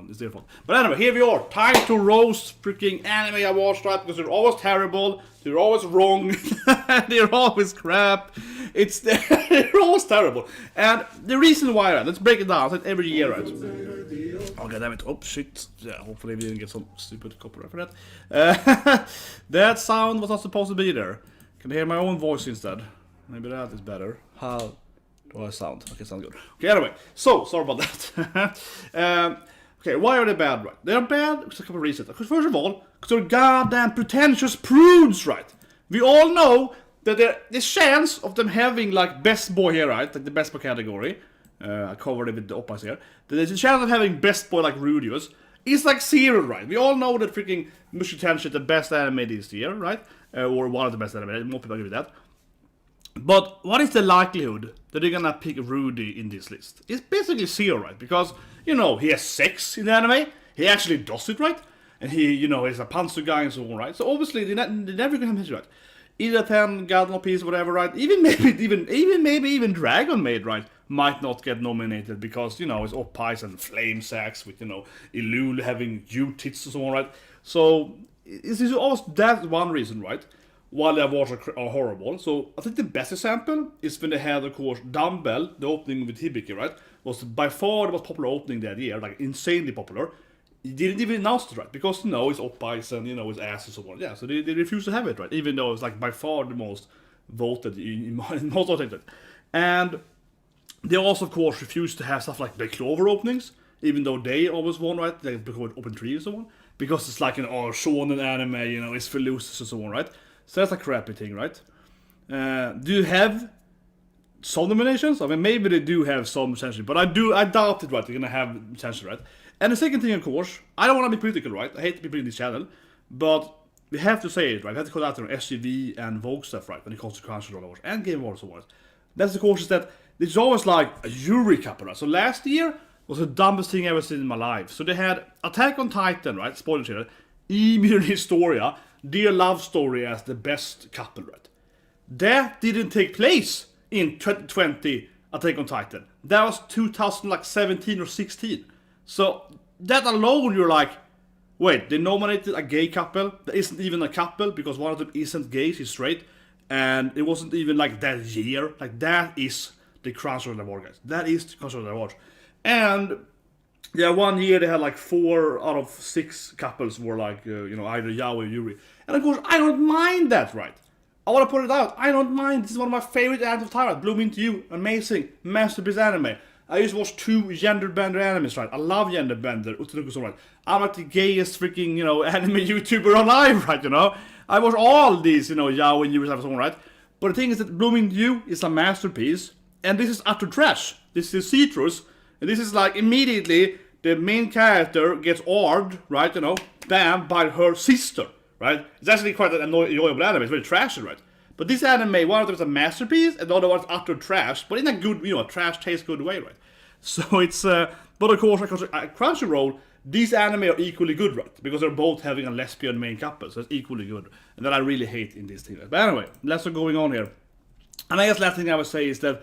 it's their fault. But anyway, here we are. Time to roast freaking anime awards, right? Because they're always terrible, they're always wrong, they're always crap. They're always terrible. And the reason why, right? Let's break it down. It's like every year, right? Oh god damn it! Oh shit! Yeah, hopefully we didn't get some stupid copyright for that. That sound was not supposed to be there. Can I hear my own voice instead? Maybe that is better. How do I sound? Okay, sound good. Okay, anyway, so sorry about that. Okay, why are they bad, right? They're bad because a couple of reasons. Because first of all, because they're goddamn pretentious prudes, right? We all know that there's chance of them having like best boy here, right? Like the best boy category. I covered it with the oppas here. There's a chance of having best boy like Rudius. It's like zero, right? We all know that freaking Mushoku Tensei is the best anime this year, right? Or one of the best anime. More people agree with that. But what is the likelihood that they're gonna pick Rudy in this list? It's basically zero, right? Because, he has sex in the anime. He actually does it, right? And he, he's a panzer guy and so on, right? So obviously they're never gonna miss it, right? Either 10, God no peace, whatever, right? Even maybe Dragon Maid, right? Might not get nominated because, it's all pies and flame sacks with, Ilul having huge tits and so on, right? So it's always that one reason, right? Why the awards are horrible. So I think the best example is when they had, of course, Dumbbell, the opening with Hibiki, right? Was by far the most popular opening that year, like insanely popular. He didn't even announce it, right? Because, it's oppies and, his ass and so on. Yeah, so they refused to have it, right? Even though it's like by far the most voted in most voted. And they also, of course, refused to have stuff like the Clover openings, even though they always won, right? They become Open 3 and so on. Because it's like shonen anime, it's for losers and so on, right? So that's a crappy thing, right? Do you have some nominations? I mean, maybe they do have some potential, but I doubt it, right? They're gonna have potential, right? And the second thing, of course, I don't want to be political, right? I hate people in this channel, but we have to say it, right? We have to call out on SGV and Vogue stuff, right? When it comes to Crunchyroll Awards and Game Awards Awards. That's, of course, is that it's always like a jury couple, right? So last year was the dumbest thing I've ever seen in my life. So they had Attack on Titan, right? Spoiler here. Ymir and Historia, their love story as the best couple, right? That didn't take place in 2020 Attack on Titan. That was 2017 or 16. So that alone, you're like, wait, they nominated a gay couple that isn't even a couple because one of them isn't gay, she's straight, and it wasn't even like that year. Like that is the Crunchyroll Award, guys. That is the Crunchyroll Award. And yeah, one year they had like 4 out of 6 couples were like, either Yao or Yuri. And of course, I don't mind that, right? I want to put it out. I don't mind. This is one of my favorite animes of time, right? Bloom Into You, amazing, masterpiece anime. I used to watch 2 gender bender animes, right? I love gender bender, Utsunuku, right? I'm like the gayest freaking, anime YouTuber alive, right? I watch all these, Yao and Yuri and so on, right? But the thing is that Bloom Into You is a masterpiece, and this is utter trash. This is Citrus, and this is like immediately the main character gets awed, right? Bam, by her sister, right? It's actually quite an enjoyable anime. It's very trashy, right? But this anime, one of them is a masterpiece, and the other one is utter trash, but in a good, trash tastes good way, right? So it's, but of course, Crunchyroll, these anime are equally good, right? Because they're both having a lesbian main couple, so it's equally good. And that I really hate in this thing. But anyway, that's what's going on here. And I guess last thing I would say is that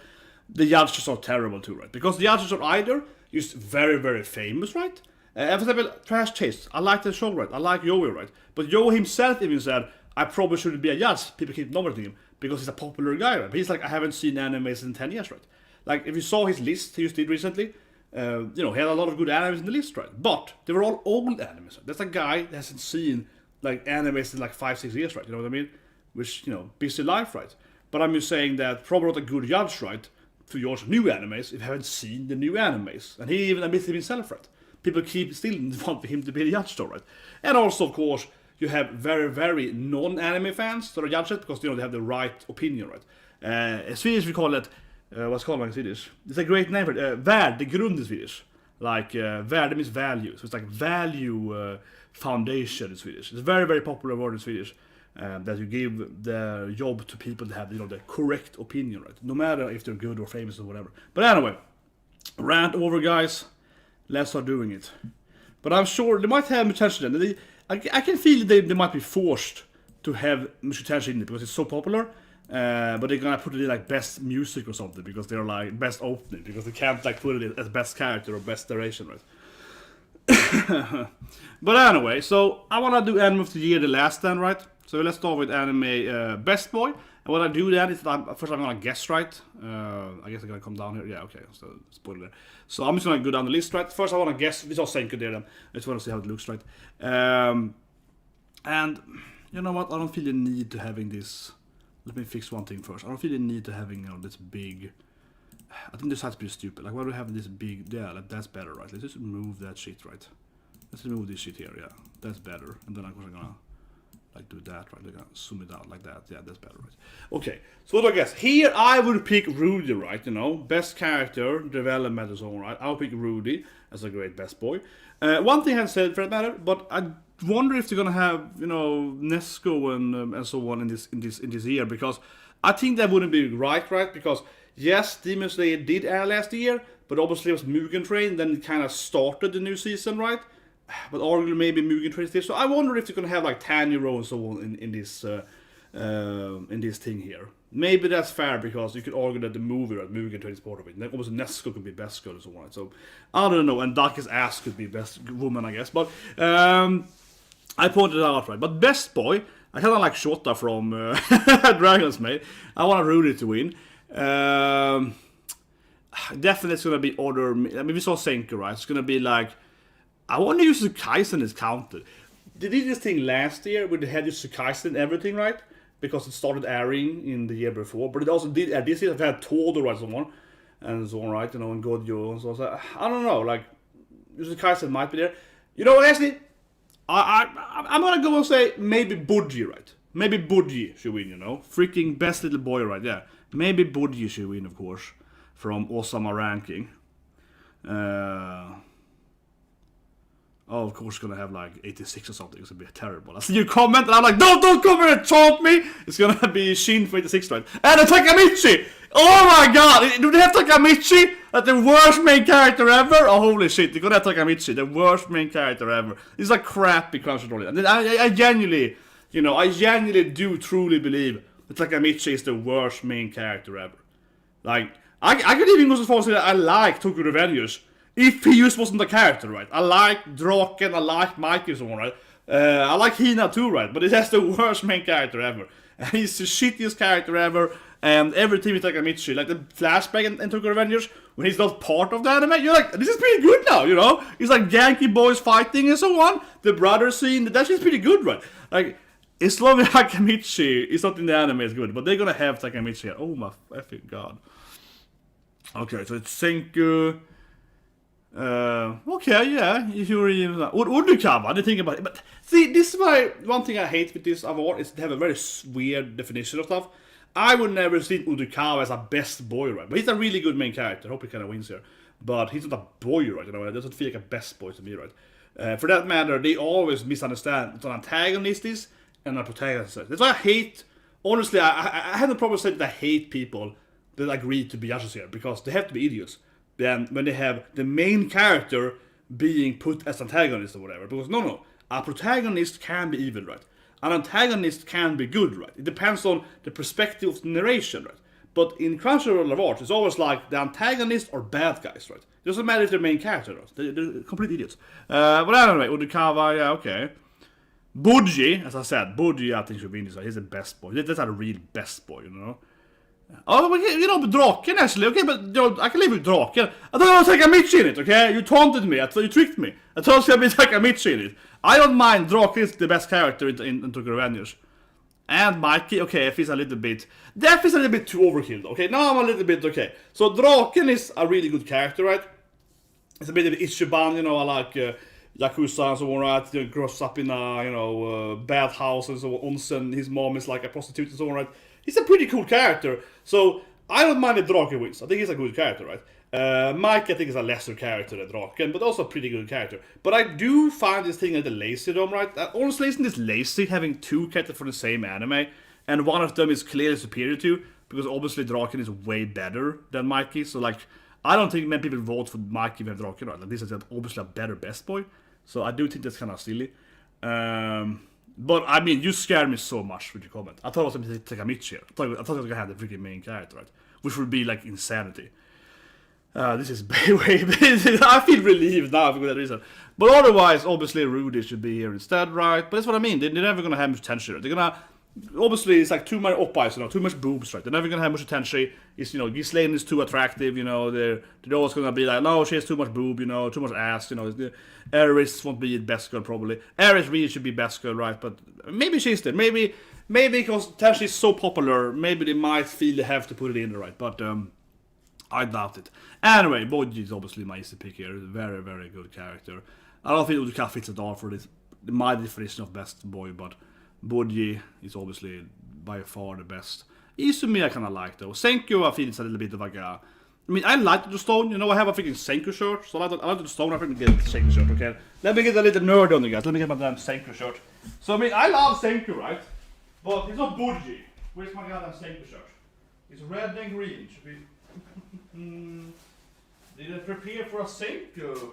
the judges are terrible too, right? Because the judges are either just very, very famous, right? For example, Trash Taste. I like the show, right? I like Yowie, right? But Yowie himself even said, I probably shouldn't be a judge. People keep nominating him because he's a popular guy, right? But he's like, I haven't seen animes in 10 years, right? Like, if you saw his list he just did recently, he had a lot of good animes in the list, right? But they were all old animes. Right? That's a guy that hasn't seen like animes in like 5-6 years, right? You know what I mean? Which, busy life, right? But I'm just saying that probably not a good judge, right? To watch new animes if you haven't seen the new animes. And he even admits it himself, right? People keep still wanting him to be the judge, though, right? And also, of course, you have very, very non-anime fans that are judged because they have the right opinion, right? In Swedish we call it, what's it called in Swedish? It's a great name for it. Värdegrund in Swedish. Like, värde means value. So it's like value foundation in Swedish. It's a very, very popular word in Swedish. That you give the job to people that have, the correct opinion, right? No matter if they're good or famous or whatever. But anyway, rant over, guys. Let's start doing it. But I'm sure they might have potential then. I can feel they might be forced to have Mushoku Tensei in it because it's so popular. But they're gonna put it in like best music or something because they're like best opening because they can't like put it as best character or best narration, right? But anyway, so I want to do Anime of the Year, the last then, right? So let's start with Anime Best Boy. And what I do then is first I'm going to guess, right? I guess I'm going to come down here. Yeah, okay, so spoiler there. So I'm just going to go down the list, right? First I want to guess. We saw Senku there then. I just want to see how it looks, right? And you know what? I don't feel the need to having this. Let me fix one thing first. I don't feel the need to having this big. I think this has to be stupid. Like, why do we have this big? Yeah, like, that's better, right? Let's just remove that shit, right? Let's remove this shit here. Yeah, that's better. And then of course I'm gonna like do that, right? They're gonna zoom it out like that. Yeah, that's better, right? Okay. So what do I guess? Here I would pick Rudy, right? You know, best character development is all right. I'll pick Rudy as a great best boy. One thing I haven't said for that matter, but I wonder if they're gonna have Nesco and so on in this year, because I think that wouldn't be right, because yes, Demon Slayer did air last year, but obviously it was Mugen Train, then it kind of started the new season, right? But arguably maybe Mugen Train still. So I wonder if they're gonna have like Tanjiro and so on in this thing here. Maybe that's fair, because you could argue that the movie, right, Mugen Train is part of it. And obviously Nesco could be best girl and so on. Right? So I don't know, and Daki's ass could be best woman, I guess. But I pointed it out, right? But best boy, I kind of like Shota from Dragon's Maid. I want Rudy to win. Definitely it's gonna be other. I mean, we saw Senku, right? It's gonna be like, I wonder if Sukaisen is counted. They did this thing last year where they had this Sukaisen and everything, right? Because it started airing in the year before, but it also did this year. I've had Todo, right, and so on, right? You know, and Godjo and so. I don't know, like Sukaisen might be there. You know what, actually, I'm gonna go and say maybe Budgie, right? Maybe Budgie should win, you know? Freaking best little boy, right? Yeah. Maybe Budgie should win, of course, from Osama ranking. Oh, of course, gonna have like 86 or something. It's gonna be terrible. I see you comment, and I'm like, don't come here and taunt me. It's gonna be Shin for 86, right? And a Takamichi. Oh my god, do they have Takamichi? Like the worst main character ever? Oh holy shit, they're gonna have Takamichi, the worst main character ever. It's like crappy Crunchyroll. And I genuinely, I genuinely do truly believe that Takamichi is the worst main character ever. Like, I could even go so far as to say that I like Tokyo Revengers if he just wasn't a character, right? I like Draken, I like Mikey and so on, right? I like Hina too, right? But it has the worst main character ever. And he's the shittiest character ever. And everything with Takamichi, like the flashback in Tokyo Revengers, when he's not part of the anime, you're like, this is pretty good now, you know? It's like Yankee boys fighting and so on. The brother scene, that shit's pretty good, right? Like, as long as Takamichi is not in the anime, it's good. But they're gonna have Takamichi here. Oh my effing god. Okay, so it's Senku. Okay, yeah, if you really Urdukawa, I didn't think about it. But see, this is one thing I hate with this award is they have a very weird definition of stuff. I would never see Urdukawa as a best boy, right? But he's a really good main character. I hope he kind of wins here. But he's not a boy, right? You know, it doesn't feel like a best boy to me, right? For that matter, they always misunderstand what an antagonist is and a protagonist is. That's why I hate. Honestly, I have no problem saying that I hate people that agree to be judges here, because they have to be idiots. Then when they have the main character being put as antagonist or whatever, because no, a protagonist can be evil, right? An antagonist can be good, right? It depends on the perspective of the narration, right? But in Crunchyroll Awards, it's always like the antagonists are bad guys, right? It doesn't matter if they're main character, right? They're complete idiots. But anyway, Urdukawa, yeah, okay. Budgie, as I said, Budgie I think should win this. He's the best boy. That's a real best boy, you know. Oh, but Draken actually, okay, but I can live with Draken. I thought I was Takamichi in it, okay? You taunted me, you tricked me. I thought it was gonna be Takamichi in it. I don't mind, Draken is the best character in Tokyo Revengers. And Mikey, okay, if he's a little bit... Death is a little bit too overkill, okay? Now I'm a little bit, okay. So Draken is a really good character, right? It's a bit of Ichiban, I like Yakuza and so on, right? He grows up in a, bathhouse and so on, onsen. His mom is like a prostitute and so on, right? He's a pretty cool character, so I don't mind if Draken wins. I think he's a good character, right? Mike, I think, is a lesser character than Draken, but also a pretty good character. But I do find this thing a little lazy, though, right? Honestly, isn't this lazy, having two characters for the same anime, and one of them is clearly superior to, because obviously Draken is way better than Mikey, so, like, I don't think many people vote for Mikey than Draken, right? Like, this is obviously a better best boy, so I do think that's kind of silly. But I mean, you scared me so much with your comment. I thought it was going to be Takamichi here. I thought it was going to have the freaking main character, right? Which would be like insanity. This is way. I feel relieved now for that reason. But otherwise, obviously, Rudy should be here instead, right? But that's what I mean. They're never gonna have much attention. They're gonna. Obviously, it's like too many oppas, too much boobs, right? They're never gonna have much attention. It's Ghislaine is too attractive, They're always gonna be like, no, she has too much boob, too much ass, Aries won't be best girl probably. Aries really should be best girl, right? But maybe she's there. Maybe because Tenshi is so popular, maybe they might feel they have to put it in, right? But I doubt it. Anyway, Boji is obviously my easy pick here. Very, very good character. I don't think Uduka fits at all for this. My definition of best boy, but Boji is obviously by far the best. Izumi I kind of like though. Senku I feel it's a little bit of like a... I mean, I like the stone. I have a freaking Senku shirt, so I like the stone. I freaking get the Senku shirt, okay? Let me get a little nerd on you guys. Let me get my damn Senku shirt. So, I mean, I love Senku, right? But it's not Boji. Where's my goddamn Senku shirt? It's red and green. Should be... Didn't prepare for a Senku.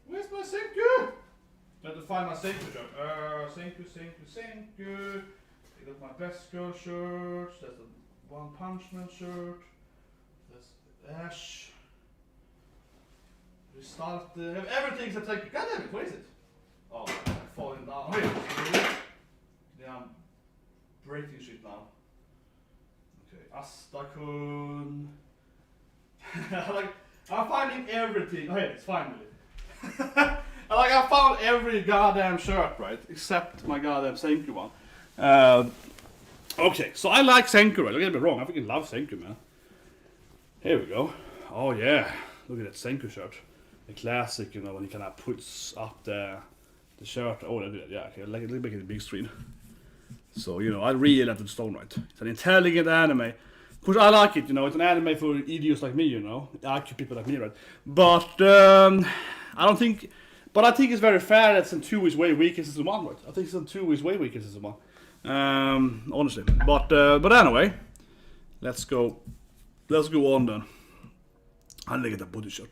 Where's my Senku? I have to find my Senku shirt. Senku. I got my best girl shirt. That's the One Punch Man shirt. That's Ash. We start have everything except Senku. God damn it, where is it? Oh, I'm falling down. Wait. Yeah, I'm breaking shit now. Okay, Asta-kun. I'm finding everything. Oh, yeah, it's finally. I found every goddamn shirt, right? Except my goddamn Senku one. Okay, so I like Senku, right? Don't get me wrong, I freaking love Senku, man. Here we go. Oh, yeah. Look at that Senku shirt. The classic, when he kind of puts up the shirt. Oh, yeah, okay. Like, let's make it a big screen. So, I really like the stone, right? It's an intelligent anime. Of course, I like it, it's an anime for idiots like me, IQ people like me, right? But, I don't think... But I think it's very fair that Senku is way weaker than one, right? I think Senku is way weaker than one. Honestly. But anyway, let's go on then. I need to get a body shot.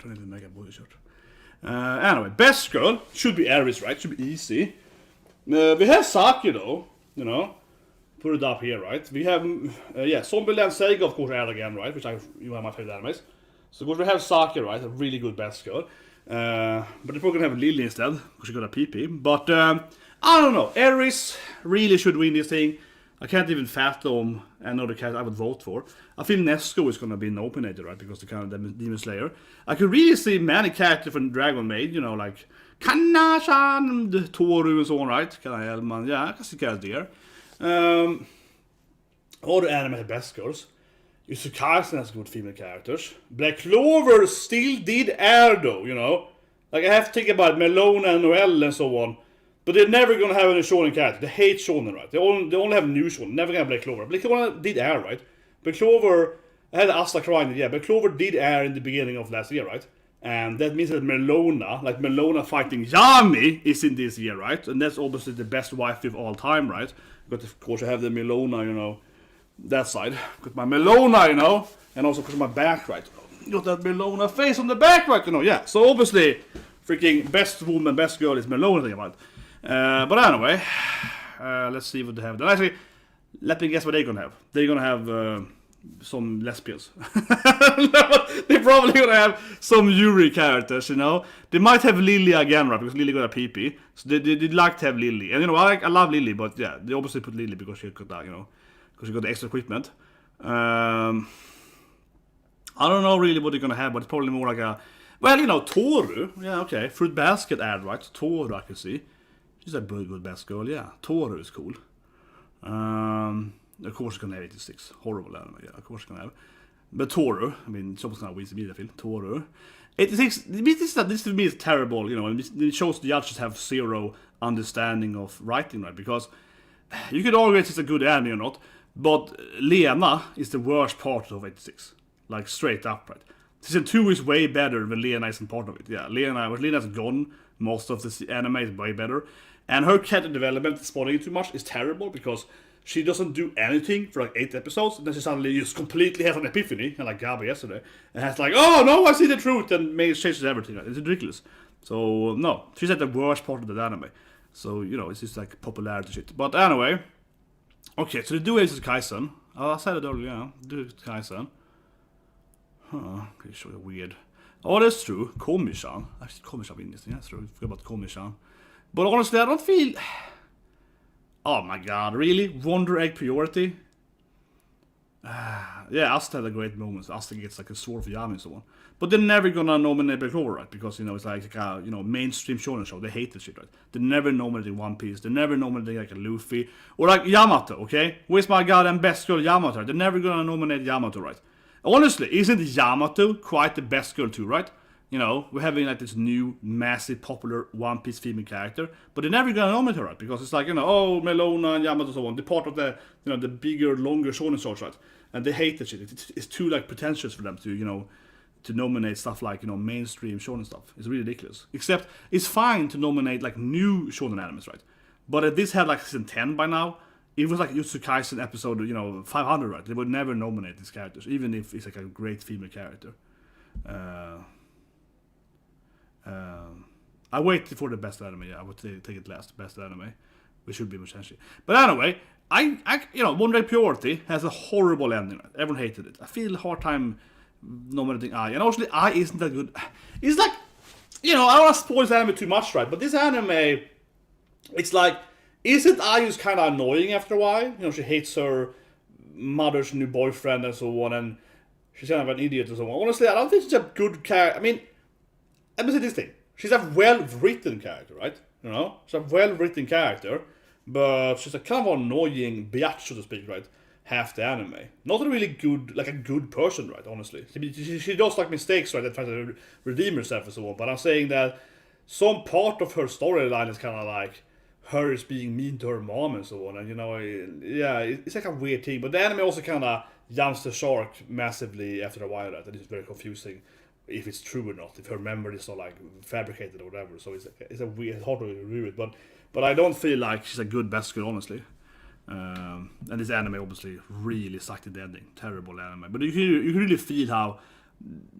Anyway, best girl should be Aries, right? Should be easy. We have Saki though, Put it up here, right? We have, Zombieland Sega, of course, add again, right? Which you are my favorite animes. So of course we have Saki, right? A really good best girl. But they're probably gonna have Lily instead, because she got a PP. But I don't know. Aries really should win this thing. I can't even fathom another character I would vote for. I feel Nesco is gonna be nominated, right? Because the kind of Demon Slayer. I could really see many characters from Dragon Maid, like Kana-chan, Toru and so on, right? Kana-Elman, yeah, I can see characters there. All the anime have best girls. Yusukasa has good female characters. Black Clover still did air though, Like I have to think about Melona and Noelle and so on. But they're never gonna have any shonen character. They hate shonen, right? They only have new shonen. Never gonna have Black Clover. Black Clover did air, right? Black Clover, I had Asta crying, yeah. Black Clover did air in the beginning of last year, right? And that means that Melona fighting Yami is in this year, right? And that's obviously the best wife of all time, right? But of course I have the Melona, that side. Got my Melona, and also because my back, right? Got that Melona face on the back, right? Yeah. So obviously, freaking best woman, best girl is Melona thing about. But anyway, let's see what they have. Actually, let me guess what they're gonna have. They're gonna have some lesbians. They're probably gonna have some Yuri characters, They might have Lily again, right? Because Lily got a PP. So they'd like to have Lily. And I love Lily, but yeah, they obviously put Lily because she got that, because she got the extra equipment. I don't know really what they're gonna have, but it's probably more like a... Well, Toru. Yeah, okay. Fruit Basket ad, right? Toru, I can see. She's a good best girl, yeah. Toru is cool. Of course, it's gonna have 86. Horrible anime, yeah. Of course, it's gonna have. But Toru, I mean, it's almost gonna win the media film. Toru. 86. This to me is terrible, and it shows the judges have zero understanding of writing, right? Because you could argue it's a good anime or not, but Lena is the worst part of 86. Like, straight up, right? Season 2 is way better when Lena isn't part of it. Yeah, Lena's gone. Most of the anime is way better. And her character development, spawning too much, is terrible because she doesn't do anything for like 8 episodes. And then she suddenly just completely has an epiphany, like Gabi yesterday. And has like, oh no, I see the truth, and changes everything. Right? It's ridiculous. So, no, she's at the worst part of the anime. So, it's just like popularity shit. But anyway, okay, so the duo is Kaisen. I said it earlier, yeah. Do Kaisen. Pretty sure weird. Oh, that's true. Komi-chan. Actually, Komi-chan in this thing. That's true. I forgot about Komi-chan. But honestly, I don't feel... Oh my god, really? Wonder Egg Priority? Yeah, Asta had a great moment. Asta gets like a sword for Yami and so on. But they're never gonna nominate Black Clover, right? Because, it's like a, mainstream shonen show. They hate this shit, right? They're never nominating One Piece. They're never nominating like a Luffy. Or like Yamato, okay? Where's my goddamn best girl Yamato? They're never gonna nominate Yamato, right? Honestly, isn't Yamato quite the best girl too, right? We're having like this new, massive, popular One Piece female character, but they're never gonna nominate her, right? Because it's like, oh, Melona and Yamato and so on. They're part of the, the bigger, longer shonen shows, right? And they hate that shit. It's too like pretentious for them to, to nominate stuff like, mainstream shonen stuff. It's really ridiculous. Except it's fine to nominate like new shonen animes, right? But if this had like season 10 by now, it was like Jujutsu Kaisen episode, 500, right? They would never nominate these characters, even if it's like a great female character. I waited for the best anime. Yeah, I would take it last. Best anime, which should be Mushoku. But anyway, I One Day Purity has a horrible ending. Right? Everyone hated it. I feel a hard time nominating I. And actually, I isn't that good. It's like, I don't want to spoil this anime too much, right? But this anime, it's like, isn't I just kind of annoying after a while? She hates her mother's new boyfriend and so on, and she's kind of an idiot and so on. Honestly, I don't think she's a good character. I mean, let me say this thing. She's a well-written character, right? She's a well-written character, but she's a kind of annoying biatch, so to speak, right? Half the anime. Not a really good, like a good person, right? Honestly. She does like mistakes, right? And tries to redeem herself and so on. But I'm saying that some part of her storyline is kind of like her is being mean to her mom and so on. And, yeah, it's like a weird thing. But the anime also kind of jumps the shark massively after a while, right? And it's very confusing if it's true or not, if her memory is not like fabricated or whatever. So it's a weird, hard to agree with. But I don't feel like she's a good best girl, honestly. And this anime obviously really sucked in the ending. Terrible anime. But you can really feel how,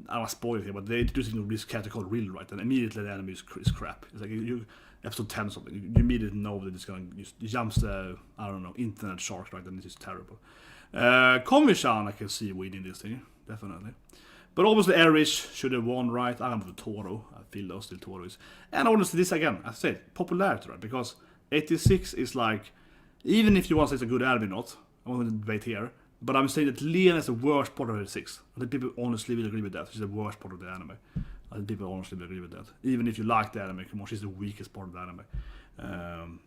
I don't want to spoil it here, but they're introducing this character called Real, right? And immediately the anime is crap. It's like you episode 10 or something. You immediately know that it's gonna jumps the, I don't know, internet shark, right? And this is terrible. Komi-chan I can see winning this thing, definitely. But obviously Erish should have won, right? I'm with Toro. I feel those still Toro is. And honestly, this again, I said, popularity, right? Because 86 is like, even if you want to say it's a good anime or not, I want to debate here, but I'm saying that Leon is the worst part of 86. I think people honestly will agree with that. She's the worst part of the anime. I think people honestly will agree with that. Even if you like the anime, come on, she's the weakest part of the anime.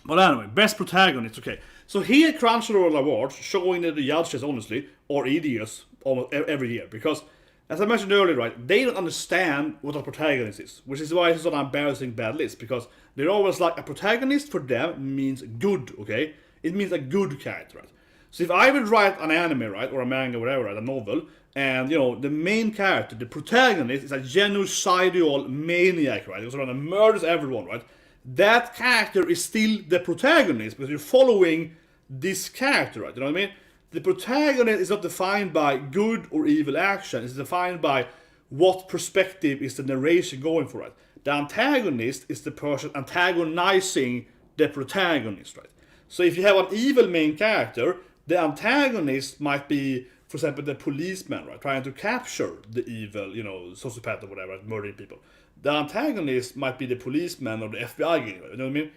But anyway, best protagonist, okay. So here Crunchyroll Awards, showing that the judges, honestly, are idiots almost every year. Because, as I mentioned earlier, right, they don't understand what a protagonist is. Which is why it's an embarrassing bad list. Because they're always like, a protagonist for them means good, okay? It means a good character, right? So if I would write an anime, right, or a manga, whatever, right, a novel, and, the main character, the protagonist, is a genocidal maniac, right? He's around and murders everyone, right? That character is still the protagonist because you're following this character, right? You know what I mean? The protagonist is not defined by good or evil action. It's defined by what perspective is the narration going for, right? The antagonist is the person antagonizing the protagonist, right? So if you have an evil main character, the antagonist might be, for example, the policeman, right? Trying to capture the evil, sociopath or whatever, right? Murdering people. The antagonist might be the policeman or the FBI gang, right? You know what I mean?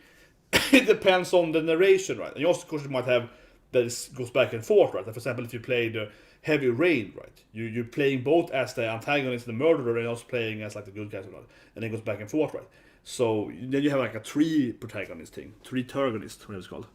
It depends on the narration, right? And you also, of course, you might have that it goes back and forth, right? Like, for example, if you play the Heavy Rain, right? You're playing both as the antagonist and the murderer, and also playing as like the good guy, right? And it goes back and forth, right? So then you have like a three protagonist thing, three protagonist, whatever it's called.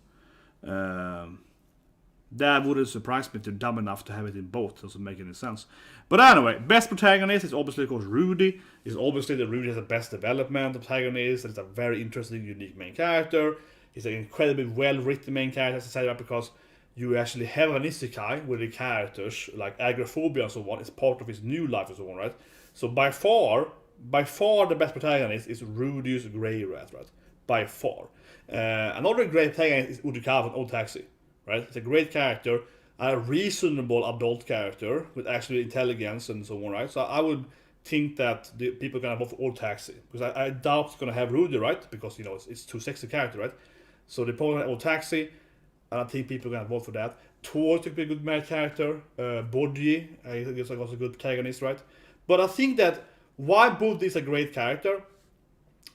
That wouldn't surprise me if they're dumb enough to have it in both. Doesn't make any sense. But anyway, best protagonist is obviously, of course, Rudy. It's obviously that Rudy has the best development of protagonist. It's a very interesting, unique main character. He's an incredibly well-written main character, as I said, because you actually have an isekai where the characters, like agoraphobia and so on, is part of his new life and so on, right? So by far the best protagonist is Rudy's Grey Rat, right? By far. Another great protagonist is Urikawa from Old Taxi. Right? It's a great character, a reasonable adult character with actually intelligence and so on, right? So I would think that the people are gonna vote for Old Taxi because I doubt it's gonna have Rudy, right? Because it's too sexy character, right? So they probably have Old Taxi, and I think people are gonna vote for that. Tor could be a good main character. Bodji, I guess I was a good protagonist, right? But I think that why Bodhi is a great character,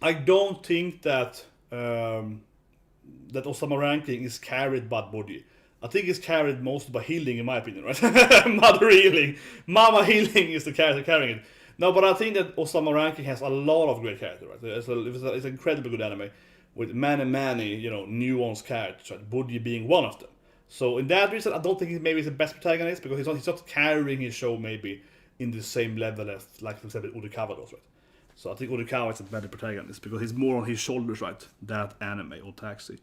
I don't think that that Osama ranking is carried by Bodhi. I think it's carried mostly by healing, in my opinion, right? Mother healing, Mama healing is the character carrying it. No, but I think that Osama ranking has a lot of great characters, right? It's an incredibly good anime with many, nuanced characters, right? Bodhi being one of them. So in that reason, I don't think maybe he's the best protagonist because he's not carrying his show maybe in the same level as, like for example, Urikawa does, right? So I think Urikawa is a better protagonist because he's more on his shoulders, right? That anime or Taxi.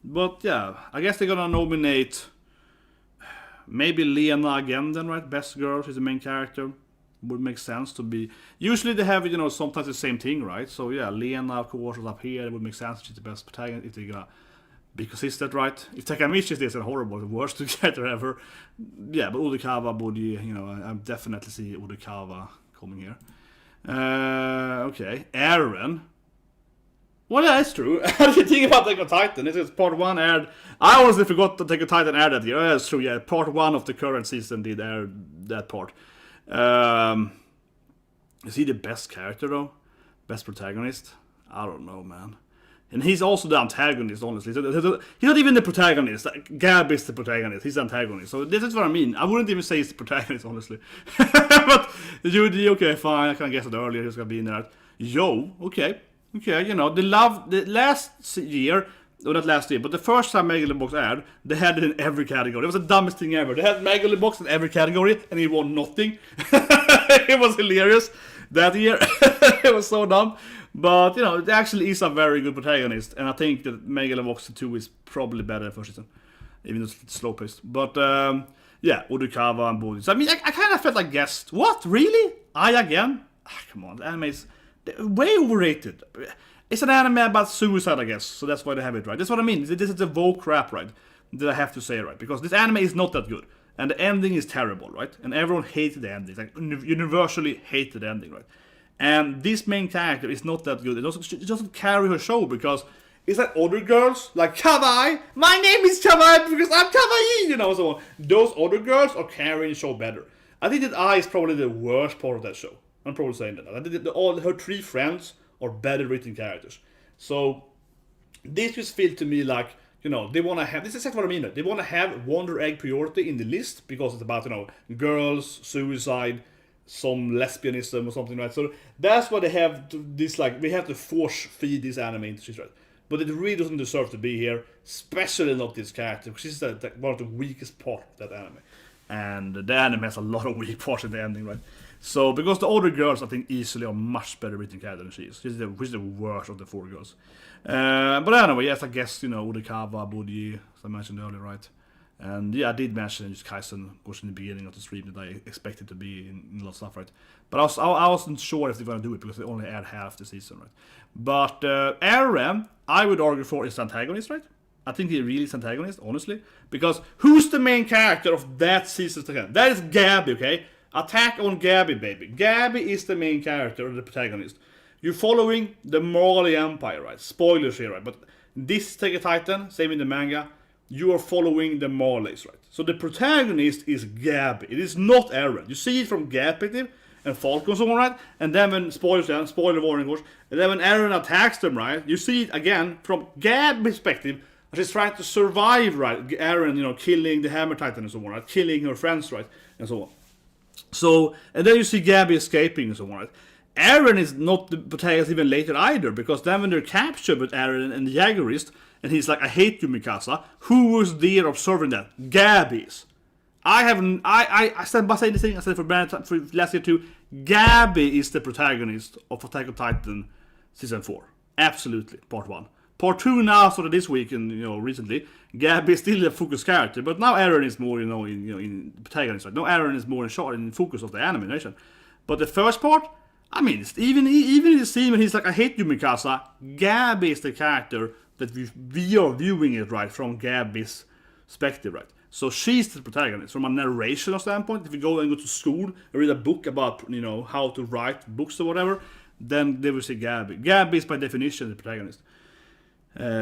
But yeah, I guess they're gonna nominate maybe Lena again then, right? Best girl, she's the main character. Would make sense to be. Usually they have, sometimes the same thing, right? So yeah, Lena of course is up here. It would make sense. She's the best protagonist if they're gonna be consistent, right? If Takamichi is horrible, the worst character ever. Yeah, but Urikawa, Bodhi, I definitely see Urikawa coming here. Okay, Aaron. Well, yeah, it's true. How do you think about Attack on Titan? This is part 1 aired. I honestly forgot that Attack on Titan aired that year. Yeah, that's true. Yeah, part 1 of the current season did air that part. Is he the best character though? Best protagonist? I don't know, man. And he's also the antagonist, honestly. He's not even the protagonist. Gab is the protagonist. He's the antagonist. So this is what I mean. I wouldn't even say he's the protagonist, honestly. But Judy, okay, fine. I can guess it earlier. He's gonna be in there. Yo, okay. Okay, the last year, or not last year, but the first time Megalobox aired, they had it in every category. It was the dumbest thing ever. They had Megalobox in every category, and he won nothing. It was hilarious that year. It was so dumb. But, it actually is a very good protagonist, and I think that Megalobox 2 is probably better than first season, even though it's slow-paced. But, yeah, Urikawa and Bodhi. So, I mean, I kind of felt like guessed. What? Really? I again? Come on, the anime is way overrated. It's an anime about suicide, I guess, so that's why they have it, right? That's what I mean. This is the woke crap, right? That I have to say, right? Because this anime is not that good, and the ending is terrible, right? And everyone hated the ending. It's like universally hated the ending, right? And this main character is not that good. It doesn't carry her show because it's like other girls, like Kawaii. My name is Kawaii because I'm Kawaii, so on. Those other girls are carrying the show better. I think that I is probably the worst part of that show. I'm probably saying that. I think that all her 3 friends are better written characters. So this just feels to me like, they want to have, this is exactly what I mean. They want to have Wonder Egg priority in the list because it's about, girls, suicide, some lesbianism or something, right? So that's why they have this, like, we have to force feed this anime into this, right? But it really doesn't deserve to be here, especially not this character, because this is one of the weakest part of that anime. And the anime has a lot of weak parts in the ending, right? So, because the older girls, I think, easily are much better written character than she is. She's the worst of the 4 girls. But anyway, yes, I guess, Urikawa, Bodhi, as I mentioned earlier, right? And yeah, I did mention just Kaisen, of course, in the beginning of the stream that I expected to be in a lot of stuff, right? But I wasn't sure if they were going to do it because they only aired half the season, right? But Aaron, I would argue for is antagonist, right? I think he really is antagonist, honestly. Because who's the main character of that season? That is Gabby, okay? Attack on Gabby, baby. Gabby is the main character, the protagonist. You're following the Mali Empire, right? Spoilers here, right? But this Attack on Titan, same in the manga, you are following the Marleys, right? So the protagonist is Gabby. It is not Eren. You see it from Gab's perspective and Falcon's on, right? And then when, spoiler warning, of course, and then when Eren attacks them, right? You see it again from Gab's perspective. She's trying to survive, right? Eren, killing the Hammer Titan and so on, right? Killing her friends, right? And so on. So, and then you see Gabby escaping and so on, right? Eren is not the protagonist even later either, because then when they're captured with Eren and the Jaegerist, and he's like, I hate you, Mikasa, who was there observing that? Gabby is. I stand by saying this thing, I said for last year too, Gabby is the protagonist of Attack on Titan Season 4. Absolutely, Part 1. Part 2 now, sort of this week and recently, Gabby is still a focus character, but now Eren is more, in protagonist. Right? Now Eren is more in focus of the animation. But the first part, I mean, even in the scene when he's like, I hate you, Mikasa, Gabby is the character that we are viewing it, right, from Gabby's perspective, right? So she's the protagonist. From a narration standpoint, if you go to school and read a book about, how to write books or whatever, then they will say Gabby. Gabby is by definition the protagonist.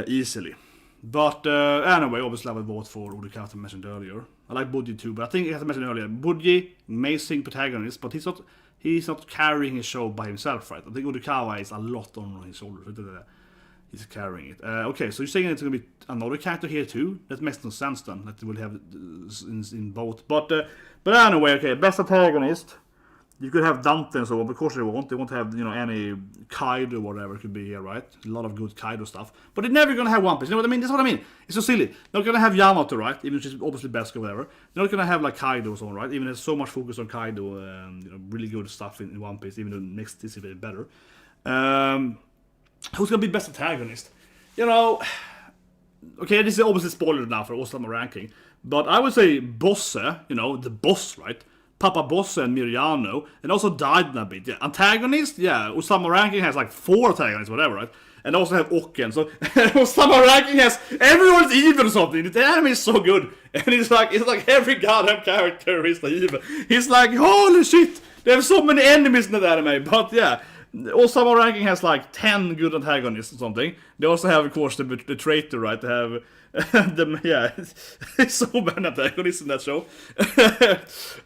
Easily. But anyway, obviously I would vote for Urukata I mentioned earlier. I like Budgie too, but I think as I mentioned earlier, Budgie, amazing protagonist, but he's not carrying his show by himself, right? I think Urikawa is a lot on his shoulders. He's carrying it. Okay, so you're saying it's going to be another character here too? That makes no sense then, that we'll have in both. But anyway, okay, best antagonist. You could have Dante and so on, but of course they won't. They won't have, any Kaido or whatever it could be here, right? A lot of good Kaido stuff. But they're never gonna have One Piece. You know what I mean? That's what I mean. It's so silly. They're not gonna have Yamato, right? Even if she's obviously best or whatever. They're not gonna have like Kaido or so on, right? Even there's so much focus on Kaido, really good stuff in One Piece, even though it makes this a bit better. Who's gonna be best antagonist? Okay, this is obviously spoiled now for Osama ranking. But I would say Bosse, the boss, right? Papa Bosse and Miriano, and also died in a bit. Yeah, antagonist, yeah, Osama ranking has like 4 antagonists, whatever, right? And also have Okken, so Osama ranking has everyone's evil or something. The anime is so good, and it's like every goddamn character is evil. He's like, holy shit, they have so many enemies in that anime. But yeah, Osama ranking has like 10 good antagonists or something. They also have, of course, the traitor, right? They have so many antagonists in that show.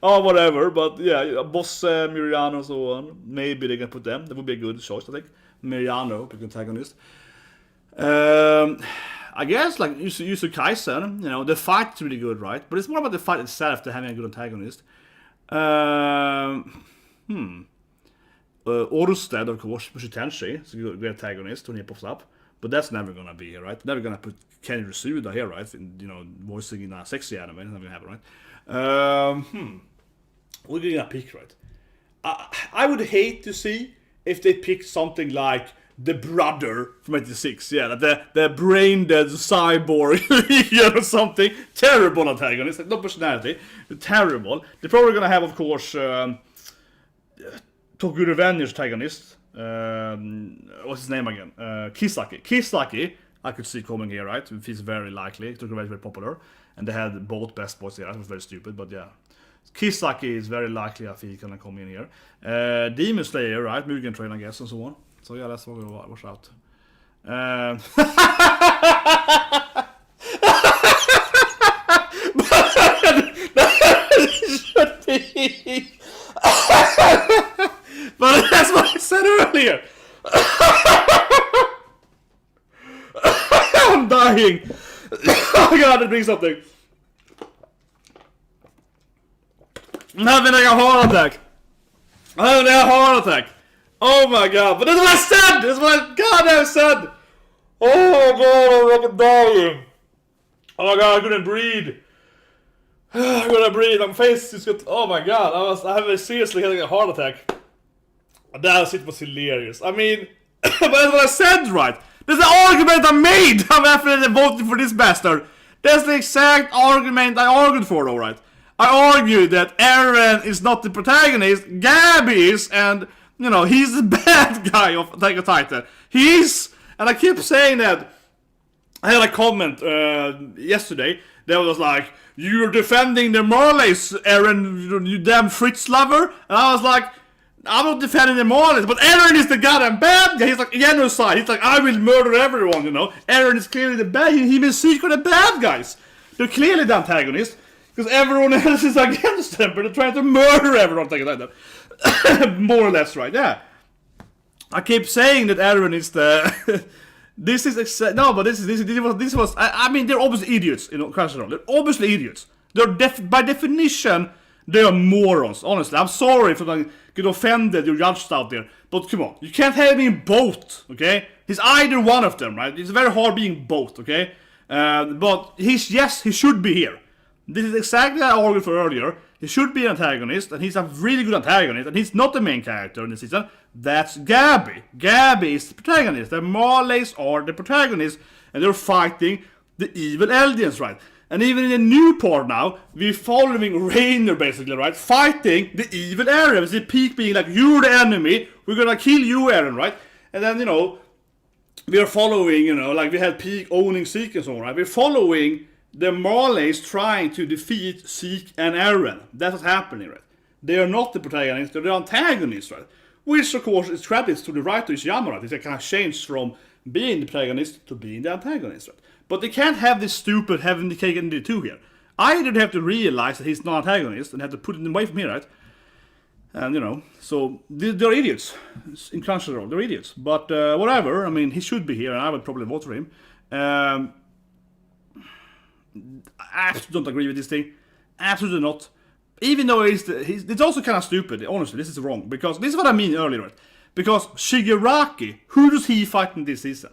Whatever, but yeah, Boss, Miriano and so on. Maybe they can put them. That would be a good choice, I think. Miriano, big antagonist. I guess like Yusu Kaisen, the fight's really good, right? But it's more about the fight itself than having a good antagonist. Orsted, of course, Mushoku Tensei, it's a good antagonist when he pops up. But that's never gonna be here, right? Never gonna put Kenny Rasuda here, right? Voicing in a sexy anime, it's never gonna happen, right? We're gonna pick, right? I would hate to see if they pick something like the brother from 86, yeah, the brain dead cyborg or something. Terrible antagonist, like, no personality, terrible. They're probably gonna have, of course, Tokyo Revengers antagonist. What's his name again? Kisaki, I could see coming here, right? He's very likely. Tokyo Revengers very popular, and they had both best boys here. That was very stupid, but yeah. Kisaki is very likely, I think, he's gonna come in here. Demon Slayer, right? Mugen Train, I guess, and so on. So yeah, that's what we're gonna watch out. But that's what I said earlier. I'm dying. I gotta drink something. I'm having like a heart attack. Oh my god. But that's what I said. That's what I goddamn said. Oh my god, I'm fucking dying. Oh my god, I couldn't breathe. I couldn't breathe. My face just got. Oh my god, I have seriously having a heart attack. That shit was hilarious. I mean, but that's what I said, right? That's the argument I made after they voted for this bastard. That's the exact argument I argued for, though, right? I argued that Eren is not the protagonist, Gabby is, and, he's the bad guy of Attack on Titan. He is, and I keep saying that. I had a comment yesterday that was like, you're defending the Marleys, Eren, you damn Fritz lover. And I was like, I'm not defending the Marleys, but Eren is the goddamn bad guy. He's like genocide. He's like, I will murder everyone, Eren is clearly the bad. He and Zeke are the bad guys. They're clearly the antagonists. Because everyone else is against them, but they're trying to murder everyone, like that. More or less, right? Yeah. I keep saying that Eren is the. This was. I mean, they're obviously idiots, Crunchyroll. They're obviously idiots. By definition, they are morons. Honestly, I'm sorry if I get offended. You're judged out there, but come on, you can't have him both. Okay, he's either one of them, right? It's very hard being both. Okay, but he should be here. This is exactly what I argued for earlier. He should be an antagonist, and he's a really good antagonist, and he's not the main character in the season. That's Gabby. Gabby is the protagonist. The Marleys are the protagonists, and they're fighting the evil aliens, right? And even in the new part now, we're following Rainer, basically, right? Fighting the evil area. We see Peak being like, you're the enemy, we're gonna kill you, Eren, right? And then, we are following, like we had Peak owning Zeke and so on, right? We're following the Marleys trying to defeat Zeke and Eren. That's what's happening, right? They are not the protagonists, they're the antagonists, right? Which, of course, is credits to the writer Ishiyama, right? It's a kind of change from being the protagonist to being the antagonist, right? But they can't have this stupid having the cake and the two here. Either they have to realize that he's not antagonist and have to put it away from here, right? And, you know, so they're idiots. In Crunchyroll, they're idiots. But whatever, I mean, he should be here, and I would probably vote for him. I absolutely don't agree with this thing. Absolutely not. Even though it's also kind of stupid, honestly, this is wrong. Because this is what I mean earlier, right? Because Shigaraki, who does he fight in this season?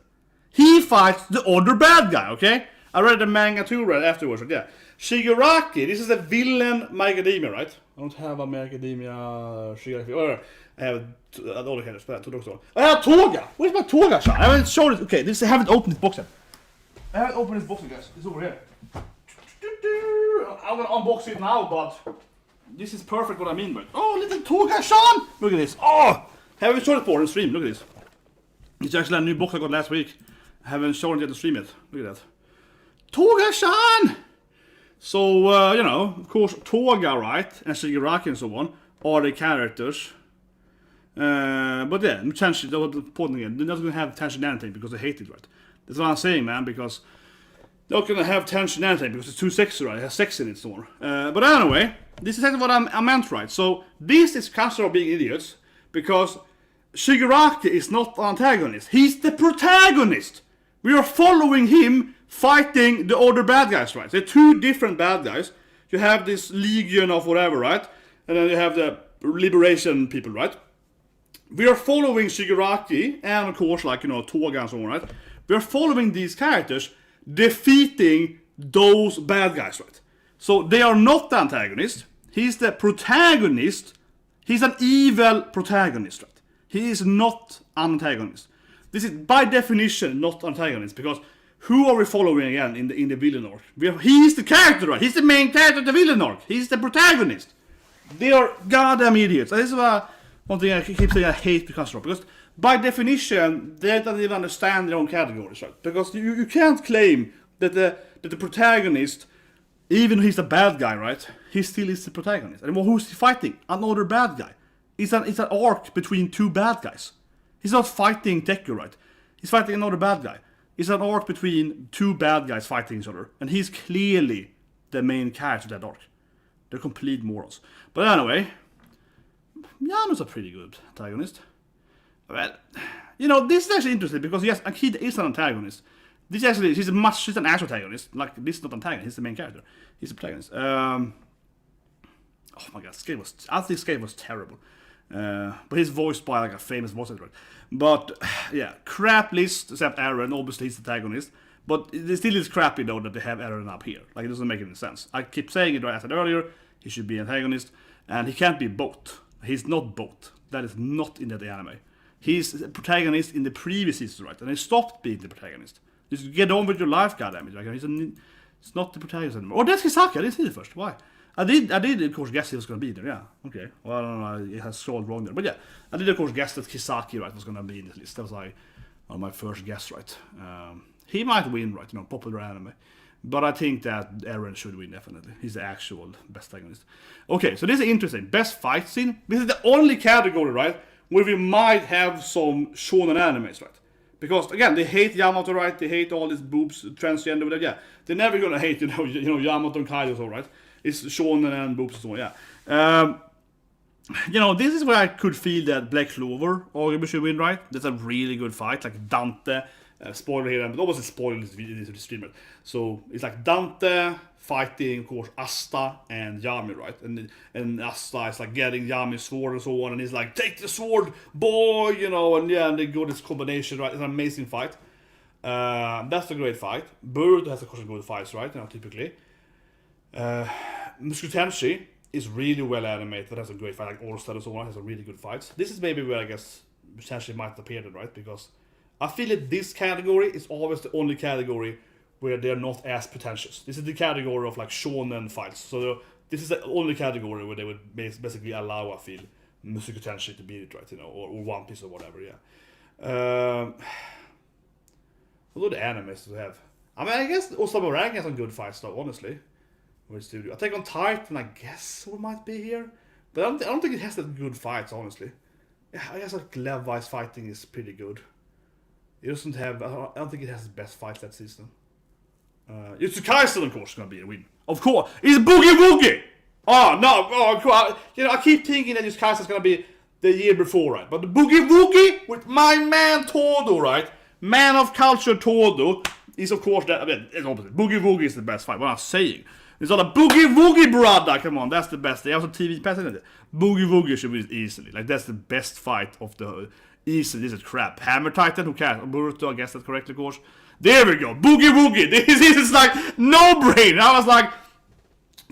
He fights the other bad guy, okay? I read the manga too right afterwards, right? Yeah. Shigaraki, this is a villain My Academia, right? I don't have a My Academia Shigaraki. Or I have other characters, but I have Toga! Where's my Toga-chan? I haven't shown it. Okay, I haven't opened this box yet. I haven't opened this box yet, guys. It's over here. I'm gonna unbox it now, but this is perfect what I mean by it. Oh, little Toga-chan! Look at this. Oh! Haven't shown it for on stream. Look at this. It's actually a new box I got last week. I haven't shown it yet on stream yet. Look at that. Toga-chan! So, you know, of course, Toga, right, and Shigaraki and so on, are the characters. But yeah, tension, they're not going to have tension anything because they hate it, right? That's what I'm saying, man, because they're not going to have tension anything because it's too sexy, right? It has sex in it, so on. But anyway, this is exactly what I meant, right? So, this is Crunchyroll being idiots because Shigaraki is not the antagonist. He's the protagonist. We are following him fighting the other bad guys, right? They're two different bad guys. You have this legion of whatever, right? And then you have the liberation people, right? We are following Shigaraki and, of course, like, you know, Toga and so on, right? We are following these characters defeating those bad guys, right? So they are not the antagonist. He's the protagonist. He's an evil protagonist, right? He is not an antagonist. This is by definition not antagonist because who are we following again in the villain arc? He's the character, right? He's the main character of the villain arc. He's the protagonist. They are goddamn idiots. And this is one thing I keep saying I hate Crunchyroll because by definition they don't even understand their own categories, right? Because you can't claim that the protagonist, even though he's the bad guy, right? He still is the protagonist. And who's he fighting? Another bad guy. It's an arc between two bad guys. He's not fighting Deku, right? He's fighting another bad guy. It's an arc between two bad guys fighting each other. And he's clearly the main character of that arc. They're complete morons. But anyway, Yano's a pretty good antagonist. Well, you know, this is actually interesting because yes, Akira is an antagonist. This actually, she's an actual antagonist. Like, this is not antagonist, he's the main character. He's the protagonist. Oh my god, I think Skate was terrible. But he's voiced by like a famous voice actor. But yeah, crap list except Aaron. Obviously he's the antagonist. But it still is crappy though that they have Aaron up here. Like, it doesn't make any sense. I keep saying it, right? I said earlier, he should be antagonist, and he can't be both. He's not both. That is not in the anime. He's the protagonist in the previous season, right? And he stopped being the protagonist. Just get on with your life, goddammit. Like, he's not the protagonist anymore. Oh, that's Hisaki. I didn't see it first. Why? I did of course guess he was going to be there, yeah. Okay. Well, I don't know, it has scrolled wrong there. But yeah, I did of course guess that Kisaki, right, was going to be in this list. That was like one of my first guess, right. He might win, right, you know, popular anime. But I think that Eren should win, definitely. He's the actual best antagonist. Okay, so this is interesting. Best fight scene. This is the only category, right, where we might have some shonen animes, right. Because, again, they hate Yamato, right? They hate all these boobs, transgender, whatever, yeah. They're never going to hate, you know, Yamato and Kaido, so, right? It's shonen and boobs and so on, yeah. You know, this is where I could feel that Black Clover arguably should win, right? That's a really good fight, like Dante, spoiler here, but almost a spoiler this video to the streamer. So, it's like Dante fighting, of course, Asta and Yami, right? And Asta is like getting Yami's sword and so on, and he's like, take the sword, boy, you know, and yeah, and they go this combination, right? It's an amazing fight. That's a great fight. Bird has, of course, good fights, right? You know, typically. Mushoku Tensei is really well animated. Has a great fight, like All-Star and so on. Has a really good fights. This is maybe where I guess Tensei might appear, right? Because I feel that this category is always the only category where they're not as pretentious. This is the category of like shonen fights. So this is the only category where they would basically allow, I feel, Mushoku Tensei to beat it, right? You know, or One Piece or whatever. Yeah. Although the animes we have, I mean, I guess Osama Rank has some good fights though, honestly. Studio. Attack on Titan, I guess, what might be here, but I don't think it has that good fights, honestly. Yeah, I guess like Levi's fighting is pretty good. It doesn't have. I don't think it has the best fight that season. It's Kaisen, of course, gonna be a win. Of course, it's Boogie Woogie. Oh no! Oh, cool. You know, I keep thinking that Kaisen's gonna be the year before, right? But the Boogie Woogie with my man Todo, right? Man of culture Todo is of course that. I mean, it's opposite. Boogie Woogie is the best fight. What I'm saying. It's not a Boogie Woogie, brother. Come on, that's the best. They have some TV pass in it. Boogie Woogie should be easily. Like, that's the best fight of the. Easily, this is crap. Hammer Titan, who cares? Boruto, I guess that's correctly, of course. There we go. Boogie Woogie. This is like no brain. I was like,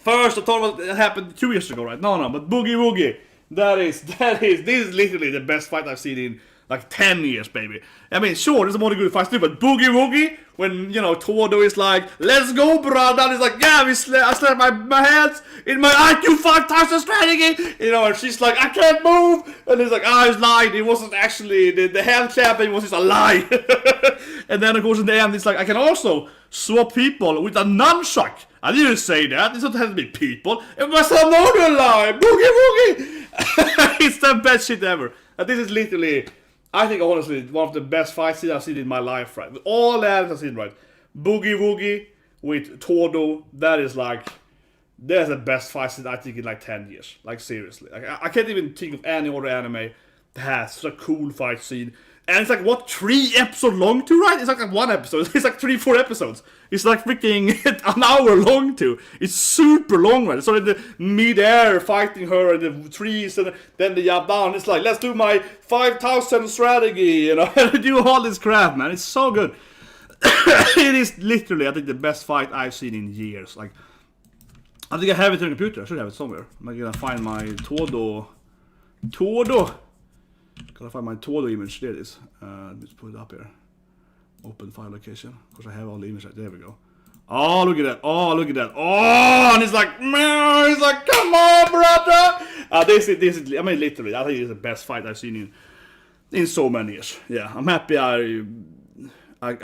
first I thought it happened 2 years ago, right? No, but Boogie Woogie. This is literally the best fight I've seen in like 10 years, baby. I mean, sure, there's more good fights too, but Boogie Woogie, when, you know, Todo is like, let's go, brother, and he's like, yeah, I slapped my hands in my IQ 5000 strategy, you know, and she's like, I can't move, and he's like, I was lying, it wasn't actually, the hand clapping was just a lie. And then, of course, in the end, it's like, I can also swap people with a nunchuck. I didn't say that, it doesn't have to be people, it was another lie, Boogie Woogie. It's the best shit ever. And this is literally, I think, honestly, one of the best fight scenes I've seen in my life, right? With all the animes I've seen, right? Boogie Woogie with Todo, that is like, that's the best fight scene I think in like 10 years. Like, seriously. Like, I can't even think of any other anime that has such a cool fight scene. And it's like, what, 3 episodes long too, right? It's like 1 episode. It's like 3-4 episodes. It's like freaking an hour long too. It's super long, right? So in the mid-air fighting her in the trees, and then they jump down. It's like, let's do my 5000 strategy, you know, and do all this crap, man. It's so good. It is literally, I think, the best fight I've seen in years. Like, I think I have it on the computer. I should have it somewhere. I'm gonna find my Todo. Gotta find my Todo image. There it is. Let's put it up here. Open file location. Of course, I have all the images. There we go. Oh, look at that. Oh, look at that. Oh, and it's like, man, it's like, come on, brother. This is. I mean, literally, I think it's the best fight I've seen in so many years. Yeah, I'm happy I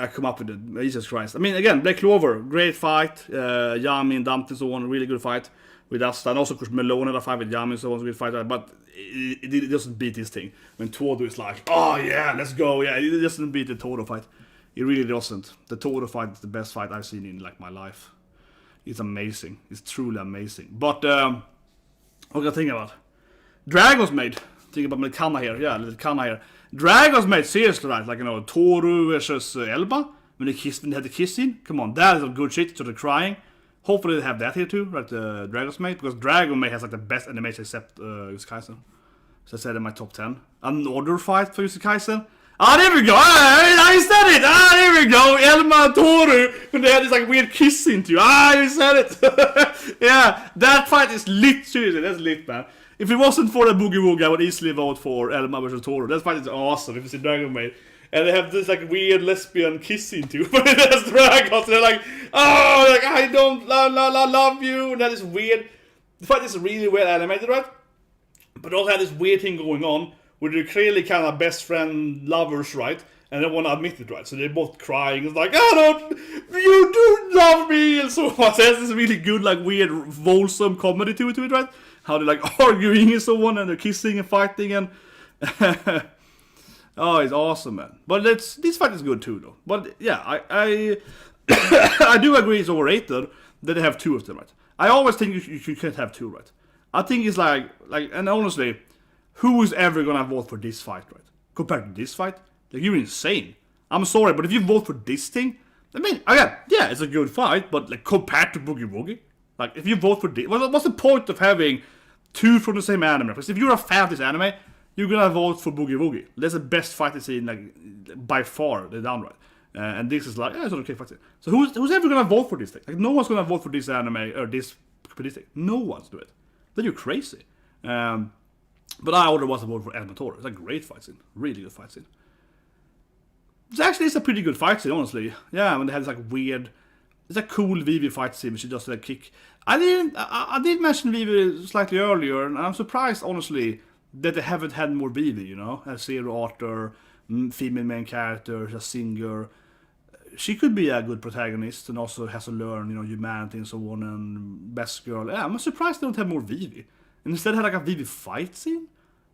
come up with it. Jesus Christ. I mean, again, Black Clover, great fight. Yami and Dumpty, so on, really good fight with Asta. And also, of course, Melone had a fight with Yami, so on, a good fight. But it doesn't beat this thing. When Todo is like, oh yeah, let's go. Yeah, it doesn't beat the Todo fight. It really doesn't. The Todo fight is the best fight I've seen in like my life. It's amazing. It's truly amazing. But what can I think about? Dragon's Maid. Think about Melkana here. Yeah, little Kana here. Dragon's Maid, seriously, right? Like, you know, Toru versus Elba. When they had the kiss scene. Come on, that is some good shit. So they're crying. Hopefully they have that here too, right? Dragon's Maid. Because Dragon Maid has like the best animation except Kaisen. So I said in my top 10. Another fight for Kaisen. Ah, there we go! I said it! Ah, there we go! Elma and Toru! When they had this like weird kiss scene too. Ah, you said it! Yeah, that fight is lit, seriously. That's lit, man. If it wasn't for the Boogie Woogie, I would easily vote for Elma versus Toru. That fight is awesome if it's in Dragon Maid. And they have this like weird lesbian kissing too. But it has dragons. They're like, oh, like, I don't love you. And that is weird. The fight is really well animated, right? But also had this weird thing going on where they're clearly kind of best friend lovers, right? And they want to admit it, right? So they're both crying. It's like, you do love me, and so on. So this really good, like weird, wholesome comedy to it, right? How they're like arguing and so on, and they're kissing and fighting, and oh, it's awesome, man. But this fight is good too, though. But yeah, I I do agree it's overrated that they have 2 of them, right? I always think you can't have 2, right? I think it's like, and honestly, who is ever gonna vote for this fight, right? Compared to this fight, like, you're insane. I'm sorry, but if you vote for this thing, I mean, again, yeah, it's a good fight, but like compared to Boogie Woogie, like if you vote for this, what's the point of having 2 from the same anime? Because if you're a fan of this anime, you're gonna vote for Boogie Woogie. That's the best fight scene, like by far, the downright. And this is like, yeah, it's an okay fight scene. So who's ever gonna vote for this thing? Like, no one's gonna vote for this anime or this thing. No one's do it. Then you're crazy. But I would want to vote for Elma Toru. It's a great fight scene. Really good fight scene. It's a pretty good fight scene, honestly. Yeah, when they had this like weird... It's a cool Vivi fight scene, she does that kick. I did mention Vivi slightly earlier, and I'm surprised, honestly, that they haven't had more Vivi, you know? A Zero Arthur, female main character, a singer. She could be a good protagonist and also has to learn, you know, humanity and so on, and best girl. Yeah, I'm surprised they don't have more Vivi. And instead had like a Vivi fight scene?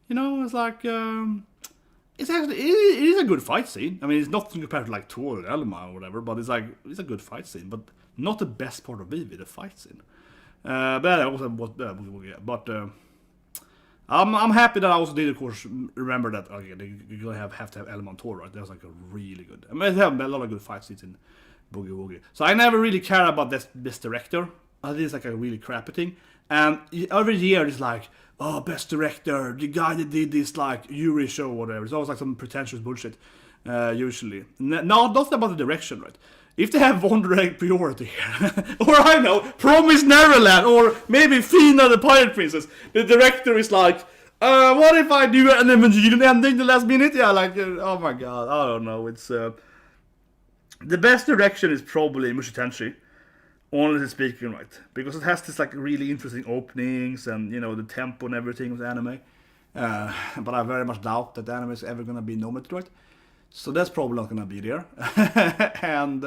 You know, it's like it's actually it is a good fight scene. I mean, it's not compared to like Tor or Elma or whatever, but it's a good fight scene, but not the best part of Vivi, the fight scene. But I also was but I'm happy that I also did, of course, remember that okay, you're gonna have to have Elma and Tor, right? That was like a really good. I mean, they have a lot of good fight scenes in Boogie Woogie. So I never really care about this director. I think it's like a really crappy thing. And every year it's like, oh, best director, the guy that did this like Yuri show or whatever. It's always like some pretentious bullshit, usually. No, not about the direction, right? If they have one direct priority here, or I know, Promise Neverland, or maybe Fina the Pirate Princess, the director is like, what if I do an Evangelion ending the last minute? Yeah, like, oh my god, I don't know. It's the best direction is probably Mushoku Tensei. Honestly speaking, right? Because it has this like really interesting openings and you know the tempo and everything with anime. But I very much doubt that anime is ever gonna be nominated, right? So that's probably not gonna be there. And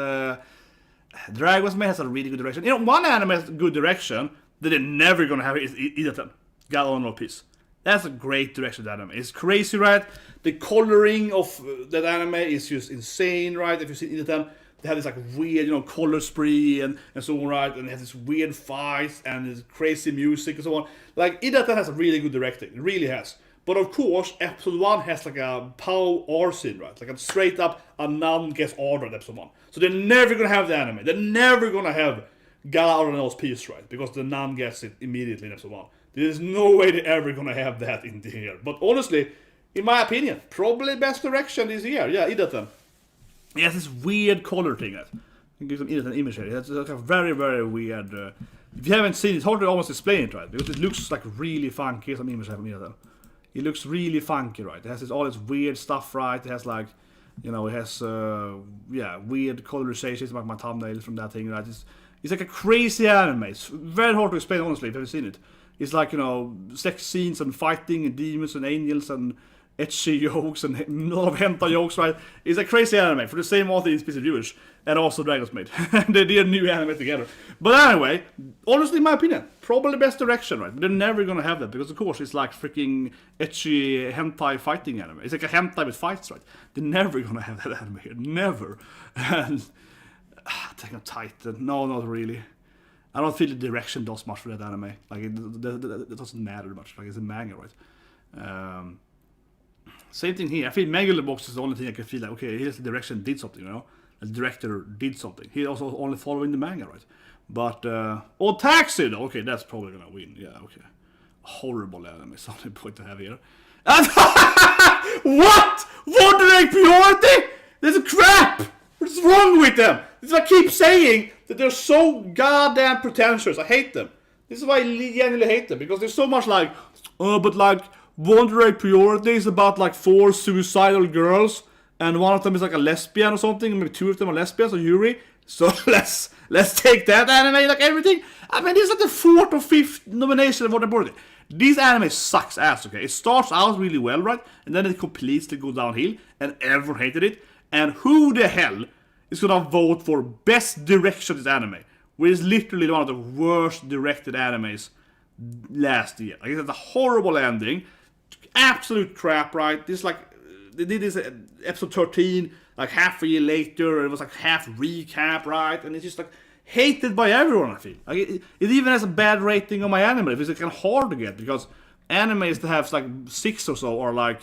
Dragon's Maid has a really good direction. You know, one anime has good direction that they're never gonna have is Idaten. God on no peace. That's a great direction of anime. It's crazy, right? The coloring of that anime is just insane, right? If you see Idaten, they have this like weird, you know, color spree and so on, right? And it has this weird fights and this crazy music and so on. Like, Idaten has a really good directing. It really has. But of course, episode 1 has like a pow R scene, right? Like a straight up, a nun gets ordered episode 1. So they're never gonna have the anime. They're never gonna have Gala Arnold's piece, right? Because the nun gets it immediately in episode 1. There's no way they're ever gonna have that in the year. But honestly, in my opinion, probably best direction this year. Yeah, Idaten. It has this weird color thing. I can give some an image here. It's like a very, very weird. If you haven't seen it, it's hard to almost explain it, right? Because it looks like really funky. Here's some image from Idaten. It looks really funky, right? It has all this weird stuff, right? It has like, you know, it has weird colorizations, like my thumbnails from that thing, right? It's like a crazy anime. It's very hard to explain, honestly, if you haven't seen it. It's like, you know, sex scenes and fighting and demons and angels and ecchi jokes and a lot of hentai jokes, right? It's a crazy anime for the same author in Species of Jewish and also Dragon's Maid. They did a new anime together. But anyway, honestly, in my opinion, probably best direction, right? But they're never gonna have that because, of course, it's like freaking ecchi hentai fighting anime. It's like a hentai with fights, right? They're never gonna have that anime here. Never. And Attack on Titan. No, not really. I don't feel the direction does much for that anime. Like, it doesn't matter much. Like, it's a manga, right? Same thing here. I feel Megalobox is the only thing I can feel like, okay, here's the direction did something, you know? The director did something. He also only following the manga, right? But, Taxi, though. Okay, that's probably gonna win. Yeah, okay. Horrible anime is the only point I have here. What? One direct priority? This is crap! What's wrong with them? This is why I keep saying that they're so goddamn pretentious. I hate them. This is why I genuinely hate them. Because there's so much like, but like, one direct priority is about like 4 suicidal girls, and one of them is like a lesbian or something, maybe 2 of them are lesbians or Yuri. So let's take that anime like everything. I mean, this is like the 4th or 5th nomination of what priority. This anime sucks ass, okay? It starts out really well, right? And then it completely goes downhill, and everyone hated it. And who the hell is gonna vote for best direction of this anime? Which is literally one of the worst directed animes last year. Like, it's a horrible ending. Absolute crap, right? This like they did this episode 13 like half a year later. It was like half recap, right? And it's just like hated by everyone. I feel like it even has a bad rating on my anime. It's like kind of hard to get because animes that have like 6 or so are like,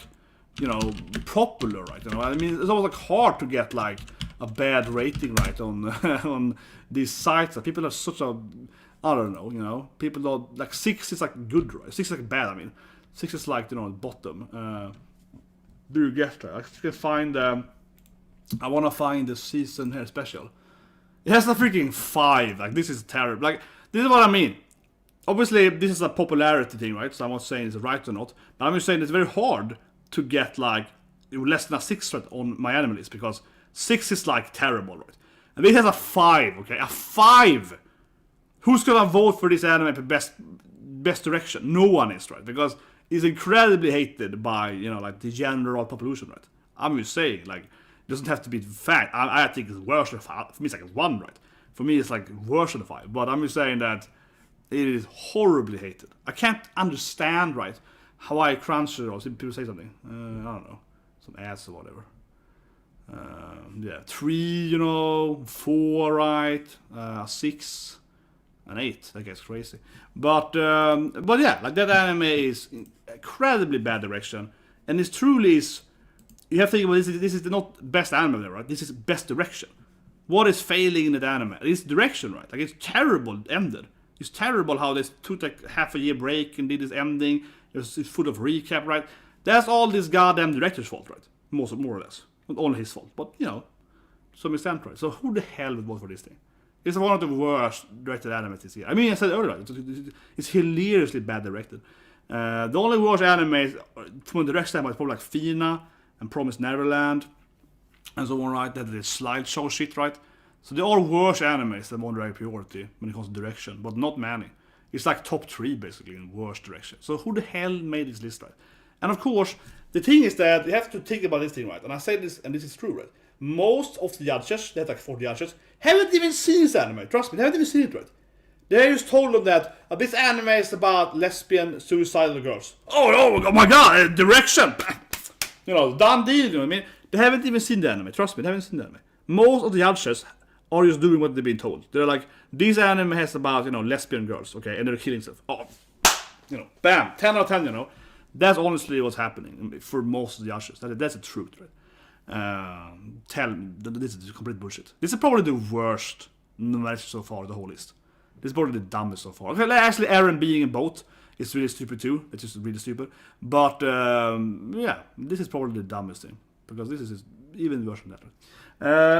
you know, popular, right? You know, I mean, it's always like hard to get like a bad rating, right, on on these sites. That people have such a, I don't know, you know, people don't like 6 is like good, right? 6 is like bad. I mean. 6 is like, you know, bottom. Do you get that? I can find. I want to find the season here special. It has a freaking 5. Like, this is terrible. Like, this is what I mean. Obviously, this is a popularity thing, right? So I'm not saying it's right or not. But I'm just saying it's very hard to get like less than a 6 right on my anime list because 6 is like terrible, right? And this has a 5. Okay, a 5. Who's gonna vote for this anime for best direction? No one is, right? Because is incredibly hated by, you know, like the general population, right? I'm just saying, like, it doesn't have to be fact. I think it's worse than 5. For me, it's like 1, right? For me, it's like worse than 5. But I'm just saying that it is horribly hated. I can't understand, right, Hawaii Crunchyroll. People say something. I don't know. Some ads or whatever. Yeah, 3, 4, right? 6 and 8. That gets crazy. But yeah, like that anime is incredibly bad direction, and it truly is. You have to think about this is not best anime, right? This is best direction. What is failing in that anime? It's direction, right? Like, it's terrible ended. It's terrible how they took like half a year break and did this ending. It's full of recap, right? That's all this goddamn director's fault, right? More or less. Not only his fault, but, to some extent, right? So who the hell would vote for this thing? It's one of the worst directed animes this year. I mean, I said earlier, it's hilariously bad directed. The only worst animes from the direction is probably like Fina and Promised Neverland and so on, right? That is slideshow shit, right? So they are worse animes than One Direct Priority when it comes to direction, but not many. It's like top 3 basically in worst direction. So who the hell made this list, right? And of course, the thing is that you have to think about this thing, right? And I say this, and this is true, right? Most of the judges, they have like 40 judges, haven't even seen this anime. Trust me, they haven't even seen it, right? They just told them that this anime is about lesbian suicidal girls. Oh my god, direction! Done deal, you know what I mean? They haven't even seen the anime, trust me, they haven't seen the anime. Most of the judges are just doing what they've been told. They're like, this anime has about, lesbian girls, okay, and they're killing stuff. Oh, bam, 10 out of 10, That's honestly what's happening for most of the judges. That's the truth, right? This is complete bullshit. This is probably the worst nomination so far, the whole list. This is probably the dumbest so far. Okay, actually, Aaron being in both is really stupid too. It's just really stupid. But, yeah, this is probably the dumbest thing. Because this is even worse than that.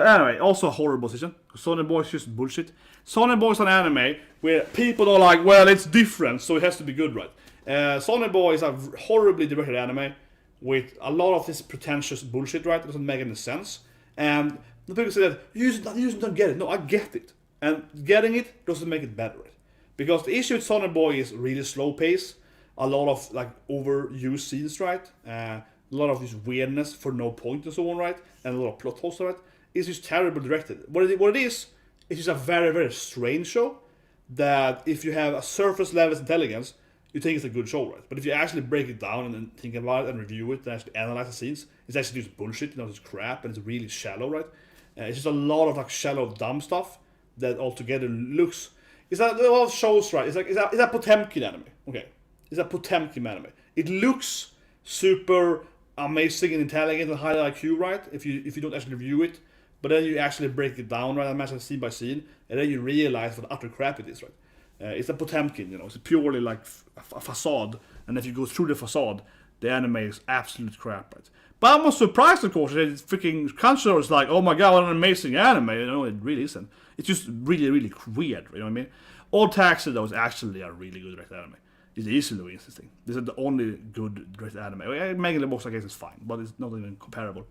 Anyway, also a horrible decision. Sonny Boy is just bullshit. Sonny Boy is an anime where people are like, well, it's different, so it has to be good, right? Sonny Boy is a horribly directed anime with a lot of this pretentious bullshit, right? It doesn't make any sense. And the people say that, you just don't get it. No, I get it. And getting it doesn't make it better, right? Because the issue with Sonny Boy is really slow pace, a lot of like overused scenes, right? A lot of this weirdness for no point and so on, right? And a lot of plot holes, right? It's just terrible directed. What it is, it's just a very, very strange show that if you have a surface level intelligence, you think it's a good show, right? But if you actually break it down and then think about it and review it and actually analyze the scenes, it's actually just bullshit, it's crap, and it's really shallow, right? It's just a lot of like shallow, dumb stuff that altogether looks... It's a lot of shows, right? It's a Potemkin anime, okay? It's a Potemkin anime. It looks super amazing and intelligent and high IQ, right? If you don't actually review it, but then you actually break it down, right? Imagine scene by scene, and then you realize what utter crap it is, right? It's a Potemkin, It's purely like a facade, and if you go through the facade, the anime is absolute crap, right? But I'm not surprised, of course, that it's freaking Crunchyroll is like, oh my god, what an amazing anime, it really isn't. It's just really, really weird, you know what I mean? Old Taxi, though, is actually a really good directed anime. It's easily wins this thing. This is the only good directed anime. Megan the Box, I guess, is fine, but it's not even comparable.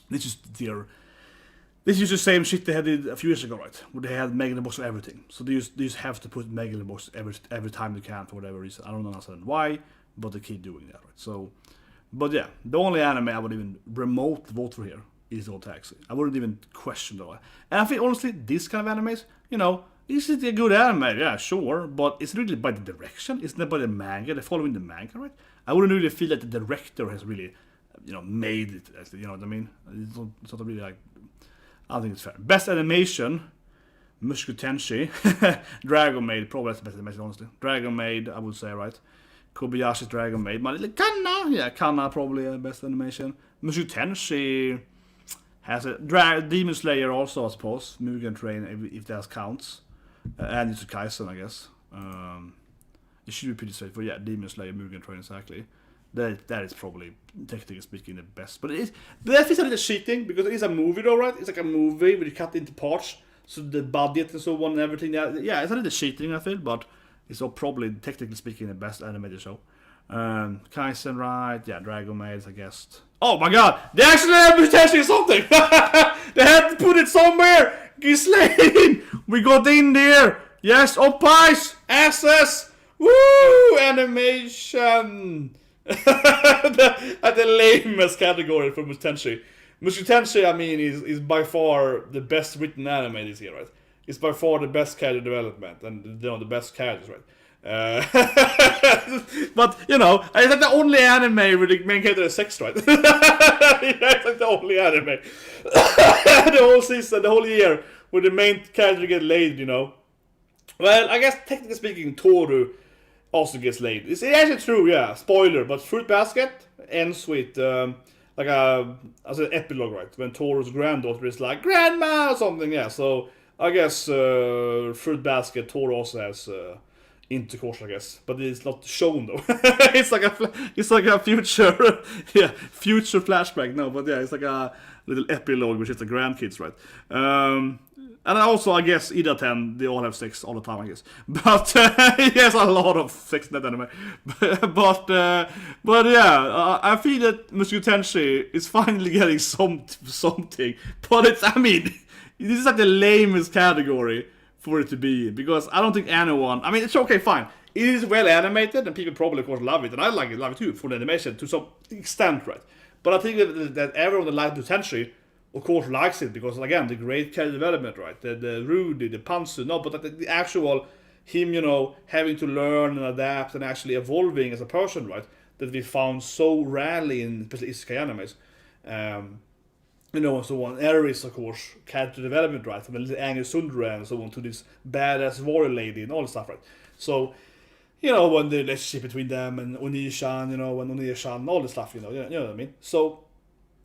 This is the same shit they had a few years ago, right? Where they had Megan the Box for everything. So they just have to put Megan the Box every time they can for whatever reason. I don't understand why, but they keep doing that, right? So, but yeah, the only anime I would even remote vote for here is Old Taxi. I wouldn't even question that. And I think honestly, this kind of animes, is it a good anime? Yeah, sure, but it's really by the direction. It's not by the manga. They're following the manga, right? I wouldn't really feel that the director has really, made it. You know what I mean? It's not really like. I don't think it's fair. Best animation, Mushoku Tensei, Dragon Maid, probably that's the best animation, honestly. Dragon Maid, I would say, right? Kobayashi's Dragon Maid, Kanna probably best animation. Mushoku Tensei has a Demon Slayer also, I suppose. Mugen Train, if that counts, and Jujutsu Kaisen, I guess. It should be pretty safe, but yeah, Demon Slayer, Mugen Train, exactly. That is probably, technically speaking, the best. But I think it's a little cheating, because it is a movie though, right? It's like a movie where you cut into parts, so the budget and so on and everything. Yeah, it's a little cheating, I feel, but it's all probably, technically speaking, the best animated show. Kaisen, right? Yeah, Dragon Maid, I guess. Oh my god! They actually have potentially something! They had to put it somewhere! Ghislaine! We got in there! Yes, pies! Asses! Woo! Animation! At the lamest category for Mushoku Tensei. Mushoku Tensei, I mean, is by far the best written anime this year, right? It's by far the best character development and the best characters, right? But you know, it's like the only anime where the main character is sex, right? It's like the only anime. The whole season, the whole year, where the main character get laid, you know. Well, I guess technically speaking, Toru also gets laid. It's actually true, yeah. Spoiler, but Fruit Basket ends with like as an epilogue, right? When Toru's granddaughter is like grandma or something, yeah. So I guess Fruit Basket Toru also has intercourse, I guess, but it's not shown though. It's like a future, yeah, future flashback. No, but yeah, it's like a little epilogue, which is the grandkids, right? And also, I guess, Ida-10, they all have sex all the time, I guess. But he has a lot of sex in that anime. But yeah, I feel that Mushoku Tensei is finally getting something. But it's, I mean, this is like the lamest category for it to be. Because I don't think anyone, I mean, it's okay, fine. It is well animated, and people probably, of course, love it. And I love it too, for the animation, to some extent, right? But I think that everyone that likes Tensei, of course, likes it because, again, the great character development, right? The Rudy, the Pansu, no, but the actual him, you know, having to learn and adapt and actually evolving as a person, right? That we found so rarely in especially isekai animes. You know, and so on. Aries, of course, character development, right? From the little angry Sundra and so on to this badass warrior lady and all the stuff, right? So, you know, when the relationship between them and Oni-chan, you know, and Oni-chan, all the stuff, you know what I mean? So,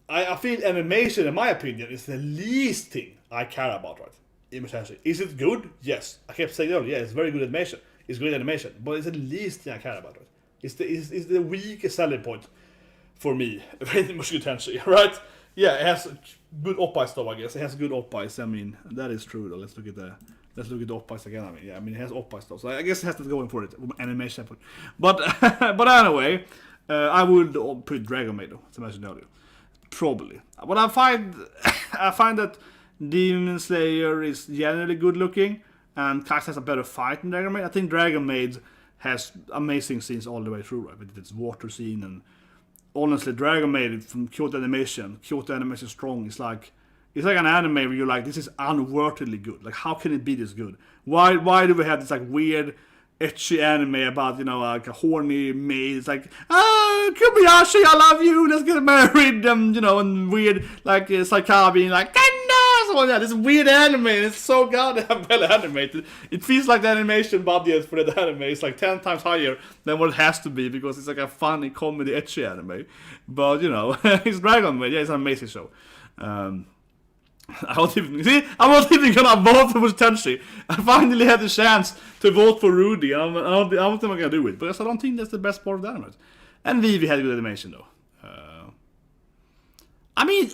I feel animation, in my opinion, is the least thing I care about, right? Essentially. Is it good? Yes. I kept saying earlier, yeah, it's very good animation. It's great animation. But it's the least thing I care about, right? It's the weakest selling point for me, Mushoku Tensei, right? Yeah, it has good opais though, I guess. It has good opais. I mean, that is true though. Let's look at the opais again. I mean, it has opais though. So I guess it has to go in for it, animation. But but anyway, I would put Dragon Maid though, as I mentioned earlier. Probably. But I find that Demon Slayer is generally good looking, and Kax has a better fight than Dragon Maid. I think Dragon Maid has amazing scenes all the way through, right? With its water scene, and honestly, Dragon Maid from Kyoto Animation Strong, is like, it's like an anime where you're like, this is unworthily good. Like, how can it be this good? Why do we have this like weird ecchi anime about, you know, like a horny maid? It's like, Kobayashi, I love you, let's get married, you know, and weird, like, Saikawa being like, Kendo! So yeah, this weird anime, and it's so goddamn well animated. It feels like the animation budget for the anime is like 10 times higher than what it has to be, because it's like a funny comedy ecchi anime. But, you know, it's Dragon Maid, yeah, it's an amazing show. I'm not even gonna vote for Tensei. I finally had the chance to vote for Rudy. I don't think I'm gonna do it, because I don't think that's the best part of the anime. And Vivi had good animation though. I mean,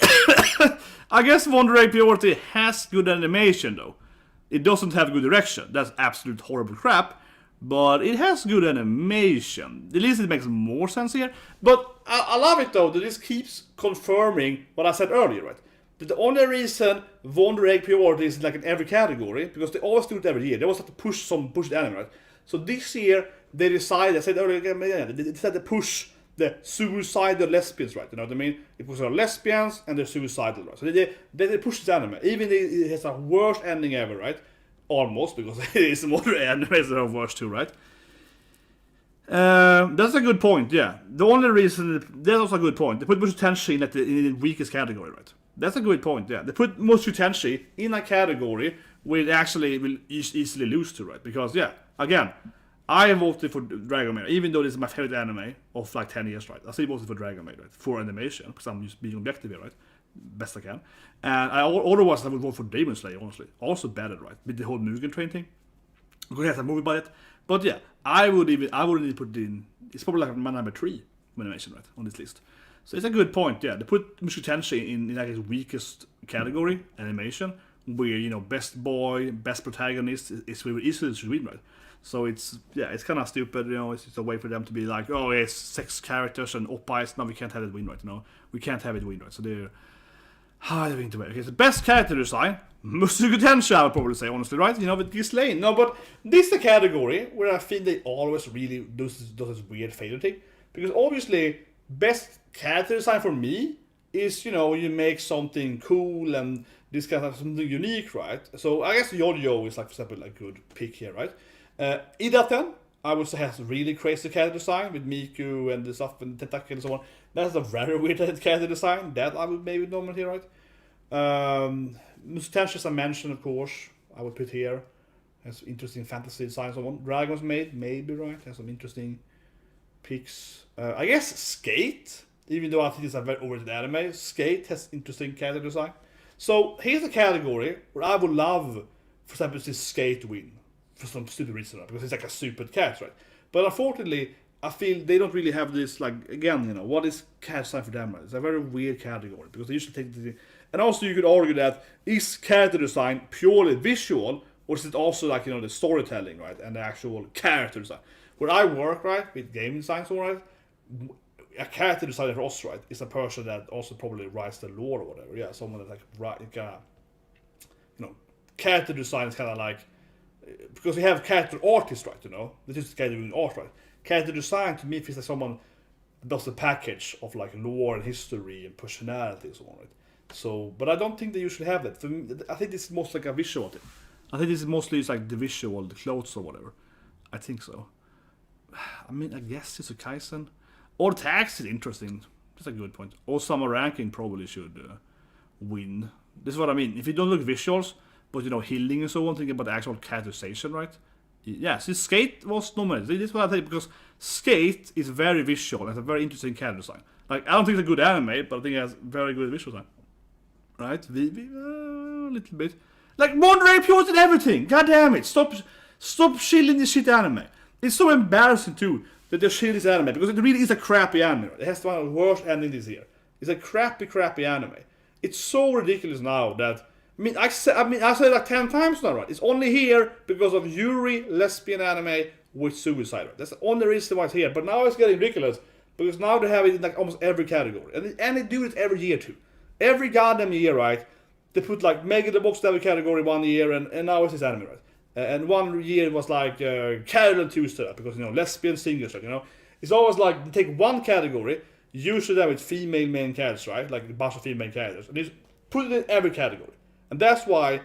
I guess Wonder Egg Priority has good animation though. It doesn't have good direction. That's absolute horrible crap. But it has good animation. At least it makes more sense here. But I love it though, that this keeps confirming what I said earlier, right? The only reason Wonder Egg Priority is like in every category, because they always do it every year. They always have to push the anime, right? So this year they decided, I said earlier again, they decided to push the suicidal lesbians, right? You know what I mean? It was lesbians and they're suicidal, right? So they pushed this anime, even though it has a worst ending ever, right? Almost, because it is more animes that are worse too, right? That's a good point, yeah. The only reason, that's also a good point. They put Mushoku Tensei in the weakest category, right? That's a good point, yeah. They put Mushoku Tensei in a category where it actually will easily lose to, right? Because, yeah, again, I voted for Dragon Maid, even though this is my favorite anime of like 10 years, right? I still voted for Dragon Maid, right? For animation, because I'm just being objective here, right? Best I can. And otherwise I would vote for Demon Slayer, honestly. Also bad at, right? With the whole Mugen Train thing. Because it has a movie budget. But yeah, I wouldn't even put it in. It's probably like my number 3 animation, right? On this list. So it's a good point, yeah. They put Mushoku Tensei in like his weakest category, animation, where, you know, best boy, best protagonist is where easily should win, right? So it's kind of stupid, you know. It's just a way for them to be like, oh, it's 6 characters and opais. No, we can't have it win, right? You know, we can't have it win, right? So they're doing it. Okay, so best character design, Mushoku Tensei, I would probably say, honestly, right? You know, with Ghislaine. No, but this is a category where I feel they always really do this weird fatal thing, because obviously best character design for me is, you know, you make something cool and this kind of something unique, right? So I guess Yoyo is like, for example, a good pick here, right? Ida-10, I would say has really crazy character design with Miku and the stuff and Tentacle and so on. That's a very weird character design. That I would maybe nominate here, right? Pretentious I mentioned, of course. I would put here. Has interesting fantasy design and so on. Dragon's Maid, maybe, right? Has some interesting picks. I guess Skate, even though I think it's a very overrated anime, Skate has interesting character design. So here's a category where I would love, for example, to see Skate win for some stupid reason, right? Because it's like a stupid character, right? But unfortunately, I feel they don't really have this, like, again, you know, what is character design for them, right? It's a very weird category because they usually take the. And also, you could argue that is character design purely visual, or is it also like, you know, the storytelling, right, and the actual character design? Where I work, right, with game design, so right, a character designer for us, right, is a person that also probably writes the lore or whatever. Yeah, someone that you know, character design is kind of like, because we have character artists, right, you know, this is kind of doing art, right. Character design to me feels like someone does a package of like lore and history and personality and so on, right. So, but I don't think they usually have that. For me, I think this is mostly like a visual thing. I think this is mostly it's like the visual, the clothes or whatever. I think so. I mean, I guess it's a Kaisen. Or Tax is interesting. That's a good point. Or Summer Ranking probably should win. This is what I mean. If you don't look visuals, but you know, healing and so on, think about the actual categorization, right? Yeah, see, Skate was nominated. This is what I think, because Skate is very visual and has a very interesting character design. Like, I don't think it's a good anime, but I think it has very good visual design. Right? A little bit. Like, Monterey Pure did everything. God damn it. Stop shilling this shit anime. It's so embarrassing, too, that they're shilling this anime, because it really is a crappy anime. It has one of the worst endings this year. It's a crappy anime. It's so ridiculous now that, I said it like 10 times now, right? It's only here because of Yuri lesbian anime with suicide. Right? That's the only reason why it's here. But now it's getting ridiculous, because now they have it in like almost every category. And they do it every year, too. Every goddamn year, right? They put like Mega the Box every category one year, and now it's this anime, right? And one year it was like Carol and Tuesday, because, you know, lesbian singers, right? You know, it's always like they take one category, usually that with female main characters, right? Like a bunch of female characters, and they put it in every category. And that's why,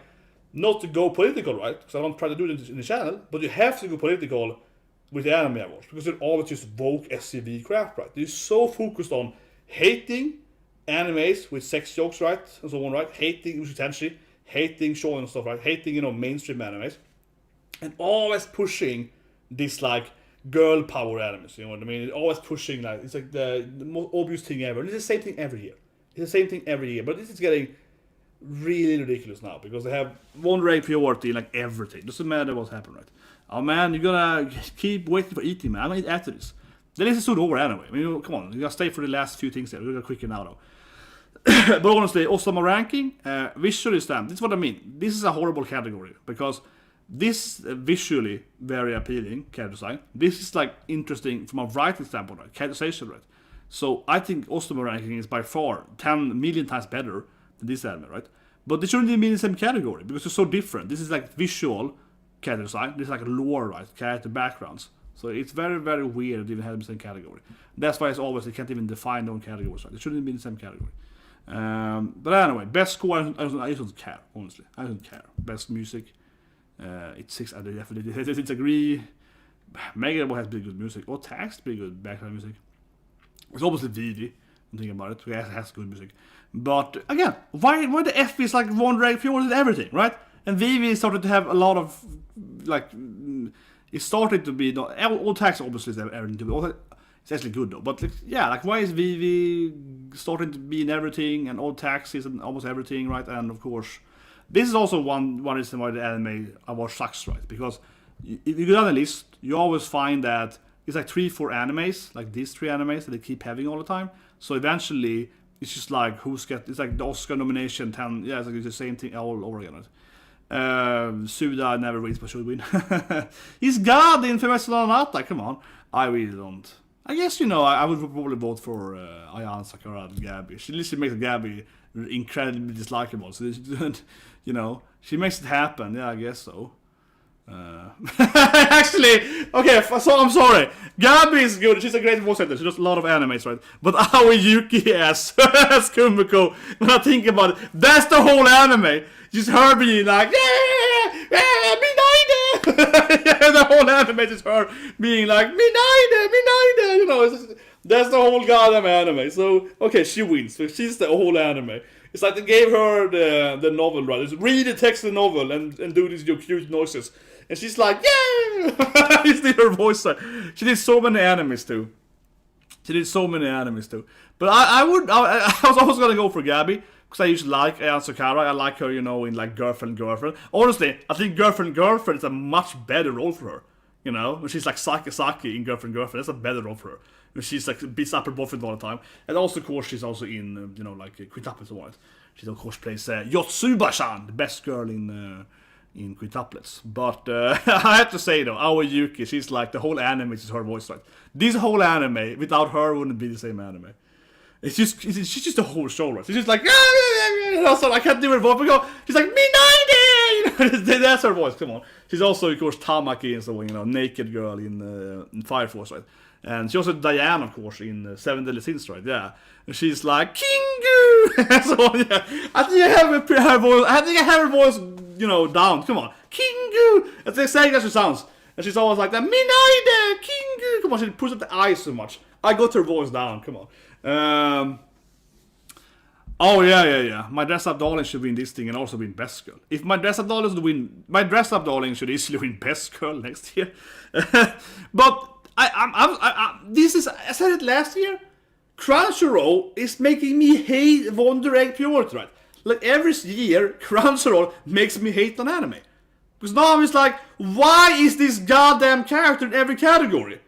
not to go political, right? Because I don't try to do it in the channel, but you have to go political with the Anime Awards, because they're always just woke SCV crap, right? They're so focused on hating animes with sex jokes, right, and so on, right? Hating Mushoku Tensei, hating shonen and stuff, right? Hating, you know, mainstream animes, and always pushing this like girl power animes. You know what I mean? Always pushing like it's like the most obvious thing ever. And it's the same thing every year. But this is getting really ridiculous now, because they have one rank priority in like everything. Doesn't matter what's happening, right? Oh man, you're gonna keep waiting for eating, man. I'm gonna eat after this. Then it's soon over anyway. I mean, come on, you gotta stay for the last few things here. We're gonna quicken now though. But honestly, also my ranking, visually stand. This is what I mean. This is a horrible category, because this visually very appealing character design. This is like interesting from a writing standpoint, right? Categorization, right? So I think Ostoma ranking is by far 10 million times better than this anime, right? But they shouldn't even be in the same category, because they're so different. This is like visual character design. This is like lore, right? Character backgrounds. So it's very, very weird to even have them in the same category. That's why it's always, they can't even define their own categories, right? They shouldn't be in the same category. But anyway, best score, I don't care, honestly. I don't care. Best music, it's 6, I definitely disagree. Mega has pretty good music. Or Tax, pretty good background music. It's obviously Vivi, I'm thinking about it. It has good music. But again, why the F is like one rank fewer than everything, right? And Vivi started to have a lot of, like, it started to be, all Tax obviously is everything to be. It's actually good though, but like, yeah, like why is Vivi starting to be in everything, and Old Tax is in almost everything, right? And of course, this is also one reason why the Anime Award sucks, right? Because if you go down the list, you always find that it's like 3-4 animes, like these 3 animes that they keep having all the time. So eventually, it's just like it's like the Oscar nomination 10, yeah, it's like the same thing all over again, right? Suda never wins but should win. He's God in Femesalonata, come on. I really don't. I guess, you know, I would probably vote for Ayane Sakura and Gabby. She literally makes Gabby incredibly dislikable. So, you know, she makes it happen. Yeah, I guess so. Actually, okay, so I'm sorry. Gabby is good. She's a great voice actor. She does a lot of animes, right? But Aoi Yuki as Kumiko, when I think about it, that's the whole anime. Just her being like, yeah, be Yeah, the whole anime is her being like, me neither, you know, that's the whole goddamn anime. So, okay, she wins, so she's the whole anime. It's like they gave her the novel, right? Just read the text of the novel and do these cute noises. And she's like, yeah! You see her voice. She did so many animes too. But I was always gonna go for Gabby, because I usually like Ansukara. I like her, you know, in like Girlfriend. Honestly, I think Girlfriend is a much better role for her. You know, when she's like Saki in Girlfriend. That's a better role for her. When she's like beats up her boyfriend all the time. And also, of course, she's also in, you know, like Quintuplets and all that. She of course plays Yotsuba-chan, the best girl in Quintuplets. But I have to say though, our Yuki, she's like, the whole anime is her voice, right? This whole anime, without her, wouldn't be the same anime. She's just the whole show, right? She's just like, also, I can't do her voice, but she's like, me 90! That's her voice, come on. She's also, of course, Tamaki and so, you know, naked girl in Fire Force, right? And she's also Diane, of course, in Seven Deadly Sins, right? Yeah. And she's like, Kingu! So, yeah. I think I have her voice, you know, down. Come on. Kingu! That's exactly how she sounds. And she's always like that, Minaide! Kingu! Come on, she puts up the eyes so much. I got her voice down, come on. Oh, yeah. My dress-up darling should win this thing and also win Best Girl. If my dress-up darling should win... My dress-up darling should easily win Best Girl next year. But... this is, I said it last year, Crunchyroll is making me hate Wonder Egg Purity, right? Like every year, Crunchyroll makes me hate an anime. Because now I'm just like, why is this goddamn character in every category?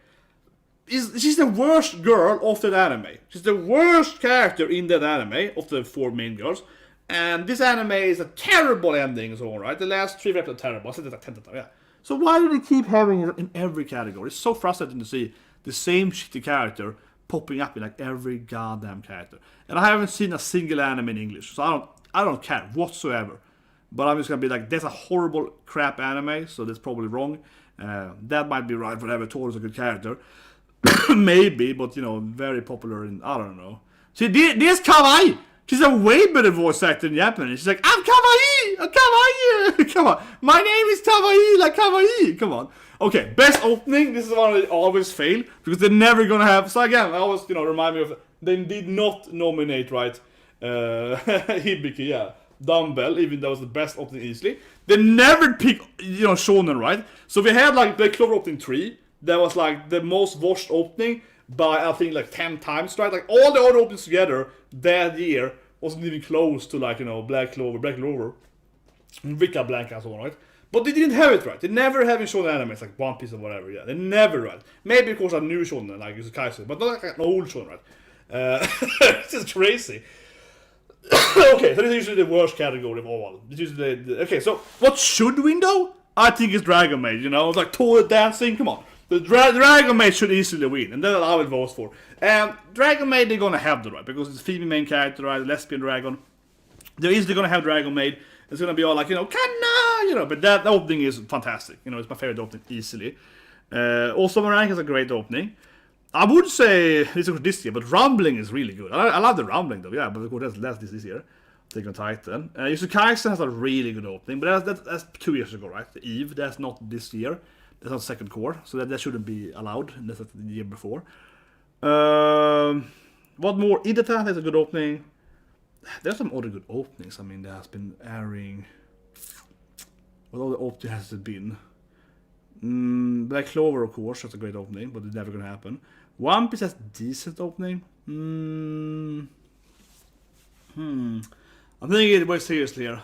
She's the worst girl of that anime. She's the worst character in that anime, of the 4 main girls. And this anime is a terrible ending, so alright. The last 3 episodes are terrible. I said it like 10 times, yeah. So why do they keep having it in every category? It's so frustrating to see the same shitty character popping up in like every goddamn character. And I haven't seen a single anime in English, so I don't care whatsoever. But I'm just gonna be like, that's a horrible crap anime, so that's probably wrong. That might be right, whatever. Toru's a good character. Maybe, but you know, very popular in, I don't know. See, this Kawaii! She's a way better voice actor in Japanese. She's like, I'm Kawaii! Come on. My name is Kawaii, like Kawaii! Come on. Okay, best opening. This is one they always fail, because they're never gonna have... So again, I always, you know, remind me of... They did not nominate, right, Hibiki, yeah. Dumbbell, even though it was the best opening easily. They never pick, you know, shonen, right? So we had like Black Clover opening 3. That was like the most watched opening by, I think, like 10 times, right? Like all the other openings together that year wasn't even close to, like, you know, Black Clover, Vika Blanca and so on, right? But they didn't have it, right? They never have in shonen anime, it's like One Piece or whatever, yeah. They never, right? Maybe, of course, a new shonen, like Yusukaisu, but not like an old shonen, right? This is crazy. Okay, so this is usually the worst category of all. This is okay, so what should win, though? I think it's Dragon Maid, you know? It's like toilet dancing, come on. The Dragon Maid should easily win, and that's what I would vote for. Dragon Maid, they're gonna have the right, because it's a female main character, right? Lesbian dragon. They're easily gonna have Dragon Maid. It's gonna be all like, you know, Kanna, you know, but that opening is fantastic. You know, it's my favorite opening easily. Also, Marang has a great opening. I would say this year, but Rumbling is really good. I love the Rumbling though, yeah, but of course that's this year. Take on Titan. Yusukaisu has a really good opening, but that's 2 years ago, right? The Eve, that's not this year. That's on second core, so that shouldn't be allowed. That's the year before. What more? Idata has a good opening. There's some other good openings. I mean, there has been airing. What other opening has it been? Black Clover, of course, that's a great opening, but it's never gonna happen. One Piece has decent opening. I'm thinking it very seriously here.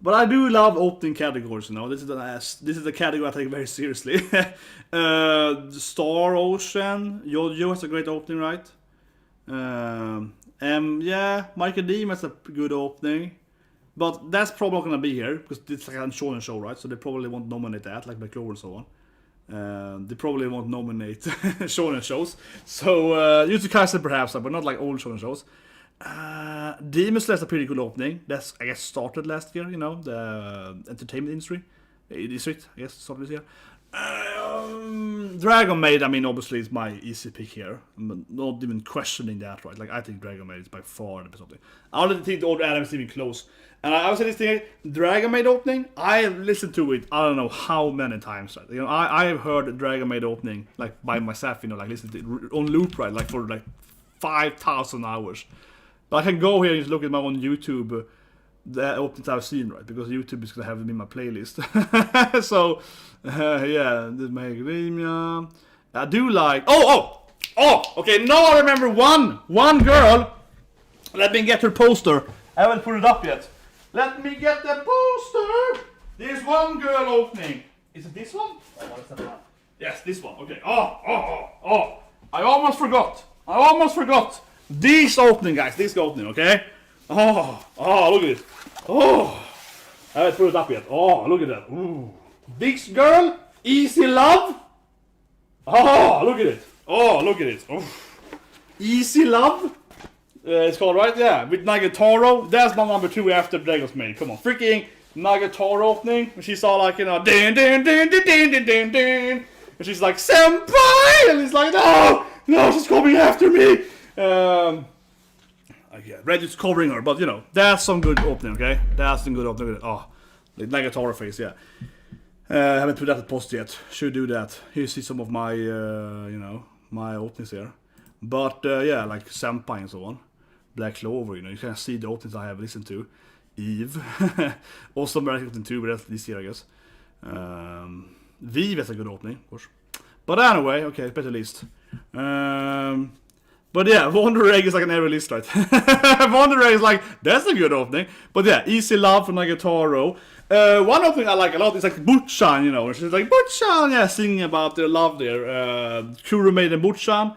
But I do love opening categories, you know. This is the category I take very seriously. Star Ocean, Yojo has a great opening, right? Yeah, Michael Deem has a good opening. But that's probably not gonna be here, because it's like a shonen show, right? So they probably won't nominate that, like Black Clover and so on. They probably won't nominate shonen shows. So, Yusukaisu perhaps, but not like old shonen shows. Demon Slayer has a pretty good opening. That's, I guess, started last year, you know, the entertainment industry. I guess, started this year. Dragon Maid, I mean, obviously it's my easy pick here. I'm not even questioning that, right? Like, I think Dragon Maid is by far the best opening. I don't think the old anime is even close. And I was saying this thing, Dragon Maid opening, I have listened to it, I don't know how many times, right? You know, I have heard the Dragon Maid opening, like, by myself, you know, like, listen to it on loop, right? Like, for, like, 5,000 hours. But I can go here and just look at my own YouTube, the openings I've seen, right? Because YouTube is gonna have them in my playlist. So, yeah, the Megalemia. I do like. Oh! Okay, now I remember one girl. Let me get her poster. I haven't put it up yet. Let me get the poster. There's one girl opening. Is it this one? Oh, what is that one? Yes, this one. Okay. Oh! I almost forgot. This opening, guys. This opening. Okay. Oh, look at it. Oh, I haven't put it up yet. Oh, look at that. Ooh. This girl, Easy Love. Oh, look at it. Oh. Easy Love. It's called, right? Yeah, with Nagatoro. That's my number 2 after Dragon's Maid. Come on, freaking Nagatoro opening. When she saw like, you know, din. And she's like, Senpai! And he's like, no, she's coming after me. Yeah, Reddit's covering her, but you know, that's some good opening, okay? That's some good opening. Oh, the Nagatoro face, yeah. Haven't put that at post yet. Should do that. Here you see some of my, you know, my openings here. But yeah, like Senpai and so on. Black Clover, you know, you can see the openings I have listened to. Eve. Also American Opening 2, but that's this year, I guess. Vive is a good opening, of course. But anyway, okay, better list. But yeah, Wonder Egg is like an every list, right? Wonder Egg is like, that's a good opening. But yeah, Easy Love from Nagatoro. One opening I like a lot is like Butchan, you know. She's like, Butchan, yeah, singing about their love there. Kuro Maid and Butchan.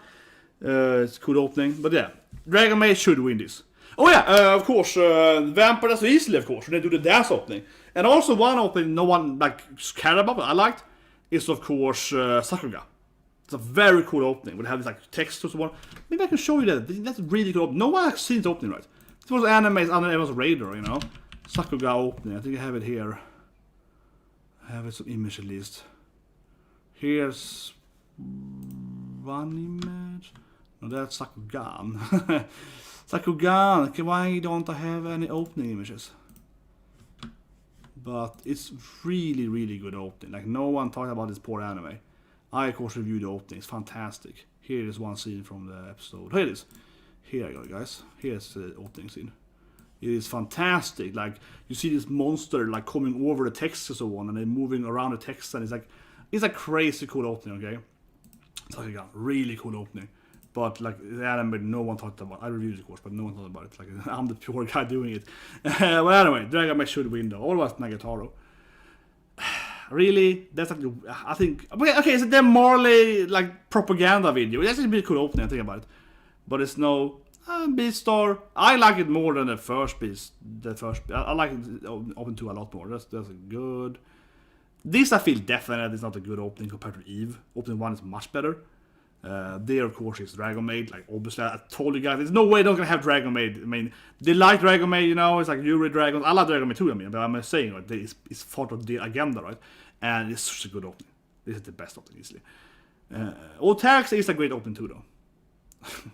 It's a cool opening. But yeah, Dragon Maid should win this. Oh yeah, of course, Vampire so easily, of course, when they do the dance opening. And also one opening no one like cared about, but I liked, is of course Sakuga. It's a very cool opening. We'll have this like text or so on. Maybe I can show you that. That's really good opening. No one has seen this opening, right? It was animes under everyone's radar, you know. Sakuga opening. I think I have it here. I have it some image at least. Here's one image. No, that's Sakugan. Sakugan. Okay, why don't I have any opening images? But it's really, really good opening. Like no one talked about this poor anime. I of course reviewed the opening. It's fantastic. Here is one scene from the episode. Here it is. Here I go, guys. Here's the opening scene. It is fantastic. Like you see this monster like coming over the text and so on, and then moving around the text, and it's a crazy cool opening. Okay, it's like a really cool opening. But like the anime, no one talked about. I reviewed it, of course, but no one thought about it. Like I'm the pure guy doing it. Well, anyway, Dragon Maid should win though. All about Nagatoro. Really? That's like I think. Okay, so the Marley like propaganda video. That's a pretty cool opening. I think about it, but it's no Beastar. I like it more than the first Beast. I like Open 2 a lot more. That's good. This I feel definitely is not a good opening compared to Eve. Opening 1 is much better. There of course is Dragon Maid. Like obviously I told you guys there's no way they're gonna have Dragon Maid. I mean they like Dragon Maid, you know, it's like Yuri Dragons. I like Dragon Maid too, I mean, but I'm saying right, it's part of the agenda, right? And it's such a good opening. This is the best opening easily. Otax is a great opening too though.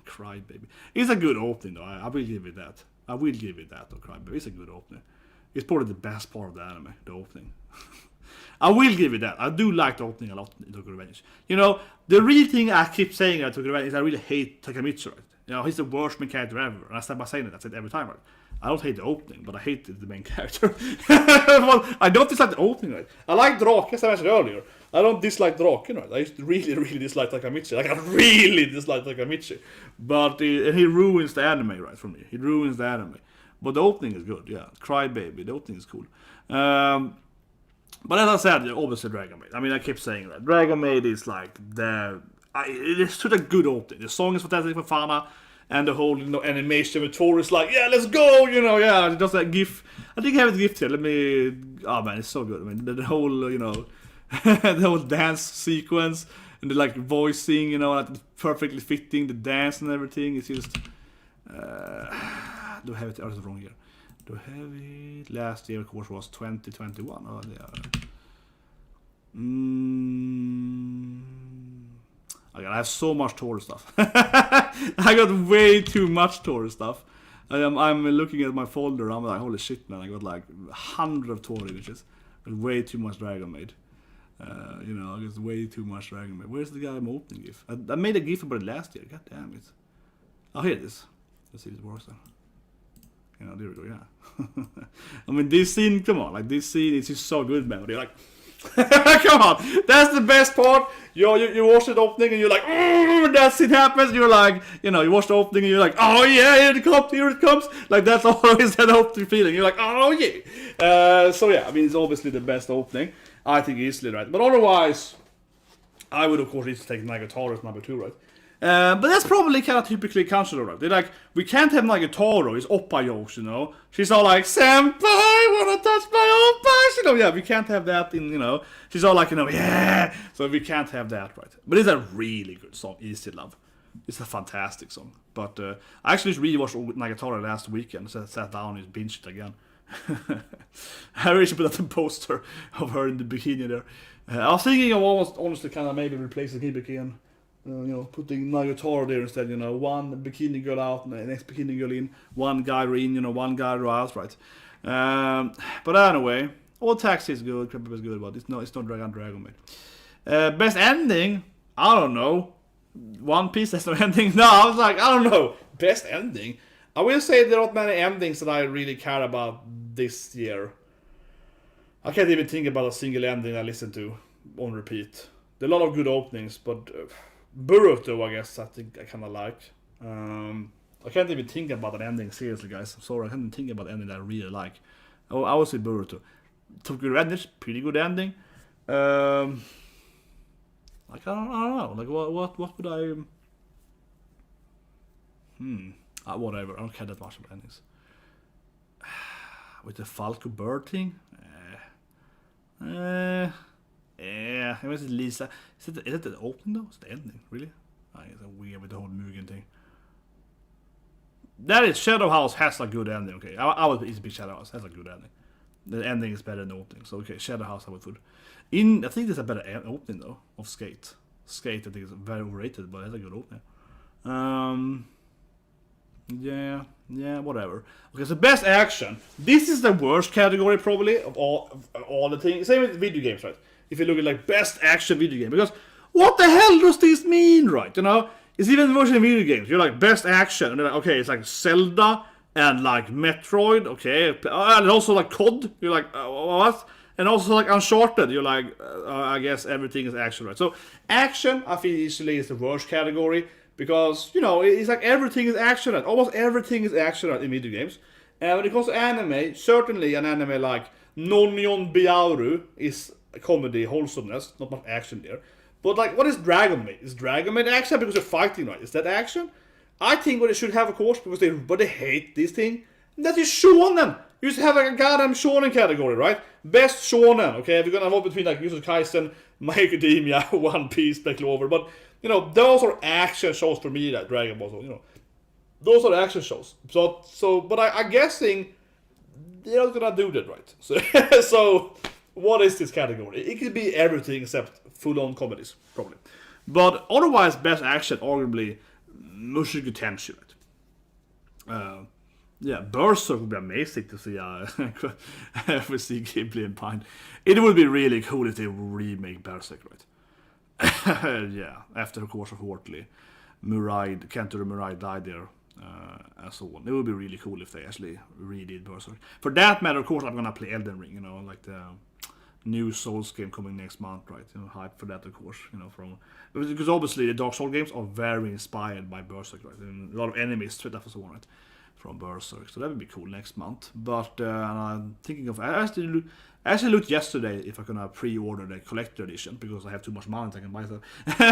Cry baby. It's a good opening though. I will give it that. Though, Cry baby. It's a good opening. It's probably the best part of the anime, the opening. I will give it that. I do like the opening a lot in Tokyo Revenge. You know, the real thing I keep saying at Tokyo Revenge is I really hate Takamitsu, right? You know, he's the worst main character ever. And I start by saying it. I say it every time, right? I don't hate the opening, but I hate the main character. Well, I don't dislike the opening, right? I like Drake, as I mentioned earlier. I don't dislike Drake, right? I used to really, really dislike Takamichi. Like, I really dislike Takamichi. But he ruins the anime, right, for me. He ruins the anime. But the opening is good, yeah. Cry Baby, the opening is cool. But as I said, obviously Dragon Maid. I mean, I keep saying that. Dragon Maid is like it is such a good opening. The song is fantastic for Fana. And the whole, you know, animation with Tor is like, yeah, let's go, you know, yeah. Just that GIF. I think I have a GIF here. Let me. Oh man, it's so good. I mean, the whole, you know, the whole dance sequence and the like voicing, you know, like perfectly fitting the dance and everything. It's just. Do I have it? Oh, it's wrong here. Do I have it? Last year, of course, was 2021. Oh, yeah. I have so much Tori stuff. I got way too much Tori stuff. I'm looking at my folder. I'm like, holy shit, man! I got like 100 of Tori images. Way too much Dragon Maid. I got way too much Dragon Maid. Where's the guy I'm opening GIF? I made a GIF about it last year. God damn it! Oh, here it is. Let's see if it works then. There we go. Yeah. I mean, this scene. Come on, like this scene is just so good, man. You're like. Come on, that's the best part. You watch the opening and you're like, that scene happens. You're like, you watch the opening and you're like, oh yeah, here it comes. Like that's always that opening feeling. You're like, oh yeah. So yeah, I mean, it's obviously the best opening. I think easily, right? But otherwise, I would of course need to take Nagatoro as number 2, right? But that's probably kind of typically Crunchyroll, right? They're like, we can't have Nagatoro, it's oppa jokes, She's all like, senpai, wanna touch my oppa, yeah, we can't have that in, she's all like, yeah, so we can't have that, right? But it's a really good song, Easy Love. It's a fantastic song. But I actually really watched Nagatoro last weekend, so I sat down and binged it again. I really should put up a poster of her in the bikini there. I was thinking of almost, honestly, kind of maybe replacing Hibiki and putting Nagatoro there instead, one bikini girl out and the next bikini girl in, one guy in, one guy out, right? But anyway, all Taxi is good, Creepy is good, but it's not Dragon Maid. Best ending? I don't know. One Piece, that's no ending? No, I was like, I don't know. Best ending? I will say there are not many endings that I really care about this year. I can't even think about a single ending I listen to on repeat. There are a lot of good openings, but Boruto, I guess, I think I kind of like. I can't even think about an ending, seriously, guys. I'm sorry, I can't even think about an ending that I really like. Oh, I would say Boruto. Tokyo Revengers, pretty good ending. Like, I don't know. Like, what would I... whatever, I don't care that much about endings. With the Falco bird thing? Yeah, it was Lisa. Is it the opening though? Is it the ending? Really? It's weird with the whole Mugen thing. That is, Shadow House has a good ending. Okay, I would easily pick Shadow House. Has a good ending. The ending is better than the opening. So okay, Shadow House I would put. I think there's a better opening though of Skate. Skate I think is very overrated, but it has a good opening. Yeah, whatever. Okay, so best action. This is the worst category probably of all the things. Same with video games, right? If you look at like best action video game, because what the hell does this mean, right? It's even worse in video games. You're like best action, and they're like, okay, it's like Zelda and like Metroid, okay, and also like COD. You're like, what? And also like Uncharted. You're like, I guess everything is action, right? So action, I feel easily is the worst category. Because, it's like everything is action. Almost everything is action in video games. And when it comes to anime, certainly an anime like Nonyon Byaru is a comedy, wholesomeness, not much action there. But like, what is Dragon Maid? Is Dragon Maid action because you're fighting, right? Is that action? I think what they should have, of course, because they hate this thing, that is shonen. You should have like a goddamn shonen category, right? Best shonen, okay? If you're gonna vote between like Jujutsu Kaisen, My Academia, One Piece, Black Clover, but those are action shows for me, that Dragon Ball, those are action shows. But I'm guessing they're not gonna do that, right? So what is this category? It could be everything except full-on comedies, probably. But otherwise, best action, arguably, Mushoku Tensei, right? Yeah, Berserk would be amazing to see. If we see Ghibli and Pine, it would be really cool if they remake Berserk, right? Yeah, after the course of Wortley, Kentaro Murai died there, and so on. It would be really cool if they actually redid Berserk. For that matter, of course, I'm gonna play Elden Ring. Like the new Souls game coming next month, right? Hype for that, of course. Because obviously the Dark Souls games are very inspired by Berserk, right? And a lot of enemies straight up and so on, right? From Berserk, so that would be cool next month. But I'm thinking of. I actually looked yesterday if I can pre-order the collector edition because I have too much money, so I can buy stuff.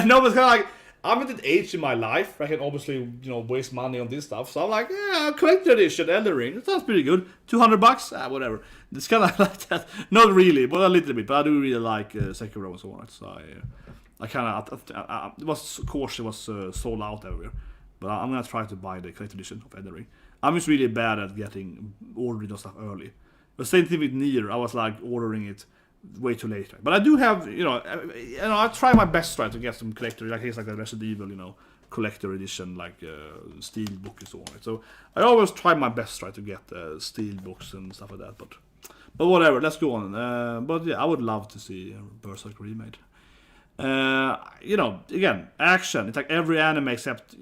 No, but it's kind of like I'm at that age in my life where I can obviously waste money on this stuff. So I'm like, yeah, collector edition, Elden Ring. It sounds pretty good. $200, whatever. It's kind of like that. Not really, but a little bit. But I do really like Sekiro and so on. So I kind of it was, of course, it was sold out everywhere. But I'm gonna try to buy the collector edition of Elden Ring. I'm just really bad at ordering stuff early. The same thing with Nier. I was like ordering it way too late. Right? But I do have, I try my best to get some collector, like things like the Resident Evil, collector edition, like steel book and so on. Right? So I always try my best to get steel books and stuff like that. But whatever, let's go on. But yeah, I would love to see Berserk remade. Again, action. It's like every anime except,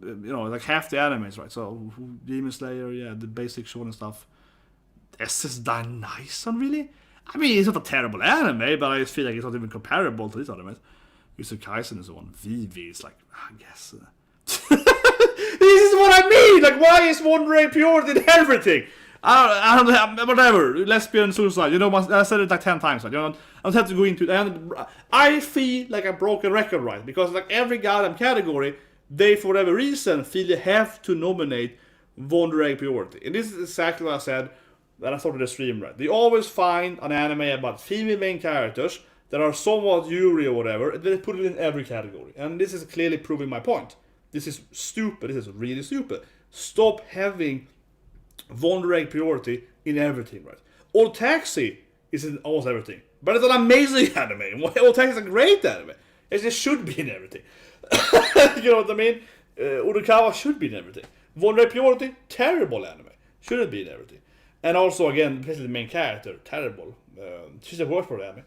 like half the animes, right? So Demon Slayer, yeah, the basic shonen stuff. This is done nice on, really. I mean, it's not a terrible anime, but I just feel like it's not even comparable to these animes. Yusuf Kaisen is the one. Vivi is like, I guess. This is what I mean. Like, why is Wandering Pure in everything? I don't have, whatever. Lesbian suicide. I said it like 10 times. Right? I don't have to go into it. And I feel like a broken record, right? Because like every goddamn category, they for whatever reason feel they have to nominate Wandering Purity. And this is exactly what I said when I started the stream, right? They always find an anime about female main characters that are somewhat Yuri or whatever, and they put it in every category. And this is clearly proving my point. This is stupid. This is really stupid. Stop having Wandering Priority in everything, right? Old Taxi is in almost everything. But it's an amazing anime. Old Taxi is a great anime. It should be in everything. You know what I mean? Urukawa should be in everything. Wandering Priority, terrible anime. Shouldn't be in everything. And also, again, especially the main character, terrible. She's a worst for the anime.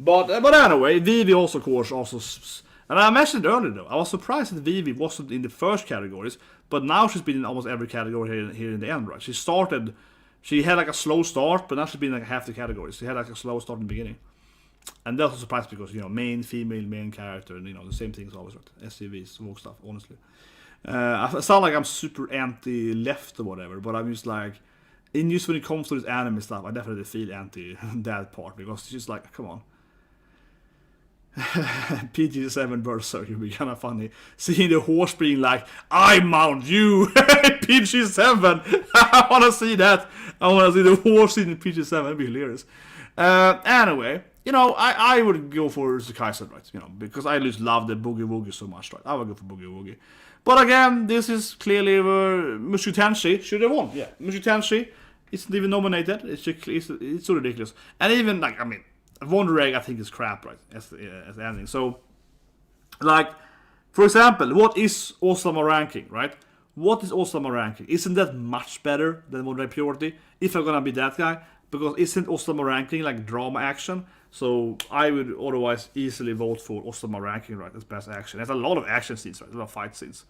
But anyway, Vivi also, of course, and I mentioned earlier though, I was surprised that Vivi wasn't in the first categories, but now she's been in almost every category here in the end, right? She had like a slow start, but now she's been in like half the categories. She had like a slow start in the beginning. And that was a surprise because, main, female, main character, and the same things always, right? SCVs, woke stuff, honestly. I sound like I'm super anti-left or whatever, but I'm just like, when it comes to this anime stuff, I definitely feel anti that part, because it's just like, come on. PG-7 Berserk would be kind of funny. Seeing the horse being like, I mount you! PG-7! I want to see that! I want to see the horse in PG-7, that'd be hilarious. Anyway, I would go for Kaisen, right? Because I just love the Boogie Woogie so much, right? I would go for Boogie Woogie. But again, this is clearly Mushoku Tensei should have won. Yeah, Mushoku Tensei isn't even nominated. It's so ridiculous. And even, Wonder Egg, I think, is crap, right? As the ending. So, for example, what is Osama ranking, right? What is Osama ranking? Isn't that much better than Wonder Egg Purity? If I'm gonna be that guy, because isn't Osama ranking like drama action? So I would otherwise easily vote for Osama ranking, right? As best action. There's a lot of action scenes, right? A lot of fight scenes.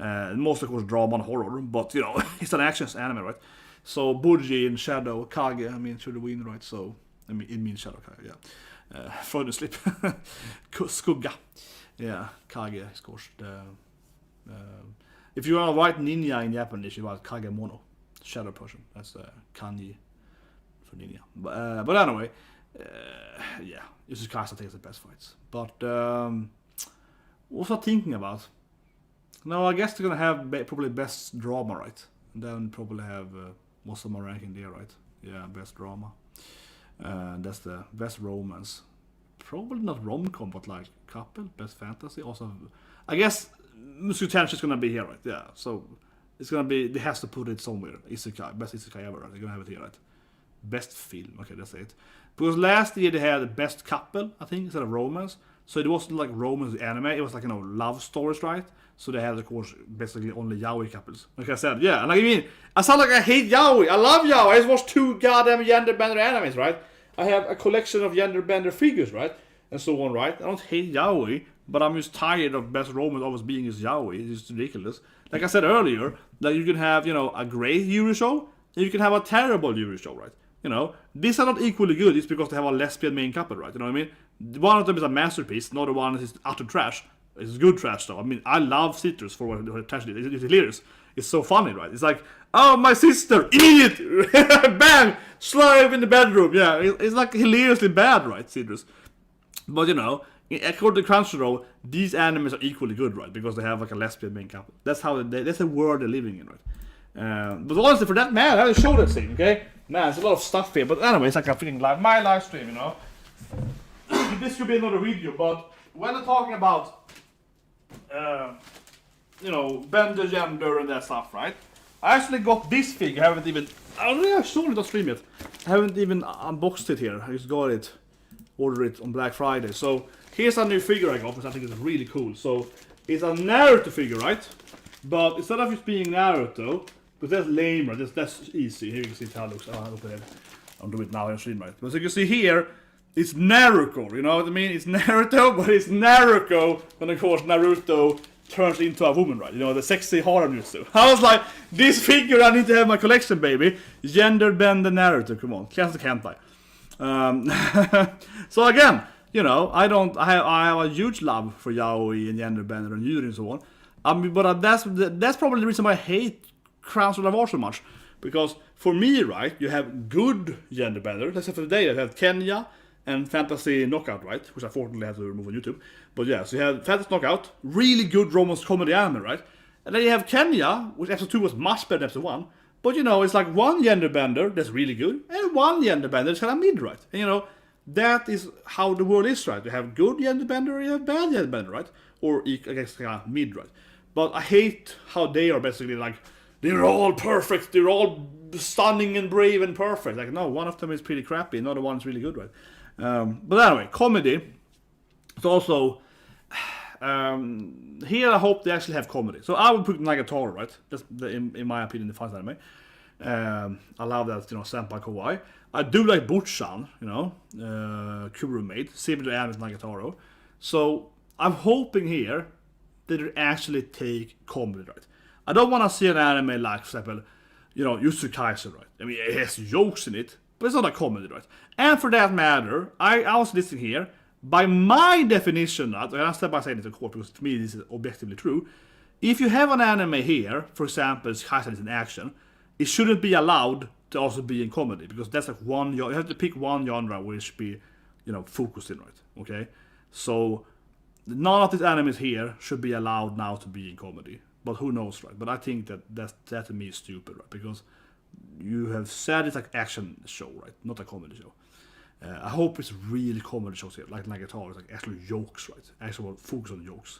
Most of course drama and horror, but it's an action anime, right? So Buji and Shadow, Kage, should win, right? So. It means Shadow Kage, yeah. Freudian slip. Skugga. Yeah, Kage, of course. If you want to write ninja in Japanese, you write Kagemono. Shadow person. That's kanji for ninja. But anyway, yeah. This is Kasa takes the best fights. But what was I thinking about? No, I guess they're going to have probably best drama, right? And then probably have most of my ranking there, right? Yeah, best drama. That's the best romance. Probably not rom-com, but like couple, best fantasy. Also, I guess Mushoku Tensei is gonna be here, right? Yeah. So it's gonna be. They has to put it somewhere. Isekai, best isekai ever. Right? They're gonna have it here, right? Best film. Okay, that's it. Because last year they had the best couple, I think, instead of romance. So it wasn't like romance anime. It was like love stories, right? So they had, of course, basically only yaoi couples. Like I said, yeah. And I sound like I hate yaoi. I love yaoi. I just watched 2 goddamn gender-bender animes, right? I have a collection of gender-bender figures, right? And so on, right? I don't hate yaoi, but I'm just tired of best romance always being just yaoi. It's just ridiculous. Like I said earlier, that you can have, a great Yuri show, and you can have a terrible Yuri show, right? These are not equally good. It's because they have a lesbian main couple, right? You know what I mean? One of them is a masterpiece, another one is utter trash. It's good trash, though. I love Citrus for what trash it is. It's hilarious. It's so funny, right? It's like, oh, my sister, idiot! Bang! Slave in the bedroom. Yeah, it's like hilariously bad, right, Citrus? But, according to Crunchyroll, these animes are equally good, right? Because they have like a lesbian main couple. That's the world they're living in, right? But honestly, for that, man, I haven't showed that scene, okay? Man, there's a lot of stuff here. But anyway, it's like a freaking my live stream, This could be another video, but when I'm talking about bender gender and that stuff, right? I actually got this figure. I haven't even I don't think I've shown it on stream yet. I haven't even unboxed it here. I just got it, ordered it on Black Friday. So here's a new figure I got, which I think is really cool. So it's a Naruto figure, right? But instead of it being Naruto, but that's lame, right? That's easy. Here you can see how it looks. I'll open it. I'll do it now in stream, right? But as you can see here, it's Naruto. You know what I mean? It's Naruto, but it's Naruto. And of course, Naruto turns into a woman, right? You know, the sexy harem jutsu. I was like, this figure I need to have in my collection, baby. Gender bender Naruto, come on. Classic hentai. So again, you know, I have a huge love for yaoi and gender bender and yuri and so on. But that's probably the reason why I hate Crunchyroll Awards so much. Because for me, right, you have good gender bender. Let's say for today, I have Kenya and Fantasy Knockout, right? Which I fortunately had to remove on YouTube. But yeah, so you have Fantasy Knockout, really good romance comedy anime, right? And then you have Kenya, which episode 2 was much better than episode 1. But you know, it's like one gender bender that's really good, and one gender bender that's kind of mid, right? And you know, that is how the world is, right? You have good gender bender, you have bad gender bender, right? Or I guess kind of mid, right? But I hate how they are basically like, they're all perfect, they're all stunning and brave and perfect. Like, no, one of them is pretty crappy, another one is really good, right? But anyway, comedy. It's also here I hope they actually have comedy. So I would put Nagatoro, right? That's in my opinion the finest anime. I love that, you know, Senpai Kawaii. I do like Butchan, you know, Kuru made, similar anime as Nagatoro. So I'm hoping here that they actually take comedy, right? I don't want to see an anime like, for example, you know, Jujutsu Kaisen, right? I mean, it has jokes in it, but it's not a comedy, right? And for that matter, I was listening here, by my definition, and I step by saying it of course, because to me this is objectively true, if you have an anime here, for example, Kaisen is in action, it shouldn't be allowed to also be in comedy, because that's like one, you have to pick one genre where it should be, you know, focused in, right? Okay? So, none of these animes here should be allowed now to be in comedy. But who knows, right? But I think that to me is stupid, right? Because you have said it's like action show, right? Not a comedy show. I hope it's really comedy shows here, like Nagatoro, it's like actual jokes, right? Actual focus on jokes.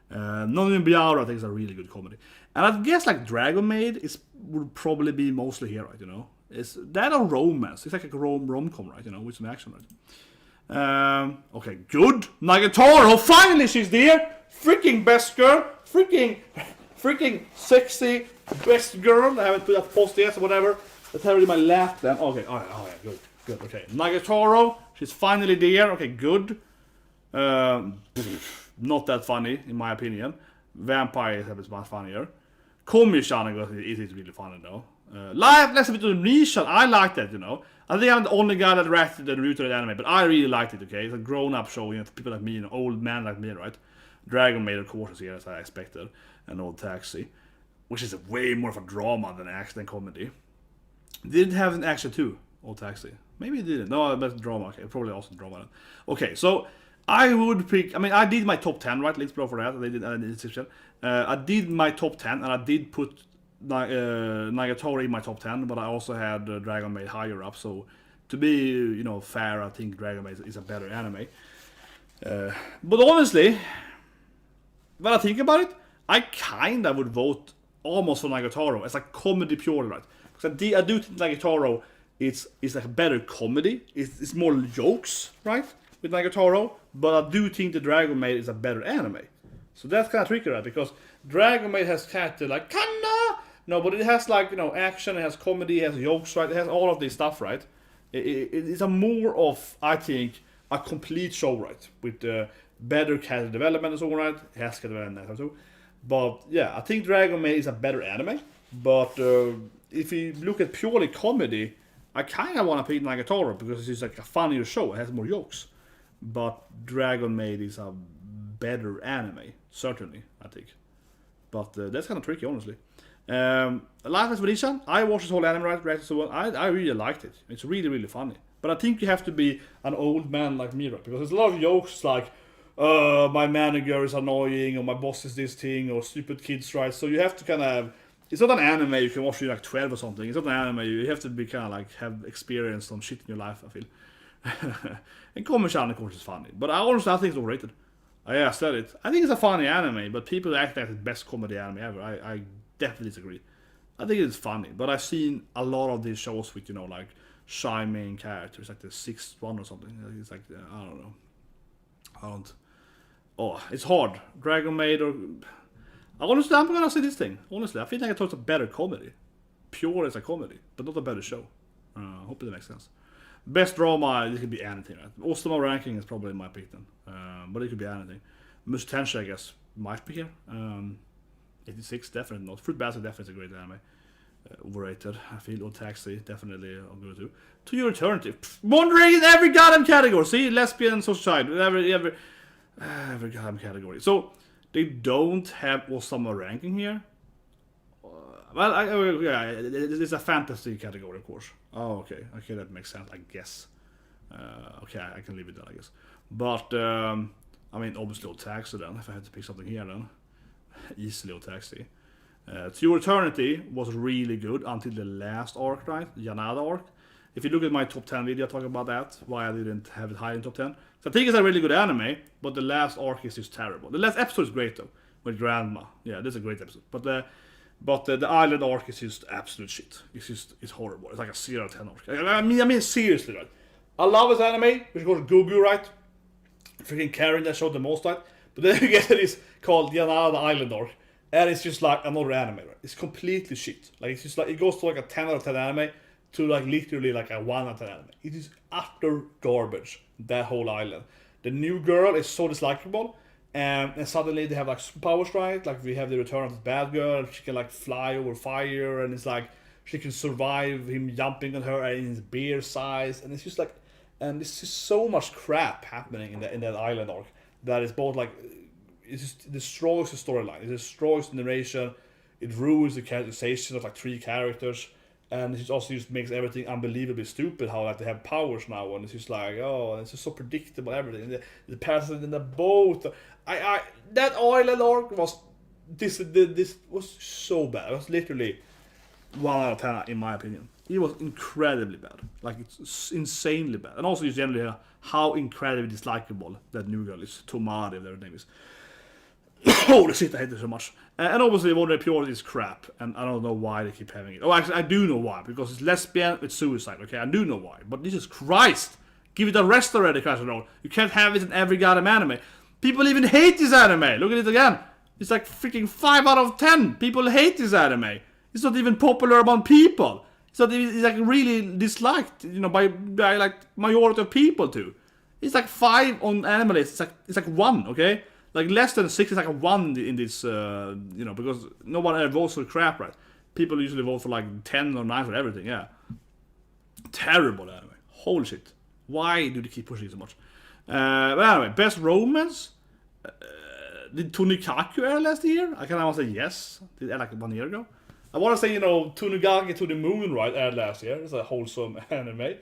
Non in Biara, I think is a really good comedy. And I guess like Dragon Maid would probably be mostly here, right? You know, it's that or romance. It's like a rom-com, right? You know, with some action, right? Okay, good. Nagatoro, finally she's there. Freaking best girl. Freaking sexy best girl. I haven't put that post yet or whatever. Let's have it in my lap then. Okay, oh yeah, good, okay. Nagatoro, she's finally there. Okay, good. Not that funny, in my opinion. Vampires have it much funnier. Komi-chan is really funny though. Live Lesson with Nishan, I like that, you know. I think I'm the only guy that reacted and reviewed the anime, but I really liked it, okay? It's a grown-up show, you know, people like me, you know, old man like me, right? Dragon Maid, of course, is here as I expected, and Old Taxi, which is way more of a drama than action than comedy. Did it have an action too, Old Taxi? Maybe it didn't. No, that's drama. Okay, probably also drama. Okay, so I would pick. I mean, I did my top 10, right? Let's go for that. I did my top 10, and I did put Nagatoro in my top 10, but I also had Dragon Maid higher up. So to be, you know, fair, I think Dragon Maid is a better anime. But honestly, when I think about it, I kinda would vote almost for Nagatoro as a comedy purely, right? Because I do think Nagatoro is like a better comedy. It's more jokes, right, with Nagatoro. But I do think the Dragon Maid is a better anime. So that's kind of tricky, right? Because Dragon Maid has kind of like no, but it has like, you know, action, it has comedy, it has jokes, right? It has all of this stuff, right? It's a more of, I think, a complete show, right? With better character development and so on, right? It has character development and so. But yeah, I think Dragon Maid is a better anime. But if you look at purely comedy, I kind of want to pick Nagatoro because it's like a funnier show. It has more jokes. But Dragon Maid is a better anime, certainly, I think. But that's kind of tricky, honestly. Life Expedition, I watched this whole anime, right? So I really liked it. It's really, really funny. But I think you have to be an old man like me, right? Because there's a lot of jokes like, my manager is annoying, or my boss is this thing, or stupid kids, right? So you have to kind of, it's not an anime you can watch when you're like 12 or something. It's not an anime, you have to be kind of like, have experienced some shit in your life, I feel. And Komi-chan, of course, is funny. But I honestly, I think it's overrated. I said it. I think it's a funny anime, but people act like it's the best comedy anime ever. I definitely disagree. I think it's funny, but I've seen a lot of these shows with, you know, like shy main characters, like the sixth one or something. It's like, I don't know. Oh, it's hard. Dragon Maid or... Honestly, I'm gonna say this thing. Honestly, I think I can talk a better comedy. Pure as a comedy, but not a better show. Hope that makes sense. Best drama, it could be anything, right? Ultima ranking is probably my pick then. But it could be anything. Mushoku Tensei, I guess, might be here. 86, definitely not. Fruit Basket, definitely is a great anime. Overrated, I feel. Or Taxi, definitely I'll go to. To Your Eternity. Wandering in every goddamn category. See, lesbian, social child, every goddamn category. So, they don't have Osama ranking here. Well, yeah, it's a fantasy category, of course. Oh, okay, that makes sense, I guess. Okay, I can leave it there, I guess. But, I mean, obviously, Old Taxi then, if I had to pick something here then. Easily Old Taxi. To Your Eternity was really good until the last arc, right? Yanada arc. If you look at my top 10 video talking about that, why I didn't have it high in top 10. So I think it's a really good anime, but the last arc is just terrible. The last episode is great though, with Grandma. Yeah, this is a great episode. But the island arc is just absolute shit. It's horrible. It's like a 0 out of 10 arc. I mean seriously, right? I love this anime, which goes Gugu, right? Freaking carrying that show the most, right? But then you get this called Yanada Island arc, and it's just like another anime, right? It's completely shit. Like it's just like it goes to like a 10 out of 10 anime to like literally like a 1 out of 10 anime. It is utter garbage. That whole island. The new girl is so dislikable, and suddenly they have like superpowers, right? Like we have the return of the bad girl. She can like fly over fire, and it's like she can survive him jumping on her in his beer size, and it's just like, and there's just so much crap happening in that island arc that is both like it just destroys the storyline, it destroys the narration, it ruins the characterization of like 3 characters, and it also just makes everything unbelievably stupid. How like they have powers now, and it's just like it's just so predictable everything. The person in the boat, that island arc was this was so bad. It was literally 1 out of 10 in my opinion. It was incredibly bad. Like, it's insanely bad. And also, you generally hear how incredibly dislikable that new girl is. Tomari, their name is. Holy shit, I hate it so much. And obviously, Wonder Pure is crap. And I don't know why they keep having it. Oh, actually, I do know why. Because it's lesbian with suicide, okay? I do know why. But Jesus Christ! Give it a rest already, Crunchyroll. You can't have it in every goddamn anime. People even hate this anime. Look at it again. It's like freaking 5 out of 10. People hate this anime. It's not even popular among people. So it's like really disliked, you know, by like majority of people too. It's like 5 on anime lists. It's like 1, okay? Like less than 6 is like a 1 in this, you know, because no one ever votes for crap, right? People usually vote for like 10 or 9 for everything. Yeah, terrible anime. Holy shit! Why do they keep pushing it so much? But anyway, best romance. Did Tonikaku air last year? I kind of want to say yes. Did it air like 1 year ago? I want to say, you know, Tunigaki to the Moon, right, aired last year. It's a wholesome anime.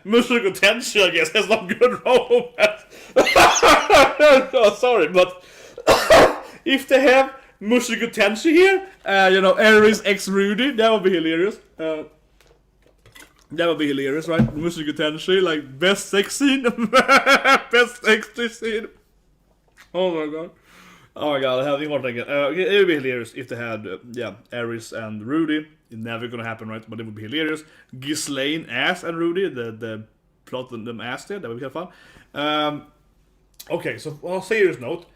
Mushoku Tensei, I guess, has not good romance. Oh, sorry, but if they have Mushoku Tensei here, you know, Aries x Rudy, that would be hilarious. That would be hilarious, right? Mushoku Tensei, like, best sex scene. Best sex scene. Oh my god. Oh my god, I have one thing. It would be hilarious if they had, Aries and Rudy. It's never gonna happen, right? But it would be hilarious. Ghislaine, Ass, and Rudy, the plot of them ass there, that would be kind of fun. Okay, so on a serious note,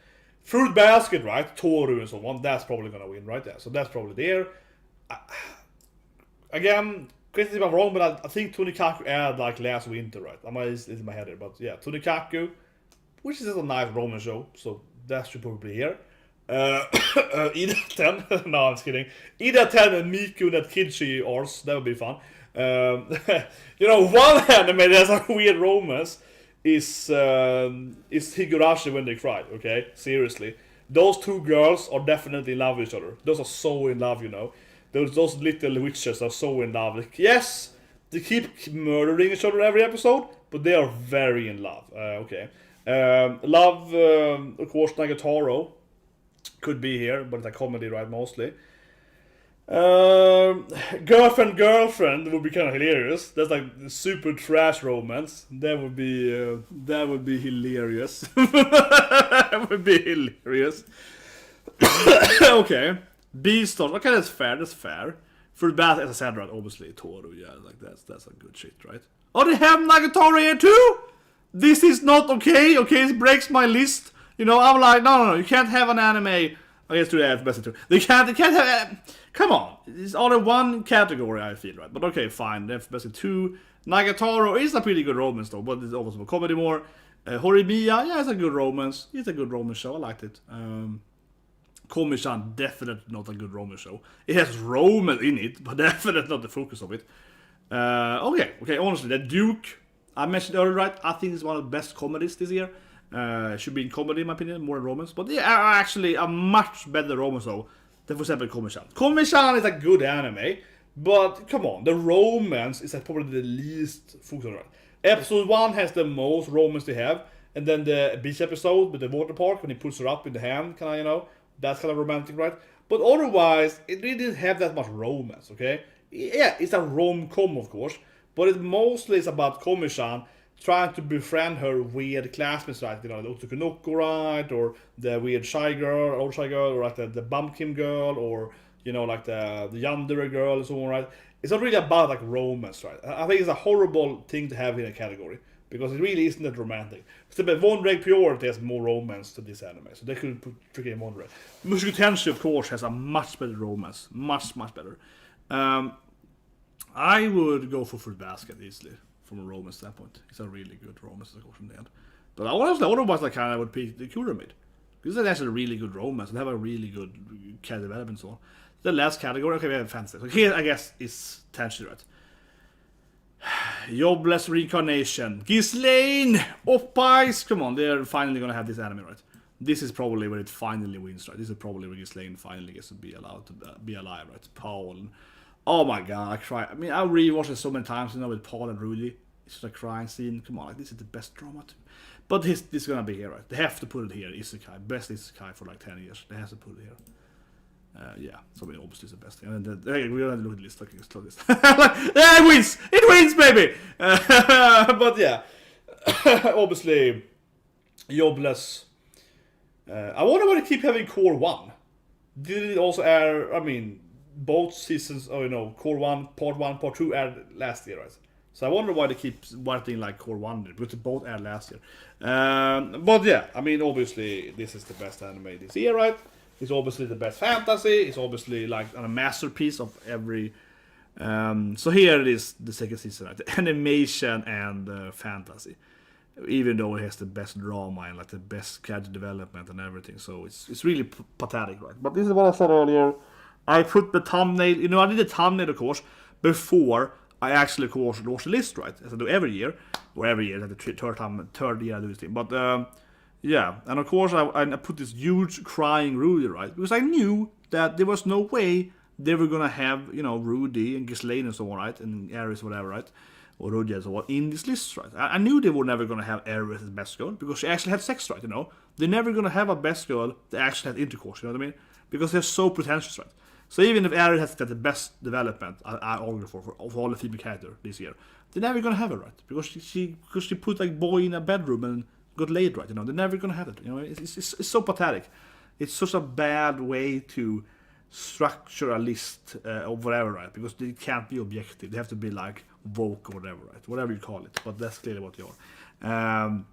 Fruit Basket, right? Toru and so on, that's probably gonna win, right there. So that's probably there. Again, correct me if I'm wrong, but I think Tonikaku aired like last winter, right? It's in my head here, but yeah, Tonikaku, which is a nice Roman show, so that should probably be here. Ida 10, no, I'm just kidding. Ida 10 and Miku that Kichi Ors, that would be fun. You know, one anime that has a weird romance is Higurashi When They Cry, okay? Seriously. Those 2 girls are definitely in love with each other. Those are so in love, you know. Those little witches are so in love. Like, yes, they keep murdering each other every episode, but they are very in love. Okay. Love, of course, Nagatoro could be here, but it's a comedy, right, mostly. Girlfriend would be kind of hilarious. That's like super trash romance. That would be hilarious. That would be hilarious. Okay. Beastars, okay, that's fair. For bad, as I said, right, obviously, Toru, yeah, like that's a good shit, right? Oh, they have Nagatoro here too? This is not okay, it breaks my list. You know, I'm like, no, you can't have an anime. I guess to have best two. They can't have, come on, it's only one category, I feel, right? But okay, fine, they have best two. Nagatoro is a pretty good romance though, but it's also a comedy more. Horimiya, yeah, it's a good romance. It's a good romance show, I liked it. Komi-chan, definitely not a good romance show. It has romance in it, but definitely not the focus of it. Okay, honestly, the Duke, I mentioned earlier, right? I think it's one of the best comedies this year. Should be in comedy, in my opinion, more than romance. But they are actually a much better romance, though, than, for example, Komi-chan. Komi-chan is a good anime, but come on, the romance is probably the least focused on, right? Episode 1 has the most romance they have, and then the beach episode with the water park, when he puts her up in the hand, that's kind of romantic, right? But otherwise, it really didn't have that much romance, okay? Yeah, it's a rom-com, of course, but it mostly is about Komi-chan trying to befriend her weird classmates, right? You know, the Otokunoko, right? Or the weird shy girl, old shy girl, or like the bumpkin girl, or, you know, like the yandere girl and so on, right? It's not really about, like, romance, right? I think it's a horrible thing to have in a category, because it really isn't that romantic. But One Drag Purity has more romance to this anime, so they could put freaking One Drag. Mushoku Tensei, of course, has a much better romance. Much better. I would go for Fruit Basket easily, from a romance standpoint. It's a really good romance, of course, in the end. But honestly, otherwise, I kind of would pick the Kuramid. Because it's actually a really good romance. They have a really good character development and so on. The last category, okay, we have fantasy. So here, I guess, is Tensei, right? Jobless Reincarnation. Ghislaine! Oppies! Come on, they're finally gonna have this anime, right? This is probably where it finally wins, right? This is probably where Ghislaine finally gets to be allowed to be alive, right? Paul. Oh my god, I cry. I mean, I rewatched it so many times, you know, with Paul and Rudy. It's just a crying scene. Come on, like, this is the best drama too. But this is gonna be here, right? They have to put it here. Isekai. Best Isekai for like 10 years. They have to put it here. Yeah, so I mean, obviously it's the best thing. And then, we're gonna look at the list. Okay, let's look at this. Yeah, it wins! It wins, baby! But yeah, obviously, Jobless. I wonder why they keep having Core 1. Did it also air, I mean, both seasons, oh, you know, Core 1, Part 2 aired last year, right? So I wonder why they keep writing like Core 1 did, because they both aired last year. But yeah, I mean, obviously, this is the best anime this year, right? It's obviously the best fantasy. It's obviously like a masterpiece of every. So here it is, the second season, right? The animation and fantasy. Even though it has the best drama and like the best character development and everything, so it's really pathetic, right? But this is what I said earlier. I put the thumbnail. You know, I did the thumbnail, of course, before I actually, of course, watch the list, right? As I do every year, like the third year I do this thing. But yeah, and of course I put this huge crying Rudy, right? Because I knew that there was no way they were gonna have, you know, Rudy and Ghislaine and so on, right? And Ares, whatever, right? Or Rudy and so on, in this list, right? I knew they were never gonna have Ares as best girl, because she actually had sex, right, you know? They're never gonna have a best girl that actually had intercourse, you know what I mean? Because they're so pretentious, right? So even if Ares has got the best development, I argue for of all the female characters this year, they're never gonna have it, right? Because she put like boy in a bedroom and got laid, right? You know, they're never gonna have it. You know, it's so pathetic. It's such a bad way to structure a list of whatever, right? Because they can't be objective. They have to be like woke or whatever, right? Whatever you call it. But that's clearly what they are.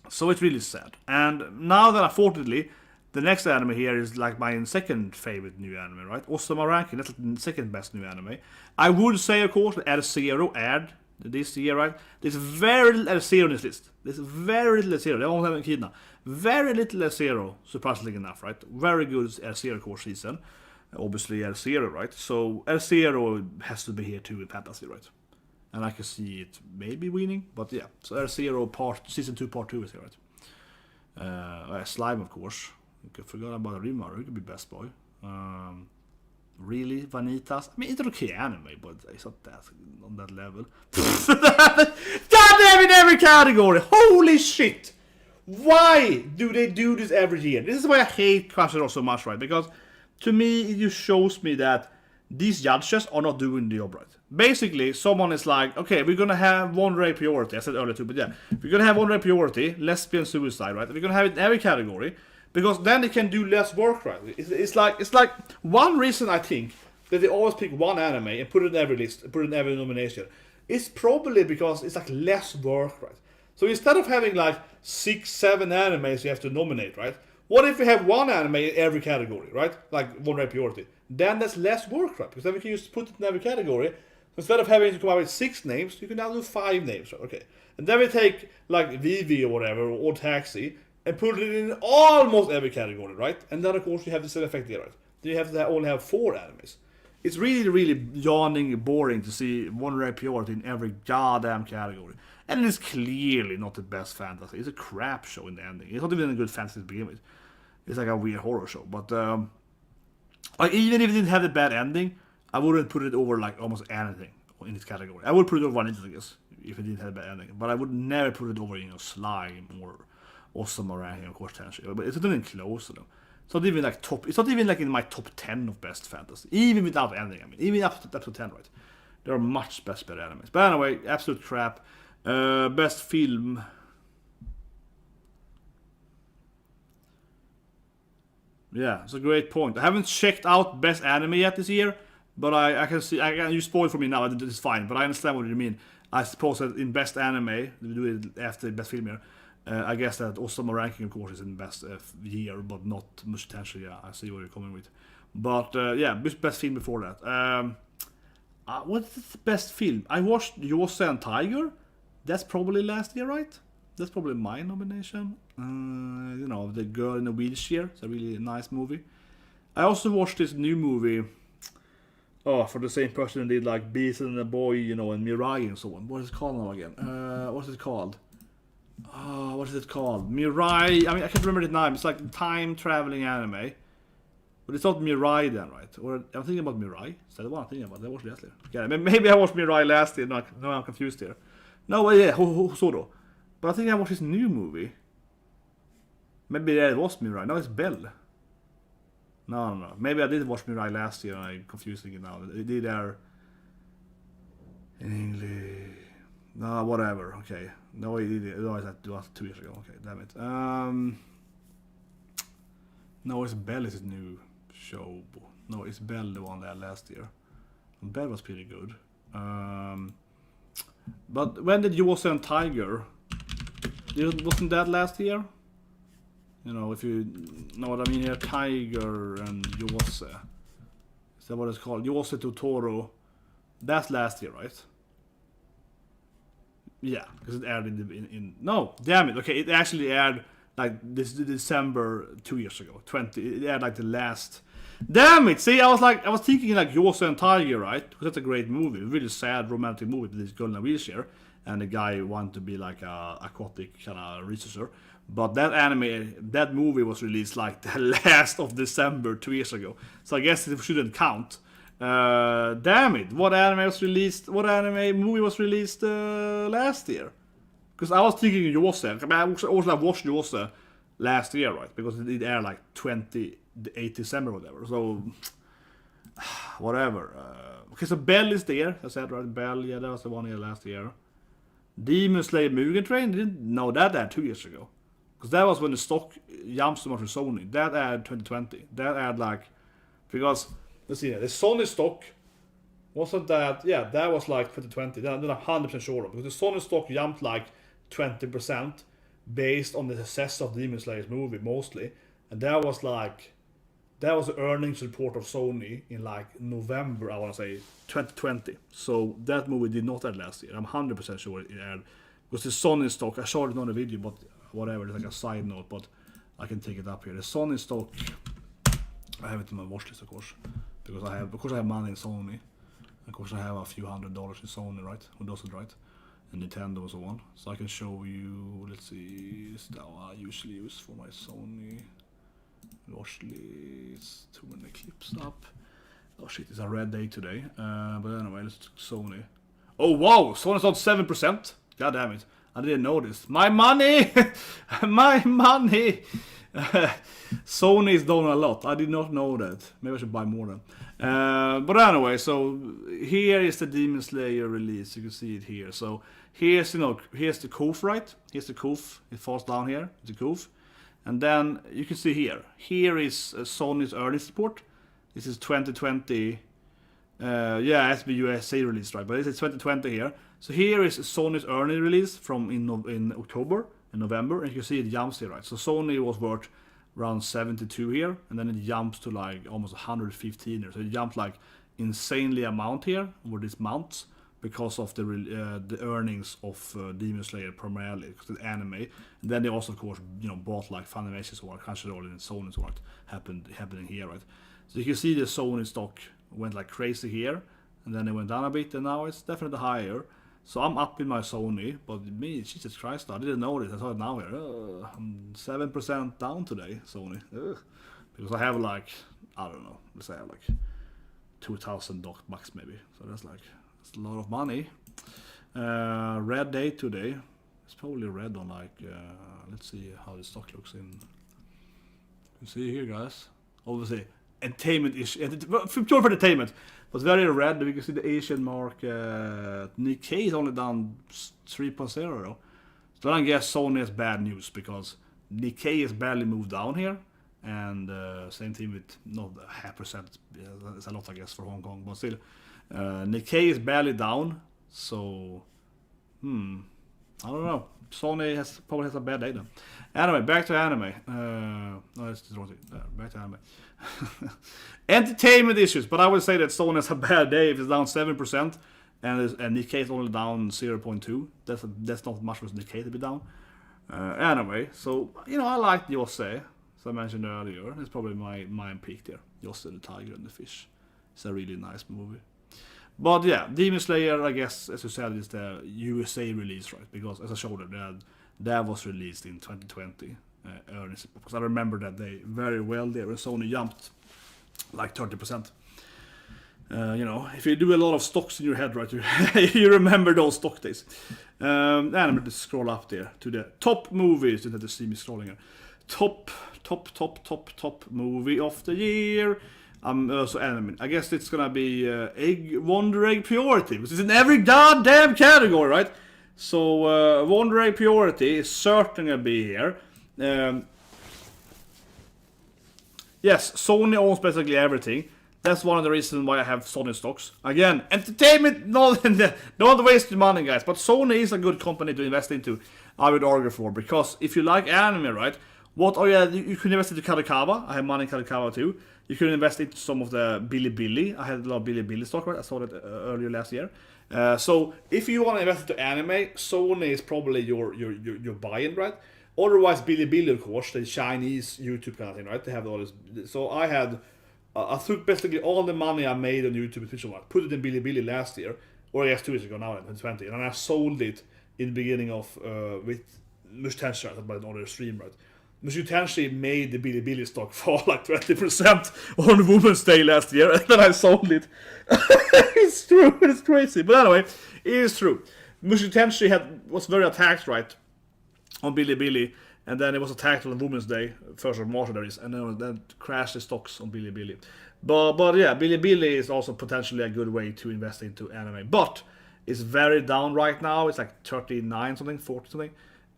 So it's really sad. And now that unfortunately the next anime here is like my second favorite new anime, right? Osama ranking, that's the second best new anime. I would say, of course, that Zero aired this year, right? There's very little Zero in this list. There's very little Zero. They won't have a Kidna. Very little Zero, surprisingly enough, right? Very good Zero course season. Obviously, Zero, right? So Zero has to be here too with fantasy, right? And I can see it maybe winning, but yeah. So Zero season 2 part 2 is here, right? Slime, of course. I forgot about Rimar. Who could be best boy? Really, Vanitas. I mean, it's an okay anime, but it's not that on that level. God damn it, every category! Holy shit! Why do they do this every year? This is why I hate Crunchyroll so much, right? Because to me, it just shows me that these judges are not doing the job right. Basically, someone is like, okay, we're gonna have one rate priority. I said earlier too, but yeah, we're gonna have one rate priority, lesbian suicide, right? We're gonna have it in every category. Because then they can do less work, right? It's like one reason I think that they always pick one anime and put it in every list, put it in every nomination. It's probably because it's like less work, right? So instead of having like 6-7 animes you have to nominate, right? What if you have one anime in every category, right? Like one priority. Then that's less work, right? Because then we can just put it in every category. Instead of having to come up with 6 names, you can now do 5 names, right? Okay. And then we take like VV or whatever, or Taxi, and put it in almost every category, right? And then of course you have the same effect here, right? Then you have to only have 4 animes. It's really, really yawning boring to see one rare priority in every goddamn category. And it's clearly not the best fantasy. It's a crap show in the ending. It's not even a good fantasy to begin with. It's like a weird horror show. But like even if it didn't have a bad ending, I wouldn't put it over like almost anything in this category. I would put it over one I guess, if it didn't have a bad ending. But I would never put it over, Slime or Awesome or anything, of course, Tensei. But it's not even close to them. It's not even like top. It's not even like in my top 10 of best fantasy, even without ending. I mean, even up to 10, right? There are much better animes. But anyway, absolute crap. Best film. Yeah, it's a great point. I haven't checked out best anime yet this year, but I can see. You spoil for me now. It's fine, but I understand what you mean. I suppose that in best anime, we do it after best film here. I guess that Osama ranking, of course, is in best year, but not much potential. Yeah, I see where you're coming with. But yeah, best film before that. What's the best film? I watched Yose and Tiger. That's probably last year, right? That's probably my nomination. The girl in a wheelchair. It's a really nice movie. I also watched this new movie. Oh, for the same person who did like Beast and the Boy, and Mirai and so on. What is it called now again? What's it called? What is it called? Mirai. I mean, I can't remember the name. It's like time traveling anime. But it's not Mirai then, right? Or I'm thinking about Mirai. Is that the one I'm thinking about? I watched last year. Okay, maybe I watched Mirai last year. No, I'm confused here. No, well, yeah, Hosoro. But I think I watched his new movie. Maybe that was Mirai. No, it's Bell. No. Maybe I did watch Mirai last year and I'm confusing it now. They did there in English. No, whatever. Okay. No, it was 2 years ago. Okay, damn it. No, it's Bell is his new show. No, it's Bell the one there last year. Bell was pretty good. But when did Yose and Tiger? Wasn't that last year? If you know what I mean here, Tiger and Yose. Is that what it's called? Yose Totoro. That's last year, right? Yeah, because it aired in no, damn it. Okay, it actually aired like this December 2 years ago. It aired like the last. Damn it! See, I was thinking like Yose and Tiger, right? Because that's a great movie, really sad romantic movie with this girl in a wheelchair, and the guy wanted to be like a aquatic kind of researcher. But that movie was released like the last of December 2 years ago. So I guess it shouldn't count. Damn it! What anime movie was released last year? Because I was thinking Yose. I also watched Yose last year, right? Because it aired like 8 December or whatever. So whatever. Okay, so Bell is there. I said right, Bell. Yeah, that was the one here last year. Demon Slayer Mugen Train. Didn't know that aired 2 years ago. Because that was when the stock jumped so much with Sony. That aired 2020. That aired like because. Let's see, the Sony stock wasn't that. Yeah, that was like 2020. Then I'm 100% sure of, because the Sony stock jumped like 20% based on the success of Demon Slayer's movie mostly, and that was the earnings report of Sony in like November, I want to say 2020. So that movie did not air last year. I'm 100% sure it aired because the Sony stock. I showed it on the video, but whatever. It's like a side note, but I can take it up here. The Sony stock. I have it in my watch list, of course. Because I have money in Sony. Of course, I have a few $100 in Sony, right? Who doesn't, right? And Nintendo and so on. So I can show you. Let's see. This is how I usually use for my Sony watch list. Too many clips up. Oh shit! It's a red day today. But anyway, let's Sony. Oh wow! Sony's on 7%. God damn it! I didn't know this. My money, my money. Sony is down a lot. I did not know that. Maybe I should buy more then. But anyway, so here is the Demon Slayer release. You can see it here. So here's the Koof, right? Here's the Koof. It falls down here. The Koof. And then you can see here. Here is Sony's earnings report. This is 2020. Yeah, SBUSA release, right? But this is 2020 here. So here is Sony's earnings release from in October and November, and you can see it jumps here, right? So Sony was worth around 72 here, and then it jumps to like almost 115 here. So it jumped like insanely amount here over these months because of the earnings of Demon Slayer primarily, because the anime. And then they also, of course, bought like Funimation or Crunchyroll and Sony, so what happening here, right? So you can see the Sony stock went like crazy here, and then it went down a bit, and now it's definitely higher. So I'm up in my Sony, but me, Jesus Christ, I didn't know this. I saw it now here. I'm 7% down today, Sony. Because I have like, I don't know, let's say I have like 2,000 bucks maybe. So that's a lot of money. Red day today. It's probably red on like, let's see how the stock looks in. You see here, guys. Obviously, entertainment issue. Pure for entertainment. But very red. We can see the Asian market. Nikkei is only down 3.0 though. So I guess Sony has bad news because Nikkei has barely moved down here. And same thing with not 0.5%. It's a lot, I guess, for Hong Kong. But still, Nikkei is barely down. So, I don't know. Sony probably has a bad day then. Anyway, back to anime. No, that's the wrong thing. Back to anime. Entertainment issues, but I would say that Sony has a bad day if it's down 7% and Nikkei is only down 0.2. That's not much for Nikkei to be down. Anyway, so I like Yosse, as I mentioned earlier. It's probably my pick there. Yosse the Tiger and the Fish. It's a really nice movie. But yeah, Demon Slayer, I guess, as you said, is the USA release, right? Because as I showed you, that was released in 2020. Because I remember that day very well there when Sony jumped like 30%. If you do a lot of stocks in your head, right, you remember those stock days. And I'm going to scroll up there to the top movies. You have to see me scrolling here. Top movie of the year. So anime. I guess it's gonna be Wonder Egg Purity, which is in every goddamn category, right? So Wonder Egg Purity is certainly gonna be here. Yes, Sony owns basically everything. That's one of the reasons why I have Sony stocks. Again, entertainment, don't waste your money, guys. But Sony is a good company to invest into, I would argue for. Because if you like anime, right, you can invest into Kadokawa. I have money in Kadokawa too. You can invest into some of the Bilibili. I had a lot of Bilibili stock, right? I saw that earlier last year. So if you want to invest into anime, Sony is probably your buy-in, right? Otherwise, Bilibili, of course, the Chinese YouTube kind of thing, right? They have all this. So I took basically all the money I made on YouTube and Twitch, put it in Bilibili last year, or I guess 2 years ago now, in 2020, and I sold it in the beginning of with Mushoku Tensei, about another stream, right? Mushoku Tensei made the Bilibili stock fall like 20% on Women's Day last year, and then I sold it. It's true, it's crazy. But anyway, it is true. Mushoku Tensei was very attacked, right, on Bilibili, and then it was attacked on Women's Day, 1st of March, and then crashed the stocks on Bilibili. But yeah, Bilibili is also potentially a good way to invest into anime. But it's very down right now. It's like 39 something, 40 something.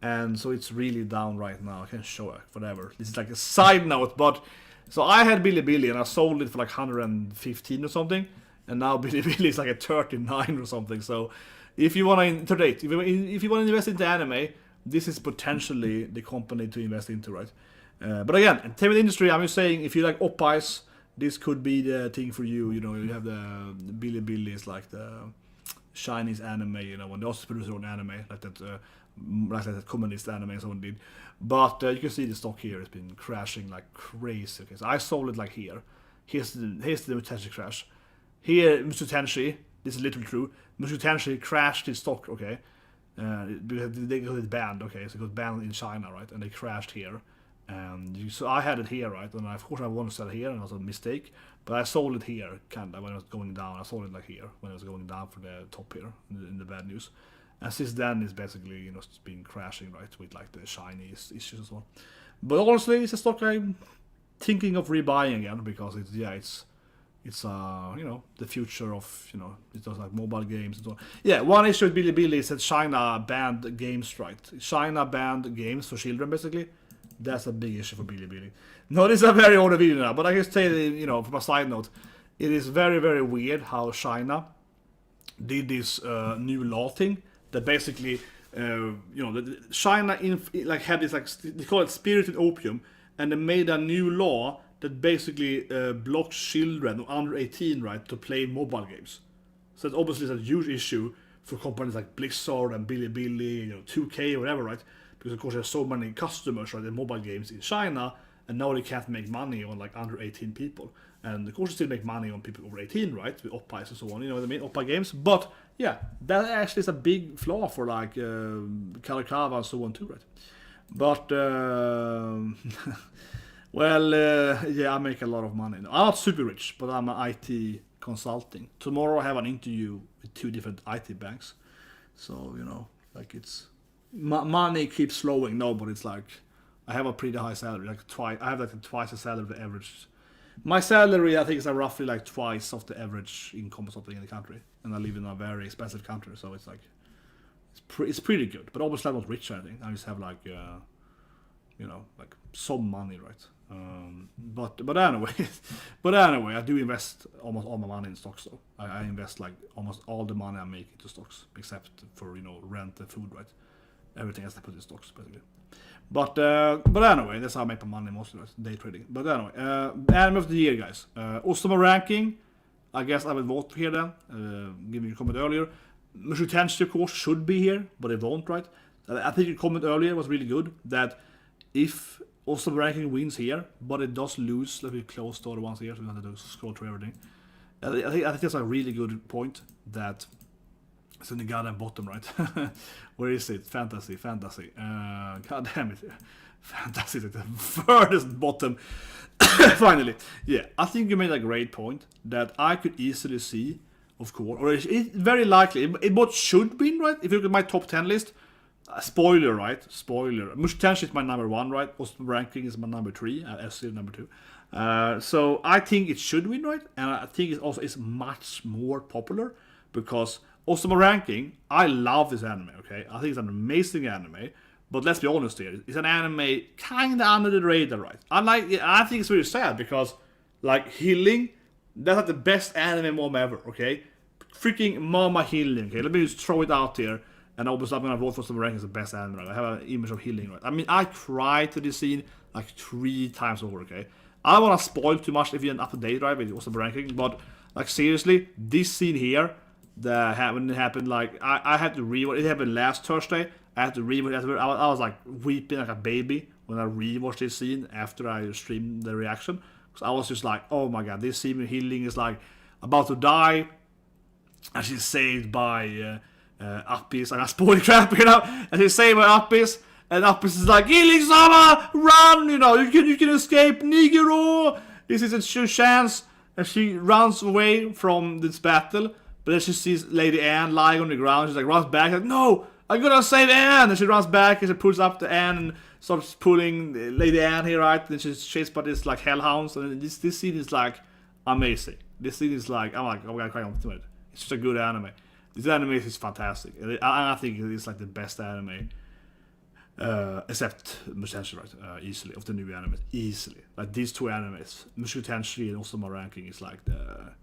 And so it's really down right now. I can show it, whatever. This is like a side note, but so I had Bilibili and I sold it for like 115 or something, and now Bilibili is like at 39 or something. So if you want to if you want to invest into anime, this is potentially the company to invest into, right? But again, entertainment industry, I'm just saying, if you like Oppies, this could be the thing for you. You have the Bilibili is like the Chinese anime, when they also produce their own anime, like that communist anime and so on did. But you can see the stock here has been crashing like crazy. Okay, so I sold it like here. Here's the Tensei crash. Here, Mushoku Tensei, this is literally true. Mushoku Tensei crashed his stock, okay? Because they got it banned, okay? So it got banned in China, right? And they crashed here. So I had it here, right? And of course I wanted to sell it here, and it was a mistake. But I sold it here, kind of, when it was going down. I sold it like here, when it was going down for the top here, in the bad news. And since then, it's basically, it's been crashing, right, with like the Chinese issues as well. But honestly, it's a stock I'm thinking of rebuying again, because it's the future of, it does like mobile games and so on. Yeah, one issue with Bilibili is that China banned games, right? China banned games for children, basically. That's a big issue for Bilibili. No, this is a very old video now, but I can say, you know, from a side note, it is very, very weird how China did this new law thing that basically, you know, China like had this, like, they call it spirited opium, and they made a new law that basically blocks children under 18, right, to play mobile games. So it's obviously a huge issue for companies like Blizzard and Bilibili, you know, 2K or whatever, right? Because of course there's so many customers, right, in mobile games in China, and now they can't make money on like under 18 people. And of course they still make money on people over 18, right, with Oppais and so on, you know what I mean, Oppa games. But yeah, that actually is a big flaw for like Kalakawa and so on too, right? But well, yeah, I make a lot of money. I'm not super rich, but I'm an IT consulting. Tomorrow I have an interview with 2 different IT banks. So, you know, like it's... money keeps flowing. No, but it's like... I have a pretty high salary. Like I have like twice the salary of the average. My salary, I think, is roughly like twice of the average income or something in the country. And I live in a very expensive country, so it's like... It's pretty good. But obviously I'm not rich or anything. I just have like... you know, like some money, right? But anyway, I do invest almost all my money in stocks. Though I invest like almost all the money I make into stocks, except for, you know, rent and food, right? Everything else I put in stocks, basically. But anyway, that's how I make my money mostly, right? Day trading. But anyway, anime of the year, guys. Osama ranking. I guess I will vote here then. Give me a comment earlier. Mushoku Tensei, of course, should be here, but it won't, right? I think your comment earlier was really good. That if Osama ranking wins here, but it does lose, let me close the other ones here, so we have to scroll through everything. I think that's a really good point, that it's in the goddamn bottom, right? Where is it? Fantasy. God damn it. Fantasy is at the furthest bottom. Finally. Yeah, I think you made a great point that I could easily see, of course, or it's very likely, it what should win, right? If you look at my top 10 list, spoiler, right? Spoiler. Mushoku Tensei is my number 1, right? Osama ranking is my number 3. SC is number 2. So I think it should win, right? And I think it also is much more popular because Osama ranking, I love this anime, okay? I think it's an amazing anime. But let's be honest here, it's an anime kinda under the radar, right? I think it's really sad because, like, Healing, that's like the best anime mom ever, okay? Freaking Mama Healing, okay? Let me just throw it out here. And obviously I'm gonna vote for Osama ranking as the best anime, right? I have an image of Healing, right? I mean, I cried to this scene like 3 times over, okay? I don't wanna spoil too much if you're up to date, right, with Osama ranking, but, like, seriously, this scene here, when it happened, like, I had to rewatch, it happened last Thursday, I had to rewatch it. I was like weeping like a baby when I rewatched this scene after I streamed the reaction. So I was just like, oh my god, this scene with Healing is like about to die, and she's saved by Appis. I'm spoiling crap, you know, and she's saved by Appis, and Appis is like, Healing Sama, run, you know, you can escape, Nigero, this is a chance, and she runs away from this battle, but then she sees Lady Anne lying on the ground, she's like, runs back, like, no, I'm gonna save Anne! And she runs back and she pulls up the Anne and starts pulling Lady Anne here, right? And she's chased by this like hellhounds. And this scene is like amazing. This scene is like, I'm gonna cry on to it. It's just a good anime. This anime is fantastic. And I think it's like the best anime. Except Mushoku Tensei, right? Easily. Of the new animes. Easily. Like these 2 animes. Mushoku Tensei and also my ranking is like the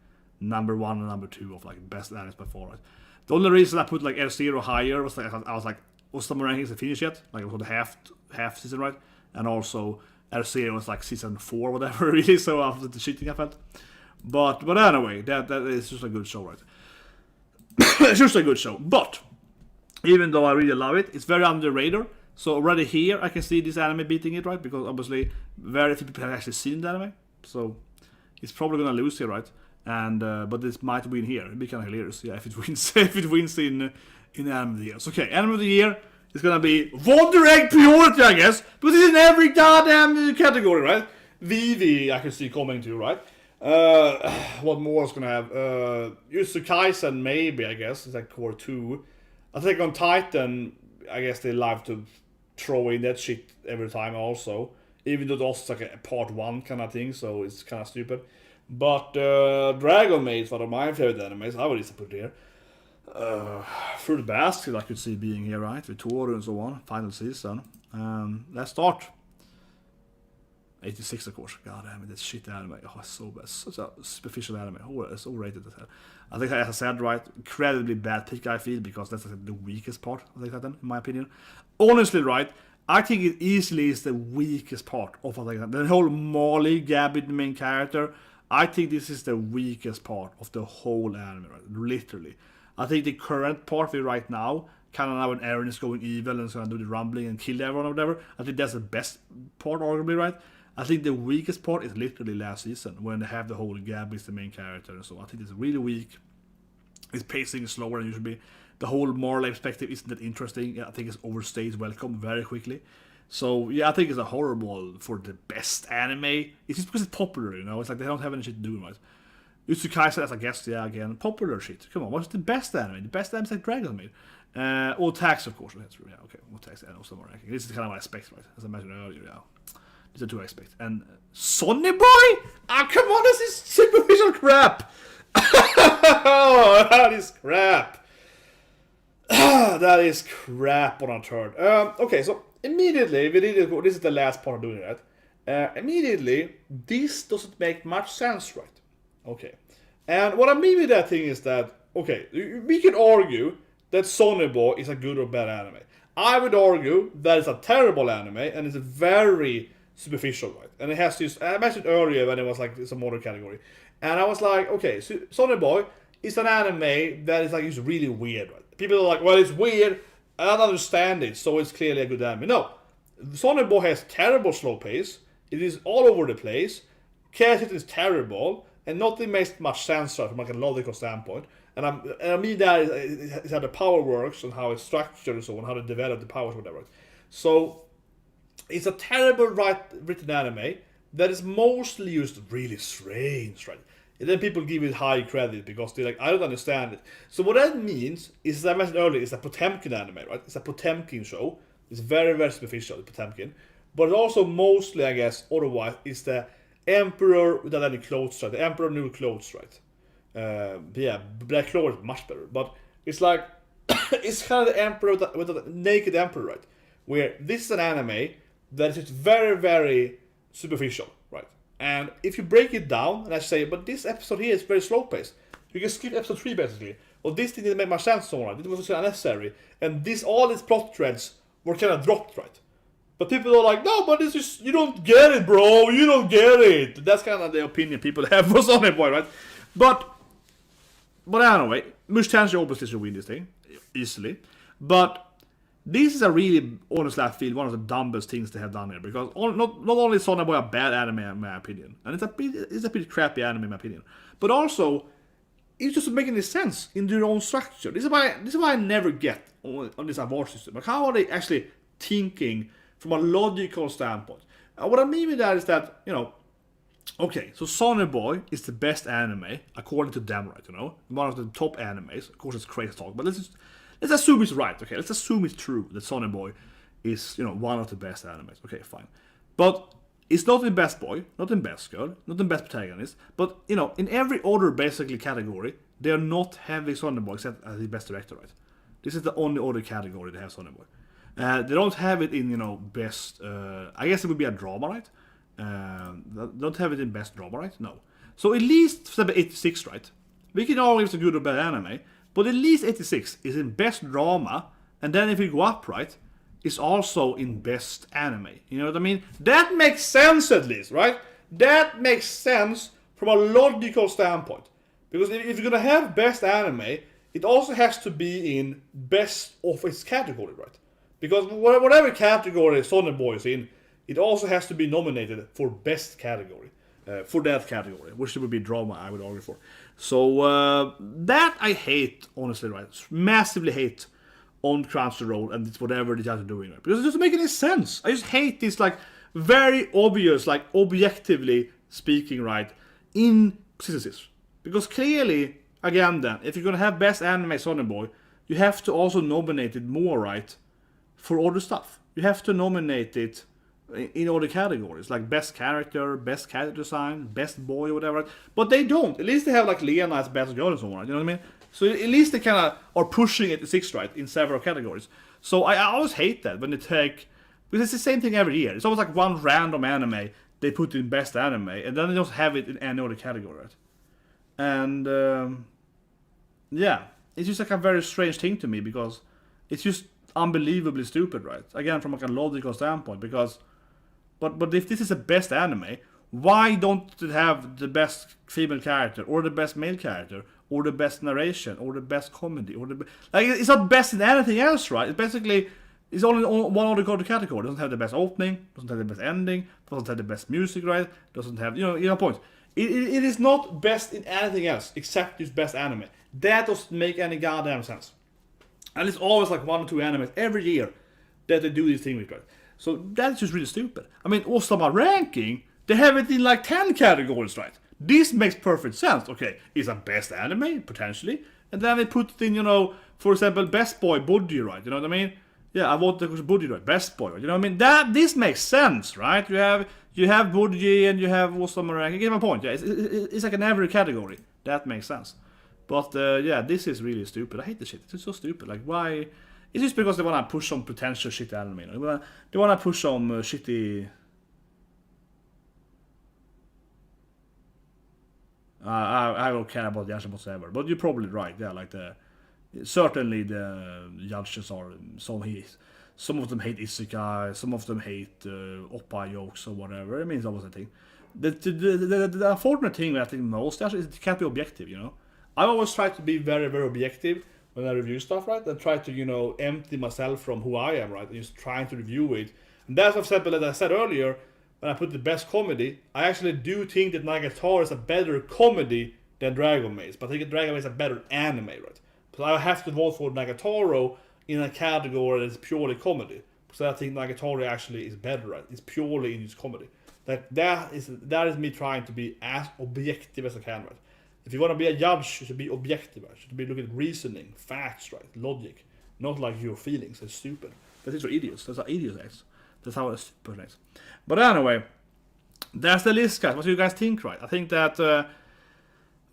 number 1 and number 2 of like best animes by far, right? The only reason I put like L0 higher was like I was like, Osama ranking isn't finished yet, like it was the half season, right? And also L0 was like season 4 whatever really, so after the cheating I felt. But anyway, that is just a good show, right? It's just a good show. But even though I really love it, it's very under the radar. So already here I can see this anime beating it, right? Because obviously very few people have actually seen the anime, so it's probably gonna lose here, right? And but this might win here. It'd be kind of hilarious, yeah, if it wins. If it wins in Anime of the Year. So, okay, Anime of the Year is gonna be One Direct priority, I guess, because it's in every goddamn category, right? VV, I can see coming to, right? What more is gonna have? Jujutsu Kaisen, maybe, I guess. It's like core 2. I think on Titan, I guess they love to throw in that shit every time also. Even though it's like a part 1 kind of thing, so it's kind of stupid. But Dragon Maid is one of my favorite animes. I would just put it here. Fruit Basket I could see being here, right? With Toru and so on. Final season. Let's start. 86, of course. God damn it, this shit anime. Oh, it's so bad. Such a superficial anime. Oh, it's overrated as hell. I think, as I said, right, incredibly bad pick, I feel, because that's like the weakest part of Attack on Titan, in my opinion. Honestly, right, I think it easily is the weakest part of Attack on Titan. The whole Molly, Gabby, the main character, I think this is the weakest part of the whole anime, right? Literally. I think the current part of it right now, kind of now when Eren is going evil and is going to do the rumbling and kill everyone or whatever, I think that's the best part, arguably, right? I think the weakest part is literally last season, when they have the whole Gabby is the main character and so on. I think it's really weak. Its pacing is slower than usually. The whole moral perspective isn't that interesting. I think it's overstays welcome very quickly. So, yeah, I think it's a horrible for the best anime. It's just because it's popular, you know? It's like they don't have any shit to do, right? Utsukai said as a guest, yeah, again, popular shit. Come on, what's the best anime? The best anime is like Dragon Maid. All tax, of course. That's yeah, okay. All tax and also more ranking. This is kind of what I expect, right? As I mentioned earlier, yeah. These are two I expect. And Sonny Boy? Ah, come on, this is superficial crap. Oh, that is crap. That is crap on a turn. Okay, so immediately, this is the last part of doing that. Immediately, this doesn't make much sense, right? Okay. And what I mean with that thing is that, okay, we can argue that Sonny Boy is a good or bad anime. I would argue that it's a terrible anime and it's very superficial, right? And it has this, I mentioned earlier when it was like some other category. And I was like, okay, so Sonny Boy is an anime that is like, it's really weird, right? People are like, well, it's weird, I don't understand it, so it's clearly a good anime. No, Sonny Boy has terrible slow pace, it is all over the place, character is terrible, and nothing makes much sense from like a logical standpoint. And I mean that is how the power works and how it's structured and so on, how to develop the powers or whatever. So it's a terrible written anime that is mostly used really strange, right? And then people give it high credit because they're like, I don't understand it. So what that means is, as I mentioned earlier, it's a Potemkin anime, right? It's a Potemkin show. It's very, very superficial, Potemkin. But also mostly, I guess, otherwise, is the Emperor without any clothes, right? The Emperor new clothes, right? Yeah, black clothes is much better. But it's like, it's kind of the Emperor with a naked Emperor, right? Where this is an anime that is just very, very superficial, right? And if you break it down, and I say, but this episode here is very slow paced, you can skip episode 3 basically. Or this didn't make much sense, so on. It was unnecessary. And all these plot threads were kind of dropped, right? But people are like, no, but this is, you don't get it, bro, you don't get it. That's kind of the opinion people have for Sonny Boy, right? But anyway, Mushoku Tensei obviously should win this thing, easily. But this is a really, honestly, I feel, one of the dumbest things they have done here. Because not only is Sonny Boy a bad anime, in my opinion, and it's a pretty crappy anime, in my opinion, but also, it just doesn't make any sense in their own structure. This is why I never get on this award system. Like, how are they actually thinking from a logical standpoint? What I mean with that is that, you know, okay, so Sonny Boy is the best anime, according to them, right, you know? One of the top animes. Of course, it's crazy talk, but let's assume it's right, okay? Let's assume it's true that Sonny Boy is, you know, one of the best animes. Okay, fine. But it's not in Best Boy, not in Best Girl, not in Best Protagonist, but, you know, in every other, basically, category, they are not having Sonny Boy except as the Best Director, right? This is the only other category they have Sonny Boy. They don't have it in, you know, Best, I guess it would be a drama, right? They don't have it in Best Drama, right? No. So at least 86, right? We can argue it's a good or bad anime, but at least 86 is in Best Drama, and then if you go up, right, it's also in Best Anime. You know what I mean? That makes sense at least, right? That makes sense from a logical standpoint. Because if you're gonna have Best Anime, it also has to be in Best of its category, right? Because whatever category Sonny Boy is in, it also has to be nominated for Best Category. For that category, which would be drama, I would argue for. So, that I hate, honestly, right? Massively hate on Crunchyroll and it's whatever they are doing, right? Because it doesn't make any sense. I just hate this, like, very obvious, like, objectively speaking, right, inconsistencies. Because clearly, again then, if you're gonna have Best Anime Sonny Boy, you have to also nominate it more, right, for other stuff. You have to nominate it in all the categories, like Best Character, Best Character Design, Best Boy, or whatever. But they don't. At least they have like Lena as Best Girl and so on, right? You know what I mean? So at least they kind of are pushing it to 6, right, in several categories. So I always hate that when they take, because it's the same thing every year. It's always like one random anime they put in best anime, and then they don't have it in any other category, right? And yeah, it's just like a very strange thing to me, because it's just unbelievably stupid, right? Again, from like a logical standpoint, because but if this is the best anime, why don't it have the best female character, or the best male character, or the best narration, or the best comedy, or like, it's not best in anything else, right? It's basically, it's only one other category. It doesn't have the best opening, doesn't have the best ending, doesn't have the best music, right? Doesn't have, you know point. It is not best in anything else except this best anime. That doesn't make any goddamn sense. And it's always like 1 or 2 animes every year that they do this thing with, right? So that's just really stupid. I mean, also my ranking, they have it in like 10 categories, right? This makes perfect sense. Okay, it's a best anime, potentially. And then they put it in, you know, for example, best boy, Budgie, right? You know what I mean? Yeah, I want the Budgie, right? Best boy, right? You know what I mean? This makes sense, right? You have Budgie and you have also my ranking. You get my point, yeah? It's like in every category. That makes sense. But yeah, this is really stupid. I hate this shit. It's so stupid. Like, why? It's just because they want to push some pretentious shit anime. You know? They want to push some shitty... I don't care about the answer whatsoever. But you're probably right. Yeah, like certainly the judges are... Some of them hate isekai, some of them hate oppa jokes or whatever. I mean, it's always a thing. The unfortunate thing I think most actually is it can't be objective, you know? I always try to be very, very objective when I review stuff, right? And try to, you know, empty myself from who I am, right? And just trying to review it. And that's, for example, as I said earlier, when I put the best comedy, I actually do think that Nagatoro is a better comedy than Dragon Maid. But I think Dragon Maid is a better anime, right? So I have to vote for Nagatoro in a category that's purely comedy. Because I think Nagatoro actually is better, right? It's purely in its comedy. That is me trying to be as objective as I can, right? If you want to be a judge, you should be objective. You should be looking at reasoning, facts, right? Logic. Not like your feelings. That's stupid. That is for idiots. That's how idiots act. That's how a stupid acts. But anyway, that's the list, guys. What do you guys think, right? I think that...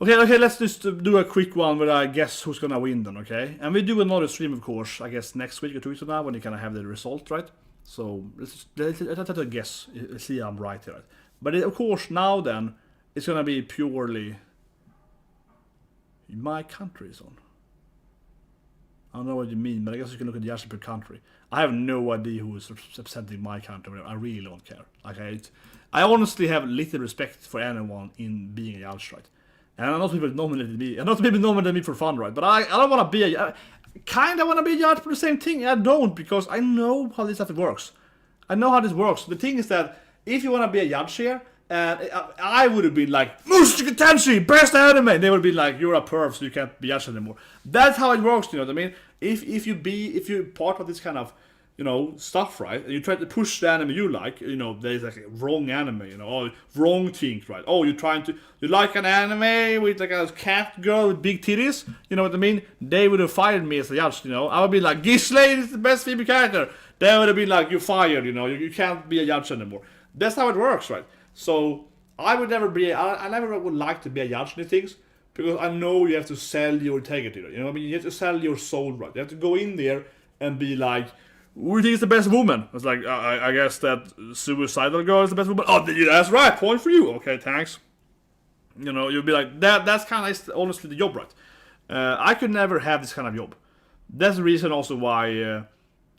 Okay, let's just do a quick one where I guess who's gonna win then, okay? And we do another stream, of course, I guess next week or 2 weeks from now, when you kind of have the result, right? So, let's try to guess, see I'm right here, right? But of course, now then, it's gonna be purely... My country is on. I don't know what you mean, but I guess you can look at the judges per country. I have no idea who is representing my country. I really don't care. Like, I honestly have little respect for anyone in being a judge, right? And I know people nominated me. I know people nominated me for fun, right? But I don't want to be a... I kind of want to be a judge for the same thing. I don't, because I know how this stuff works. I know how this works. The thing is that if you want to be a judge here, and I would have been like, Mushoku Tensei, best anime! And they would be like, you're a perv, so you can't be judged anymore. That's how it works, you know what I mean? If you're part of this kind of, you know, stuff, right? And you try to push the anime you like, you know, there's like a wrong anime, you know, or wrong things, right? Oh, you like an anime with like a cat girl with big titties, you know what I mean? They would have fired me as a judge, you know? I would be like, Ghislaine is the best female character. They would have been like, you're fired, you know, you can't be a judge anymore. That's how it works, right? So, I would never be, I never would like to be a judge in these things, because I know you have to sell your integrity, right? You know what I mean? You have to sell your soul, right? You have to go in there and be like, who do you think is the best woman? It's like, I guess that suicidal girl is the best woman. Oh, that's right, point for you. Okay, thanks. You know, you'll be like, that's kind of honestly the job, right? I could never have this kind of job. That's the reason also why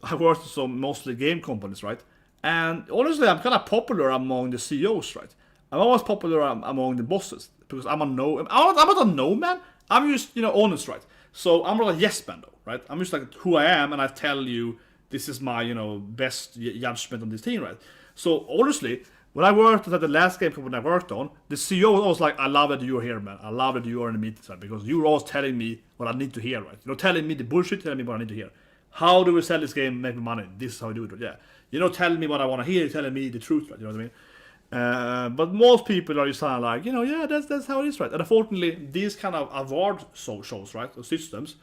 I worked with some mostly game companies, right? And honestly, I'm kind of popular among the CEOs, right? I'm always popular among the bosses, because I'm not a no man. I'm just, you know, honest, right? So I'm not a yes man, though, right? I'm just like who I am, and I tell you this is my, you know, best judgment on this team, right? So honestly, when I worked at the last game company I worked on, the CEO was always like, I love that you're here, man. I love that you are in the meeting, right? Because you're always telling me what I need to hear, right? You're telling me the bullshit, telling me what I need to hear. How do we sell this game, make money? This is how we do it, right? Yeah. You're not telling me what I want to hear, you're telling me the truth, right? You know what I mean? But most people are just kind of like, you know, yeah, that's how it is, right? And unfortunately, these kind of award shows, right, or systems,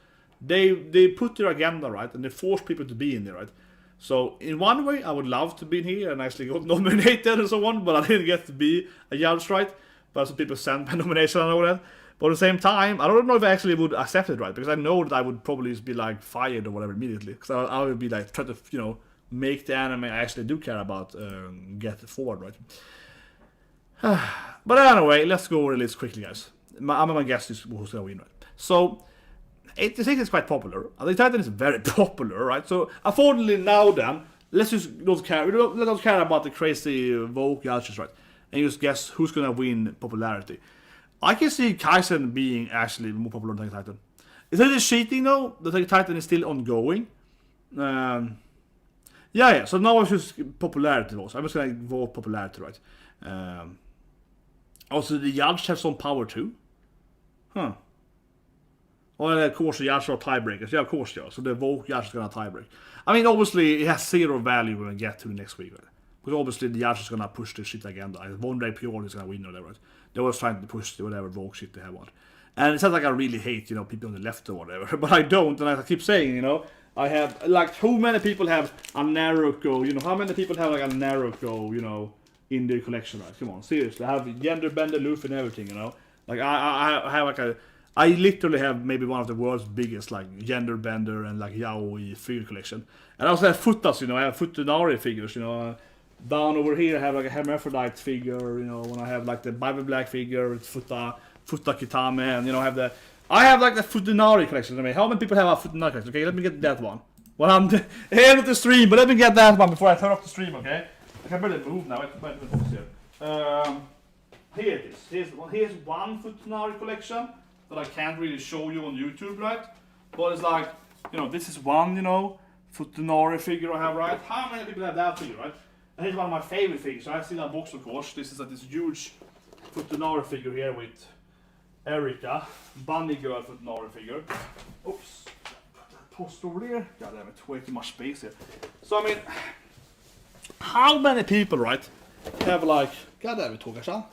they put their agenda, right, and they force people to be in there, right? So in one way, I would love to be in here and actually got nominated and so on, but I didn't get to be a judge, right? But some people sent my nomination and all that. But at the same time, I don't know if I actually would accept it, right? Because I know that I would probably just be like fired or whatever immediately. Because I would be like try to, you know, make the anime I actually do care about get forward, right? But anyway, let's go over the list quickly, guys. I'm gonna guess who's gonna win, right? So, I think it's quite popular. The Titan is very popular, right? So, unfortunately, now then, let's just not care. Let's not care about the crazy Vogue judges, right? And just guess who's gonna win popularity. I can see Kaisen being actually more popular than Titan. Is it cheating though? The Titan is still ongoing. Yeah. So now it's just popularity votes. I'm just gonna vote popularity, right? Also, the judge have some power too. Huh. Well, of course, the judges are tiebreakers. Yeah, of course, yeah. So the vote judge is gonna tiebreak. I mean, obviously, it has zero value when we get to the next week, right? Because obviously, the judge is gonna push the shit agenda. One day, pure is gonna win or whatever. Right? They're always trying to push whatever vogue shit they have on. And it sounds like I really hate, people on the left or whatever, but I don't. And I keep saying, I have like how many people have a Naruto? How many people have like a Naruto? In their collection, right? Come on, seriously. I have gender bender, Luffy, and everything. Like I have like I literally have maybe one of the world's biggest like gender bender and like yaoi figure collection. And I also have futas. I have futanari figures. Down over here I have like a hermaphrodite figure. When I have like the Bible Black figure, it's futa kitame, and I have like the futanari collection. I mean, how many people have a futanari collection? Okay, let me get that one. Well, I'm here at the stream, but let me get that one before I turn off the stream. Okay. I can barely move now. Here it is. Here's one futanari collection that I can't really show you on YouTube, right? But it's like, this is one, futanari figure I have, right? How many people have that figure, right? And here's one of my favorite figures. So I see that box, of course. This is like this huge futanari figure here with Erika, bunny girl futanari figure. Oops. Put that post over there. God damn it, way too much space here. So I mean, how many people, right, have like... God damn it, Togashan.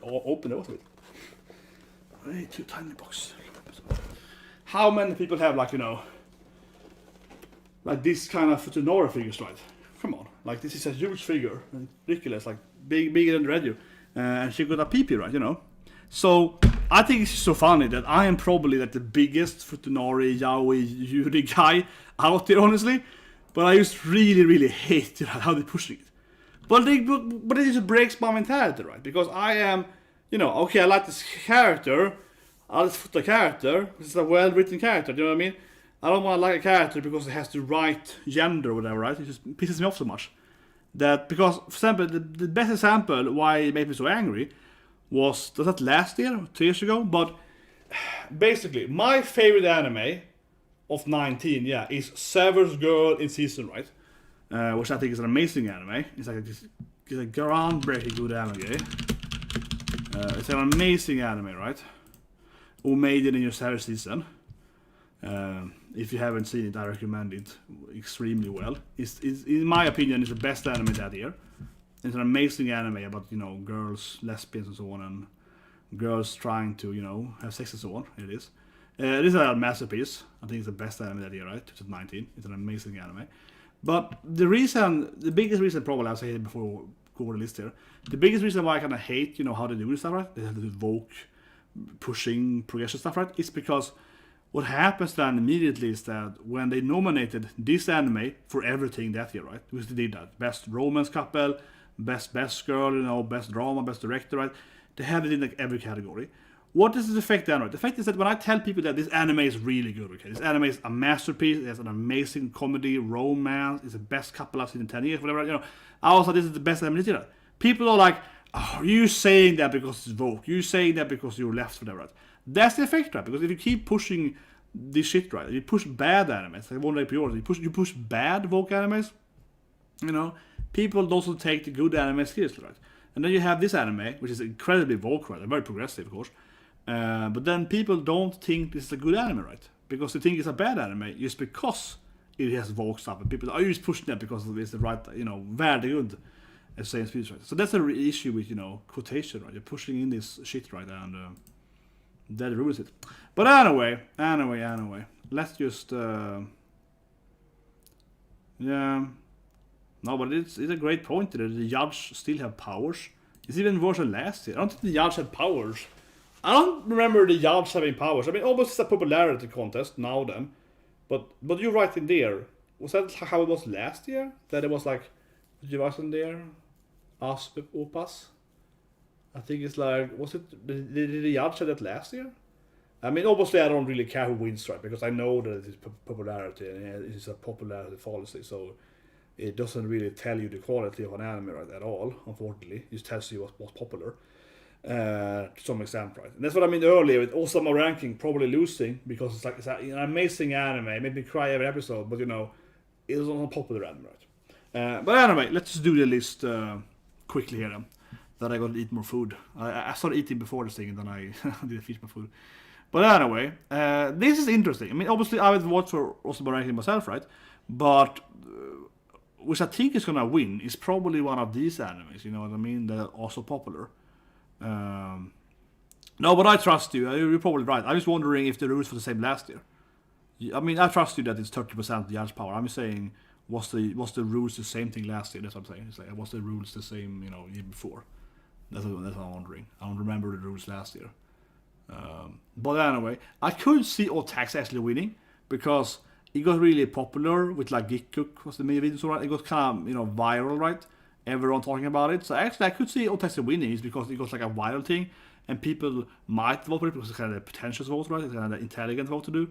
Open it up a bit. Way too tiny box. How many people have like, like this kind of futanari figures, right? Come on. Like this is a huge figure. Ridiculous, like bigger than the radio. And she got a PP, right, So, I think it's so funny that I am probably like the biggest futanari, yaoi, yuri guy out there, honestly. But I just really, really hate how they're pushing it. But it just breaks my mentality, right? Because I am, okay, I like this character. I like the character. It's a well-written character, do you know what I mean? I don't want to like a character because it has the right gender or whatever, right? It just pisses me off so much. Because, for example, the best example why it made me so angry was that last year, 2 years ago? But basically, my favorite anime of 19, is Sever's Girl in Season, right? Which I think is an amazing anime. It's a groundbreaking good anime. It's an amazing anime, right? Who made it in your Sever season. If you haven't seen it, I recommend it extremely well. It's in my opinion, it's the best anime that year. It's an amazing anime about, girls, lesbians and so on, and girls trying to, have sex and so on. It is. It is a masterpiece. I think it's the best anime that year, right? 2019. It's an amazing anime. But the biggest reason, probably, as I said before, go over the list here, the biggest reason why I kind of hate, how they do this stuff, right? They have the Vogue pushing progression stuff, right? It's because what happens then immediately is that when they nominated this anime for everything that year, right? Because they did that. Best romance couple, best girl, best drama, best director, right? They have it in like every category. What does this affect then, right? The fact is that when I tell people that this anime is really good, okay? This anime is a masterpiece, it has an amazing comedy, romance, it's the best couple I've seen in 10 years, whatever, I also this is the best anime this year. People are like, oh, you saying that because it's Vogue, you saying that because you're left, whatever, right? That's the effect, right? Because if you keep pushing this shit, right, you push bad animes, like one day priority, you push bad Vogue animes, people don't take the good anime seriously, right? And then you have this anime, which is incredibly Vogue, right? Very progressive, of course. But then people don't think this is a good anime, right? Because they think it's a bad anime just because it has Vogue stuff. And people are just pushing that because it's the right, very good saying speech, right? So that's the issue with, quotation, right? You're pushing in this shit, right? And that ruins it. But anyway. Let's just, yeah. No, but it's a great point that the judge still have powers. It's even worse than last year. I don't think the judge had powers. I don't remember the judge having powers. I mean, almost it's a popularity contest now then. But you're right in there. Was that how it was last year? That it was like, you wasn't there? Asp Opas? I think it's like, was it, did the judge say that last year? I mean, obviously I don't really care who wins, right? Because I know that it is popularity and it is a popularity policy, so it doesn't really tell you the quality of an anime, right, at all, unfortunately. It just tells you what's popular. To some extent, right? And that's what I mean earlier with Osama ranking probably losing because it's an amazing anime, it made me cry every episode, but it was not a popular anime, right? But anyway, let's just do the list quickly here then. That I got to eat more food. I started eating before this thing and then I didn't finish my food. But anyway, this is interesting. I mean, obviously I would vote for Osama ranking myself, right? But which I think is gonna win is probably one of these animes, you know what I mean? That are also popular. No, but I trust you. You're probably right. I'm just wondering if the rules were the same last year. I mean, I trust you that it's 30% the judge power. I'm saying, was the rules the same thing last year? That's what I'm saying. It's like, was the rules the same, year before? That's what I'm wondering. I don't remember the rules last year. But anyway, I could see Otax actually winning because it got really popular with like Gikuk was the main video, right? It got kind of viral, right? Everyone talking about it. So actually, I could see Otax winning is because it got like a viral thing, and people might vote for it because it's kind of a pretentious vote, right? It's kind of an intelligent vote to do.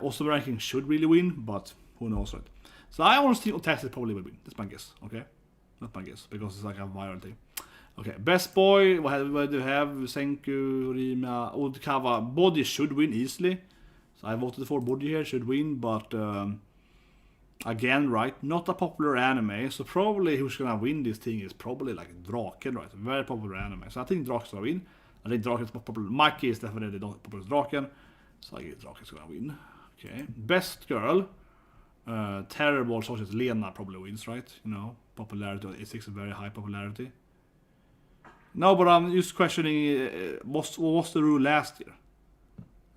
Also, the ranking should really win, but who knows, right? So I honestly think Otax probably will win. That's my guess. Okay, that's my guess because it's like a viral thing. Okay, best boy. What do you have? Senku, Rima, Odkawa. Body should win easily. So I voted for Body here. Should win, but again, right? Not a popular anime. So probably who's gonna win this thing is probably like Draken, right? Very popular anime. So I think Draken's gonna win. I think Draken's popular. Mikey is definitely not popular as Draken. So I guess Draken's gonna win. Okay, best girl. Terrible such as Lena probably wins, right? Popularity. It's a very high popularity. No, but I'm just questioning what was the rule last year?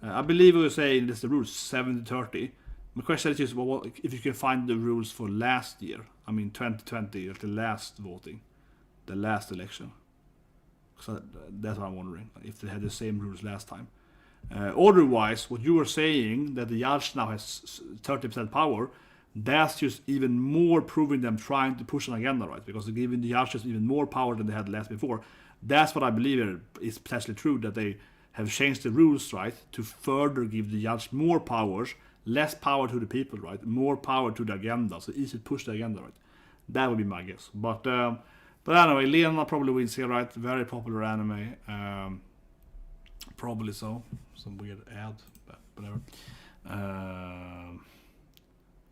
I believe we were saying this the rules 70-30. My question is just if you can find the rules for last year. I mean 2020, the last voting, the last election. So that's what I'm wondering, if they had the same rules last time. Otherwise, what you were saying that the judge now has 30% power, that's just even more proving them trying to push an agenda, right? Because they're giving the judges even more power than they had last before. That's what I believe is potentially true, that they have changed the rules, right, to further give the judge more powers, less power to the people, right, more power to the agenda, so easy to push the agenda, right. That would be my guess. But anyway, Lena probably wins here, right? Very popular anime. Probably so. Some weird ad, but whatever.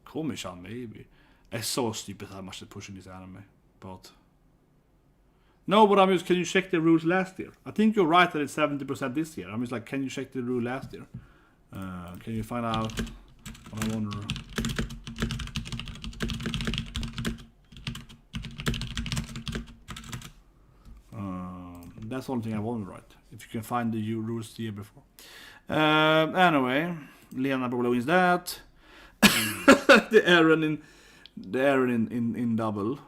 Komi-chan, maybe. It's so stupid how much they're pushing this anime, but... No, but can you check the rules last year? I think you're right that it's 70% this year. I'm just like, can you check the rule last year? Can you find out what I wonder? That's the only thing I wonder, right? If you can find the rules the year before. Anyway, Lena probably wins that. the Aaron in double.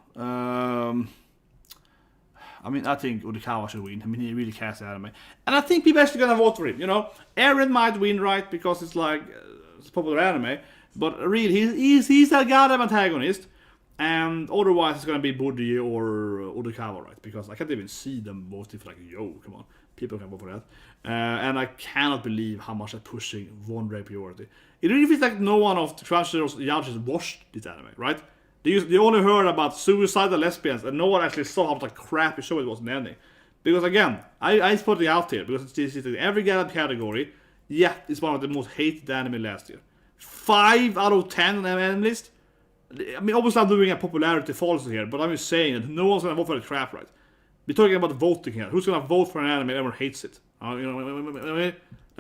I mean, I think Odikawa should win. I mean, he really cares the anime. And I think people actually gonna vote for him, Aaron might win, right? Because it's like, it's a popular anime. But really, he's a goddamn antagonist. And otherwise, it's gonna be Budi or Odikawa, right? Because I can't even see them voting for come on. People can vote for that. And I cannot believe how much they're pushing one rape priority. It really feels like no one of the Crunchyroll's judges watched this anime, right? They only heard about suicidal lesbians, and no one actually saw how much crappy show it was in the ending. Because again, I put it out here because it's in every category. Yeah, it's one of the most hated anime last year. 5 out of 10 on the anime list. I mean, obviously I'm doing a popularity false here, but I'm just saying that no one's gonna vote for the crap, right? We're talking about voting here. Who's gonna vote for an anime? Everyone hates it. Like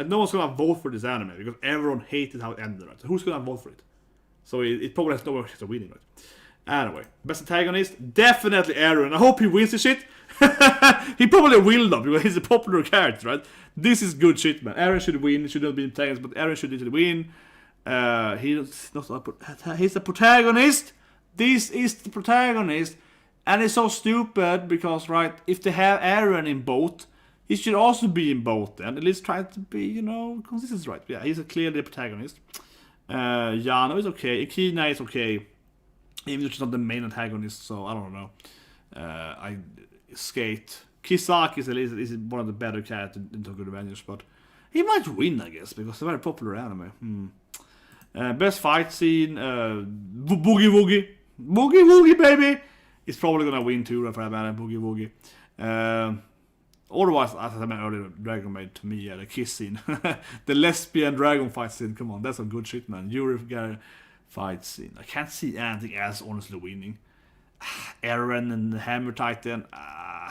no one's gonna vote for this anime because everyone hated how it ended, right? So who's gonna vote for it? So it probably has no chance of winning, right? Anyway, best antagonist, definitely Aaron. I hope he wins the shit. He probably will though, because he's a popular character, right? This is good shit, man. Aaron should win. He should not be antagonist, but Aaron should win. He's the protagonist. This is the protagonist. And it's so stupid because, right, if they have Aaron in both, he should also be in both then. At least try to be, consistent, right? Yeah, he's clearly the protagonist. Yano is okay. Ikina is okay. Even though she's not the main antagonist, so I don't know. Skate. Kisaki is one of the better characters in Tokyo Revengers, but he might win, I guess, because it's a very popular anime. Best fight scene, Boogie Woogie. Boogie Woogie, baby! It's probably gonna win too, for that matter, Boogie Woogie. Otherwise, as I mentioned earlier, Dragon Maid to me, the kiss scene. The lesbian dragon fight scene, come on, that's some good shit, man. Yuri fight scene. I can't see anything else honestly winning. Eren and the Hammer Titan, I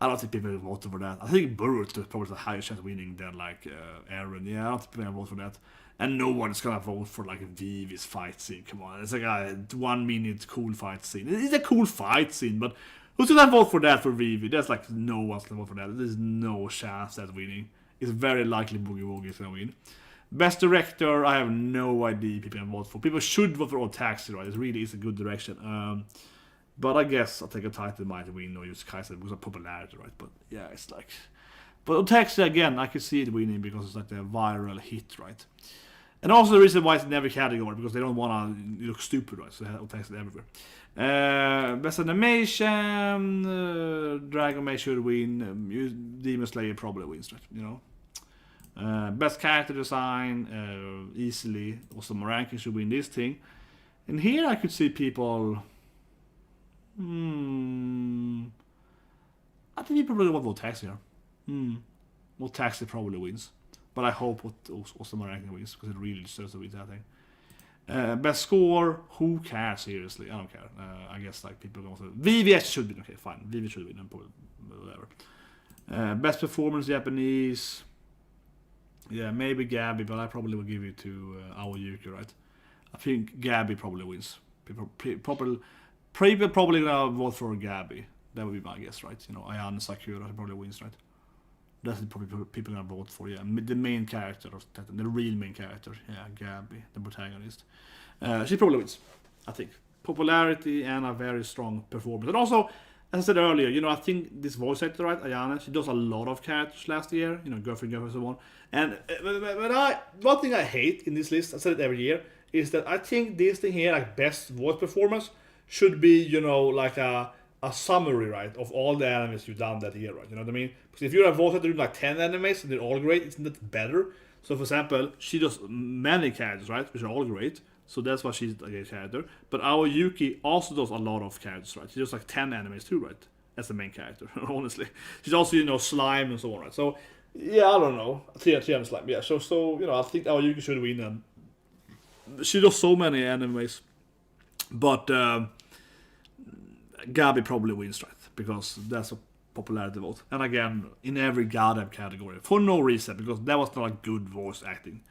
don't think people will vote for that. I think Boruto is probably the highest chance of winning than like Eren. Yeah, I don't think people will vote for that. And no one is gonna vote for like Vivi's fight scene. Come on, it's like a 1 minute cool fight scene. It's a cool fight scene, but who's gonna vote for that for Vivi? There's like no one's gonna vote for that. There's no chance that's winning. It's very likely Boogie Woogie is gonna win. Best director, I have no idea people can vote for. People should vote for Old Taxi, right? It really is a good direction. But I guess I'll take a title might win or use Kaiser because of popularity, right? But yeah, it's like... But Old Taxi, again, I can see it winning because it's like the viral hit, right? And also the reason why it's in every category, because they don't want to look stupid, right? So Old Taxi everywhere. Best animation, Dragon Maid should win. Demon Slayer probably wins, right? You know. Best character design, easily. Also, Morankin should win this thing. And here I could see people. I think people really want Old Taxi here. Old Taxi probably wins. But I hope also Morankin wins, because it really deserves to win that thing. Best score, who cares, seriously? I don't care. I guess like people go to VVS should win. Okay, fine. VVS should win, whatever. Best performance, Japanese. Yeah, maybe Gabby, but I probably will give it to Aoyuki, right? I think Gabby probably wins. People probably gonna vote for Gabby. That would be my guess, right? You know, Ayane Sakura probably wins, right? That's probably people gonna vote for. Yeah, the main character, the real main character. Yeah, Gabby, the protagonist. She probably wins, I think. Popularity and a very strong performance, and also, as I said earlier, you know, I think this voice actor, right, Ayane, she does a lot of characters last year. You know, girlfriend, and so on. And one thing I hate in this list, I said it every year, is that I think this thing here, like best voice performance, should be, you know, like a summary, right, of all the animes you've done that year, right? You know what I mean? Because if you're a voice actor doing like 10 animes and they're all great, isn't that better? So, for example, she does many characters, right, which are all great. So that's why she's a great character. But Aoyuki also does a lot of characters, right? She does like 10 animes too, right? As the main character, honestly. She's also, you know, slime and so on, right? So, yeah, I don't know. TN slime, yeah. So, you know, I think Aoyuki should win. And she does so many animes. But Gabi probably wins, right? Because that's a popularity vote. And again, in every goddamn category. For no reason, because that was not a good voice acting.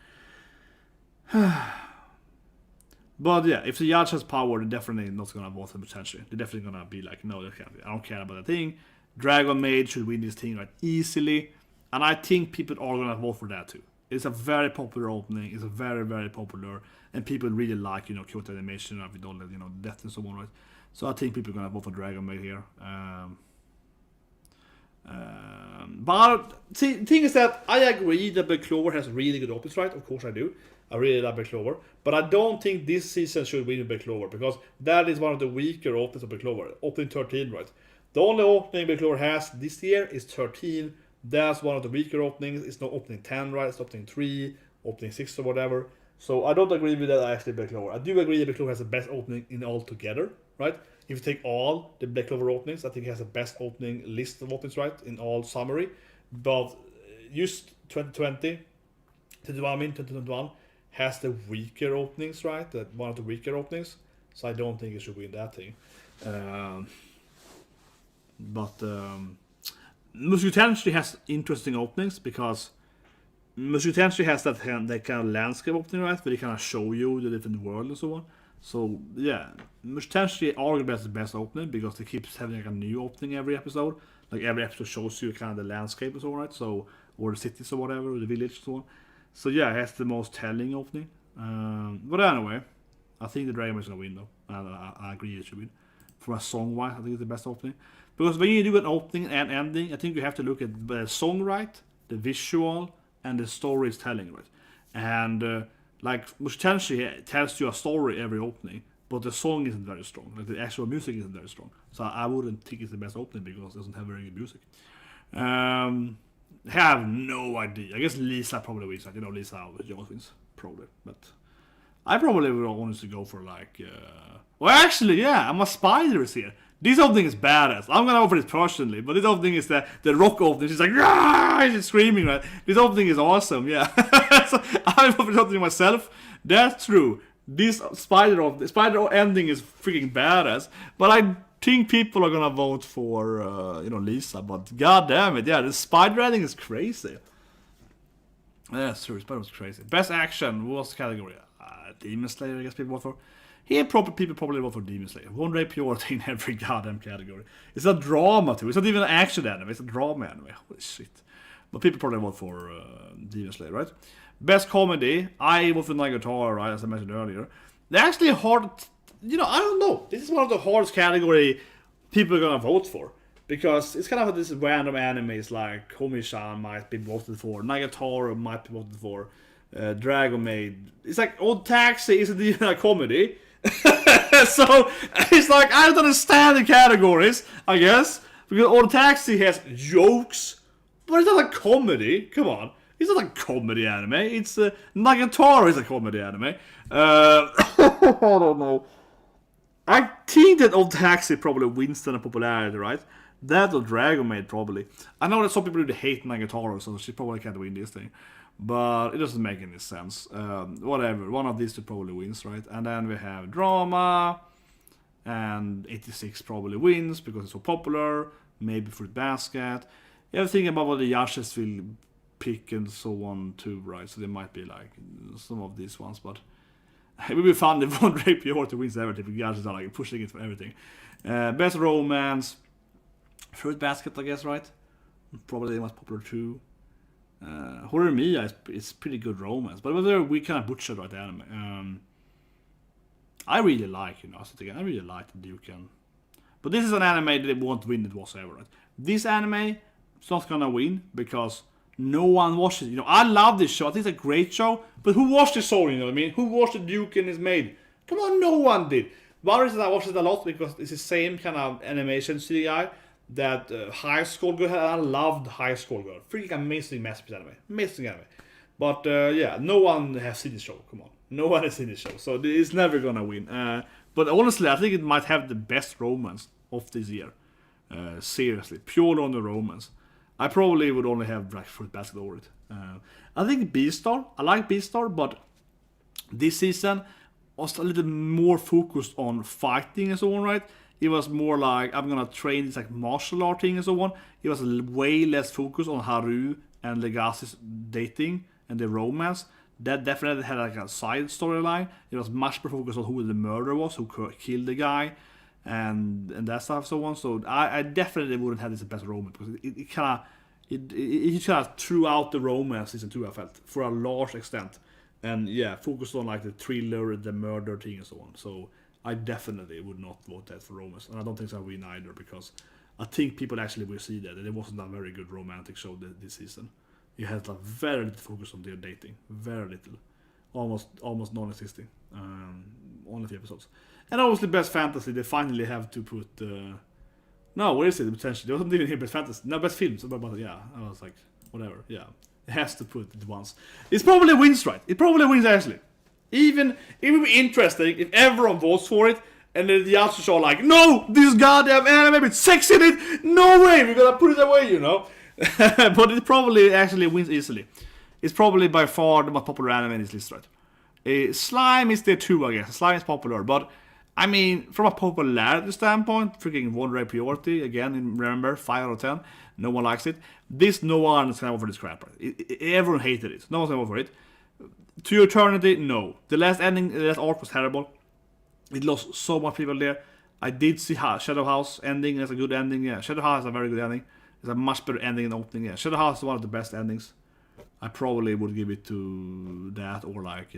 But yeah, if the judge has power, they're definitely not gonna vote for potentially. They're definitely gonna be like, no, I don't care about the thing. Dragon Maid should win this thing, right, easily. And I think people are gonna vote for that too. It's a very popular opening. It's a very, very popular, and people really like, you know, Kyoto animation, with all the, you know, death and so on, right? So I think people are gonna vote for Dragon Maid here. But the thing is that I agree that Black Clover has really good openings, right? Of course I do. I really love Black Clover. But I don't think this season should win Black Clover, because that is one of the weaker openings of Black Clover. Opening 13, right? The only opening Black Clover has this year is 13. That's one of the weaker openings. It's not opening 10, right? It's opening 3, opening 6 or whatever. So I don't agree with that actually, Black Clover. I do agree that Black Clover has the best opening in all together, right? If you take all the Black Clover openings, I think it has the best opening list of openings, right? In all summary. But just 2020, 2021 has the weaker openings, right? One of the weaker openings. So I don't think it should win that thing. But Mushoku Tensei has interesting openings, because Mushoku Tensei has that kind of landscape opening, right? Where they kind of show you the different world and so on. So yeah, Mushoku Tensei arguably has the best opening, because they keep having like a new opening every episode. Like every episode shows you kind of the landscape and so on, right? So, or the cities or whatever, or the village and so on. So yeah, it has the most telling opening. But anyway, I think the Dragon Maid is gonna win though. I agree it should win. For a song wise, I think it's the best opening. Because when you do an opening and ending, I think you have to look at the song right, the visual, and the story is telling right. And like Mushoku Tensei tells you a story every opening, but the song isn't very strong. Like the actual music isn't very strong. So I wouldn't think it's the best opening because it doesn't have very good music. I have no idea. I guess Lisa probably wins. You know, Lisa Jones wins probably, but I probably would honestly go for like. Well, actually, yeah, I'm a spider is here. This opening is badass. I'm gonna go for this personally, but this opening is the rock opening. She's like, Rah! She's screaming, right? This opening is awesome, yeah. So I'm going for something myself. That's true. This spider ending is freaking badass. But I think people are gonna vote for Lisa. But god damn it, yeah, the spider ending is crazy. Yeah, that's true. Spider was crazy. Best action was the category. Demon Slayer, I guess people vote for. Here, people probably vote for Demon Slayer. One Ray Purity in every goddamn category. It's a drama too. It's not even an action anime. It's a drama anime. Holy shit. But people probably vote for Demon Slayer, right? Best comedy. I vote for Nagatoro, right? As I mentioned earlier. They're actually hard. I don't know. This is one of the hardest category people are gonna vote for. Because it's kind of this random animes like Komi-chan might be voted for. Nagatoro might be voted for. Dragon Maid. It's like Old Taxi isn't even a comedy. So it's like I don't understand the categories, I guess, because Old Taxi has jokes, but it's not a comedy. Come on, it's not a comedy anime. It's Nagatoro is a comedy anime. I don't know. I think that Old Taxi probably wins in popularity, right? That or Dragon Maid probably. I know that some people really hate Nagatoro, so she probably can't win this thing. But it doesn't make any sense. Whatever, one of these two probably wins, right? And then we have drama, and 86 probably wins because it's so popular. Maybe Fruit Basket. You have to think about what the judges will pick and so on too, right? So there might be like some of these ones, but it would be fun if one Ray Purity wins everything. The judges are like pushing it for everything. Best romance, Fruit Basket, I guess, right? Probably the most popular too. Horimiya is pretty good romance, but we kind of butchered right the anime. I really like, I really like the Duken. But this is an anime that won't win it whatsoever, right? This anime is not gonna win because no one watches it. I love this show. I think it's a great show, but who watched this show? You know what I mean? Who watched the Duken is made? Come on, no one did. One reason I watched it a lot because it's the same kind of animation CGI that High School Girl had. I loved High School Girl. Freaking amazing masterpiece anime. Amazing anime. But yeah, no one has seen this show. Come on. No one has seen this show. So it's never gonna win. But honestly, I think it might have the best romance of this year. Seriously. Purely on the romance. I probably would only have Black Fruit Basket over it. I think Beastar. I like Beastar, but this season was a little more focused on fighting and so on, right? It was more like, I'm gonna train this like martial art thing and so on. It was way less focused on Haru and Legacy's dating and the romance. That definitely had like a side storyline. It was much more focused on who the murderer was, who killed the guy, and that stuff, so on. So I definitely wouldn't have this as best romance because it kind of threw out the romance season 2. I felt for a large extent, and yeah, focused on like the thriller, the murder thing, and so on. So I definitely would not vote that for romance, and I don't think so win either because I think people actually will see that it wasn't a very good romantic show this season. It had a very little focus on their dating, very little, almost non-existing. Only 3 episodes. And obviously best fantasy, they finally have to put no, where is it? Potentially, there wasn't even here best fantasy. No, best films. But yeah, I was like, whatever. Yeah, it has to put it once. It probably wins, right? It probably wins actually. Even it would be interesting if everyone votes for it, and then the judges are like, no, this goddamn anime with sex in it. No way, we're gonna put it away, But it probably actually wins easily. It's probably by far the most popular anime in this list, right? Slime is there too, I guess. Slime is popular, but I mean, from a popularity standpoint, freaking One Ray Priority, again, remember, 5 out of 10, no one likes it. No one is gonna vote for this crap, right? Everyone hated it. No one's gonna vote for it. To Eternity, no. The last arc was terrible. It lost so much people there. I did see Shadow House ending as a good ending. Yeah, Shadow House is a very good ending. It's a much better ending than opening. Yeah, Shadow House is one of the best endings. I probably would give it to that or like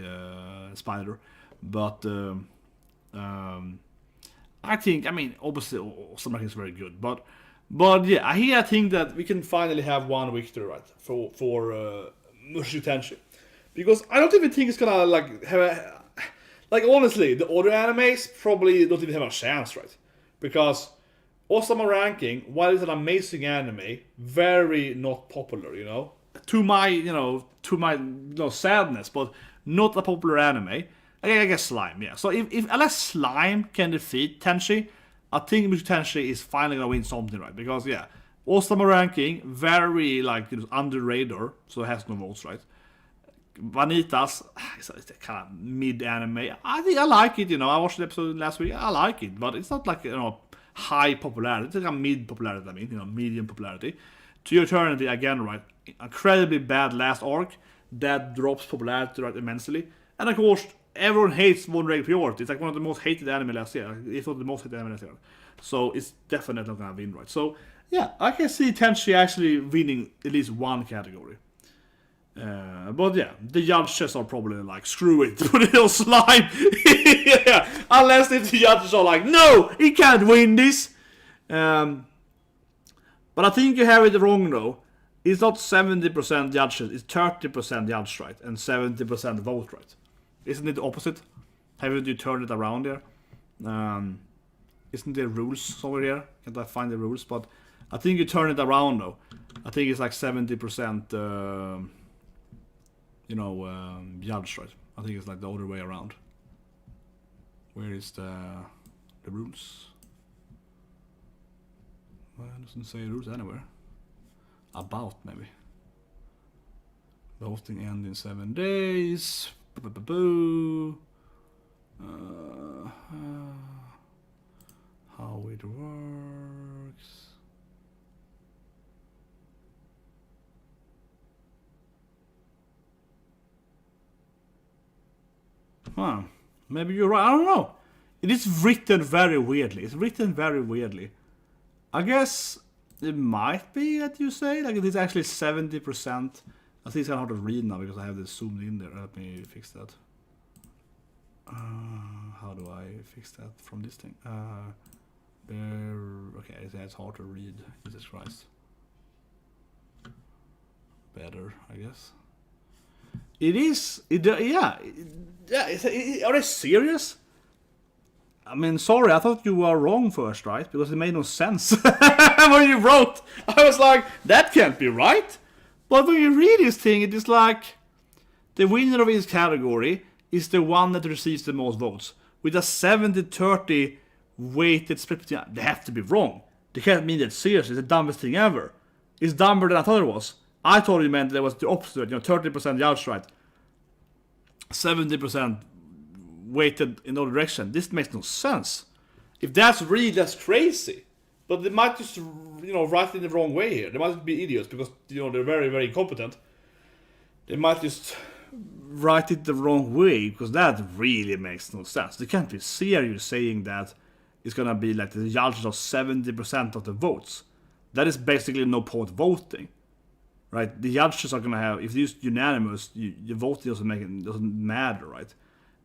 Spider. But I think, obviously Osama is very good. But yeah, I think that we can finally have one victory, right? For Mushoku Tensei. Because I don't even think it's gonna like have Like, honestly, the other animes probably don't even have a chance, right? Because Osama Ranking, while it's an amazing anime, very not popular, you know? To my, sadness, but not a popular anime. I guess Slime, yeah. So if unless Slime can defeat Tenchi, I think Mushoku Tensei is finally gonna win something, right? Because, yeah, Osama Ranking, very, like, under radar, so it has no votes, right? Vanitas, it's a kind of mid anime. I think I like it, I watched the episode last week, I like it, but it's not like, high popularity. It's like a mid popularity, medium popularity. To Eternity, again, right, incredibly bad last arc, that drops popularity, right, immensely. And of course, everyone hates One Ray Priority. It's like one of the most hated anime last year. It's not the most hated anime last year. So it's definitely not gonna win, right? So, yeah, I can see Tenchi actually winning at least one category. But yeah, the judges are probably like, screw it, put it on Slime. Yeah, unless if the judges are like, no, he can't win this. But I think you have it wrong though. It's not 70% judges, it's 30% judge right and 70% vote right. Isn't it the opposite? Haven't you turned it around there? Isn't there rules somewhere here? Can't I find the rules? But I think you turn it around though. I think it's like 70%. Judge, right? I think it's like the other way around. Where is the rules? Well, it doesn't say rules anywhere. About, maybe. Voting end in 7 days. How it works. Huh. Maybe you're right. I don't know. It is written very weirdly. It's written very weirdly. I guess it might be that you say. Like, it is actually 70%. I think it's kind of hard to read now because I have this zoomed in there. Let me fix that. How do I fix that from this thing? Okay, it's hard to read. Jesus Christ. Better, I guess. It is. Yeah. Are they serious? I mean, sorry, I thought you were wrong first, right? Because it made no sense when you wrote. I was like, that can't be right. But when you read this thing, it is like the winner of each category is the one that receives the most votes. With a 70-30 weighted split. They have to be wrong. They can't mean that serious. It's the dumbest thing ever. It's dumber than I thought it was. I thought you meant that it was the opposite, 30% judge right, 70% weighted in the direction. This makes no sense. If that's real, that's crazy. But they might just, write it in the wrong way here. They might be idiots because, they're very, very incompetent. They might just write it the wrong way because that really makes no sense. They can't be serious saying that it's gonna be like the judges are 70% of the votes. That is basically no point voting. Right, the judges are gonna have, if it's unanimous, your vote doesn't matter, right?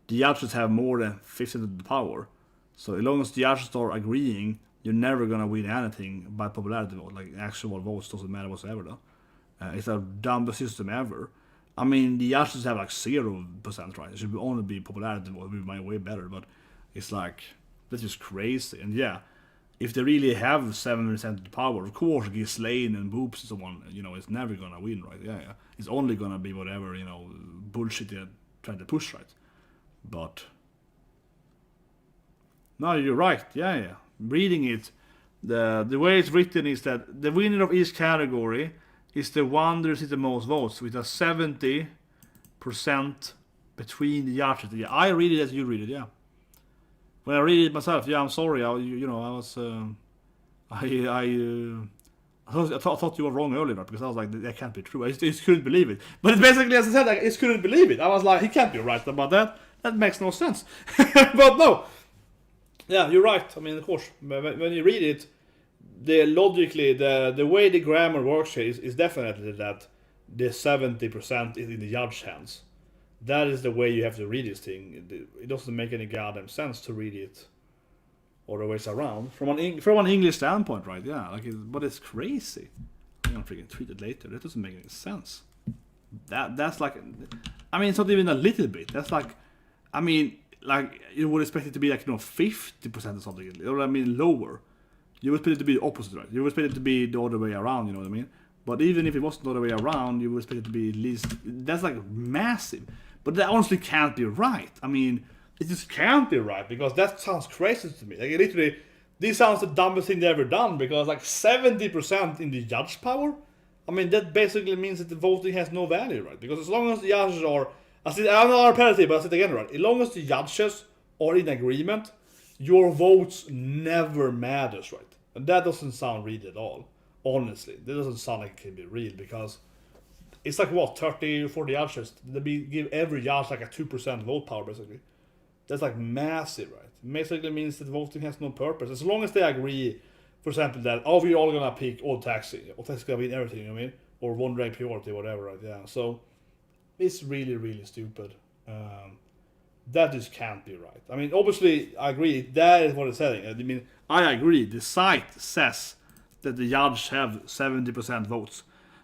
The judges have more than 50 to the power, so as long as the judges are agreeing, you're never gonna win anything by popularity vote. Like, actual votes doesn't matter whatsoever, though. It's a dumbest system ever. I mean, the judges have like 0%, right? It should only be popularity vote. It would be way better, but it's like, that's just crazy. And yeah. If they really have 7% of the power, of course, Ghislaine and Boobs and so on, it's never gonna win, right? Yeah. It's only gonna be whatever, bullshit they're trying to push, right? But no, you're right. Yeah. Reading it, the way it's written is that the winner of each category is the one that receives the most votes, with a 70% between the judges. Yeah, I read it as you read it. Yeah. When I read it myself, yeah, I'm sorry. I thought you were wrong earlier because I was like, that can't be true. I just couldn't believe it. But it's basically, as I said, I just couldn't believe it. I was like, he can't be right about that. That makes no sense. But no. Yeah, you're right. I mean, of course, when you read it, the way the grammar works here is definitely that the 70% is in the judge's hands. That is the way you have to read this thing. It doesn't make any goddamn sense to read it other ways around. From an English standpoint, right? Yeah, but it's crazy. I'm gonna freaking tweet it later. That doesn't make any sense. That's like, I mean, it's not even a little bit. That's like, I mean, like you would expect it to be like 50% or something. You know what I mean? Lower. You would expect it to be the opposite, right? You would expect it to be the other way around. You know what I mean? But even if it wasn't the other way around, you would expect it to be at least. That's like massive. But that honestly can't be right. I mean, it just can't be right because that sounds crazy to me. Like literally, this sounds the dumbest thing they've ever done because like 70% in the judge power. I mean, that basically means that the voting has no value, right? Because as long as the judges are, I'm not repetitive, but I said again, right? As long as the judges are in agreement, your votes never matters, right? And that doesn't sound real at all. Honestly, that doesn't sound like it can be real because it's like what 30 or 40 judges. They give every judge like a 2% vote power, basically. That's like massive, right? It basically means that voting has no purpose as long as they agree. For example, that we're all gonna pick Old Taxi. Old Taxi's gonna win everything, you know what I mean? Or One Day Priority, whatever, right? Yeah. So it's really, really stupid. That just can't be right. I mean, obviously, I agree. That is what it's saying. I mean, I agree. The site says that the judge have 70% votes.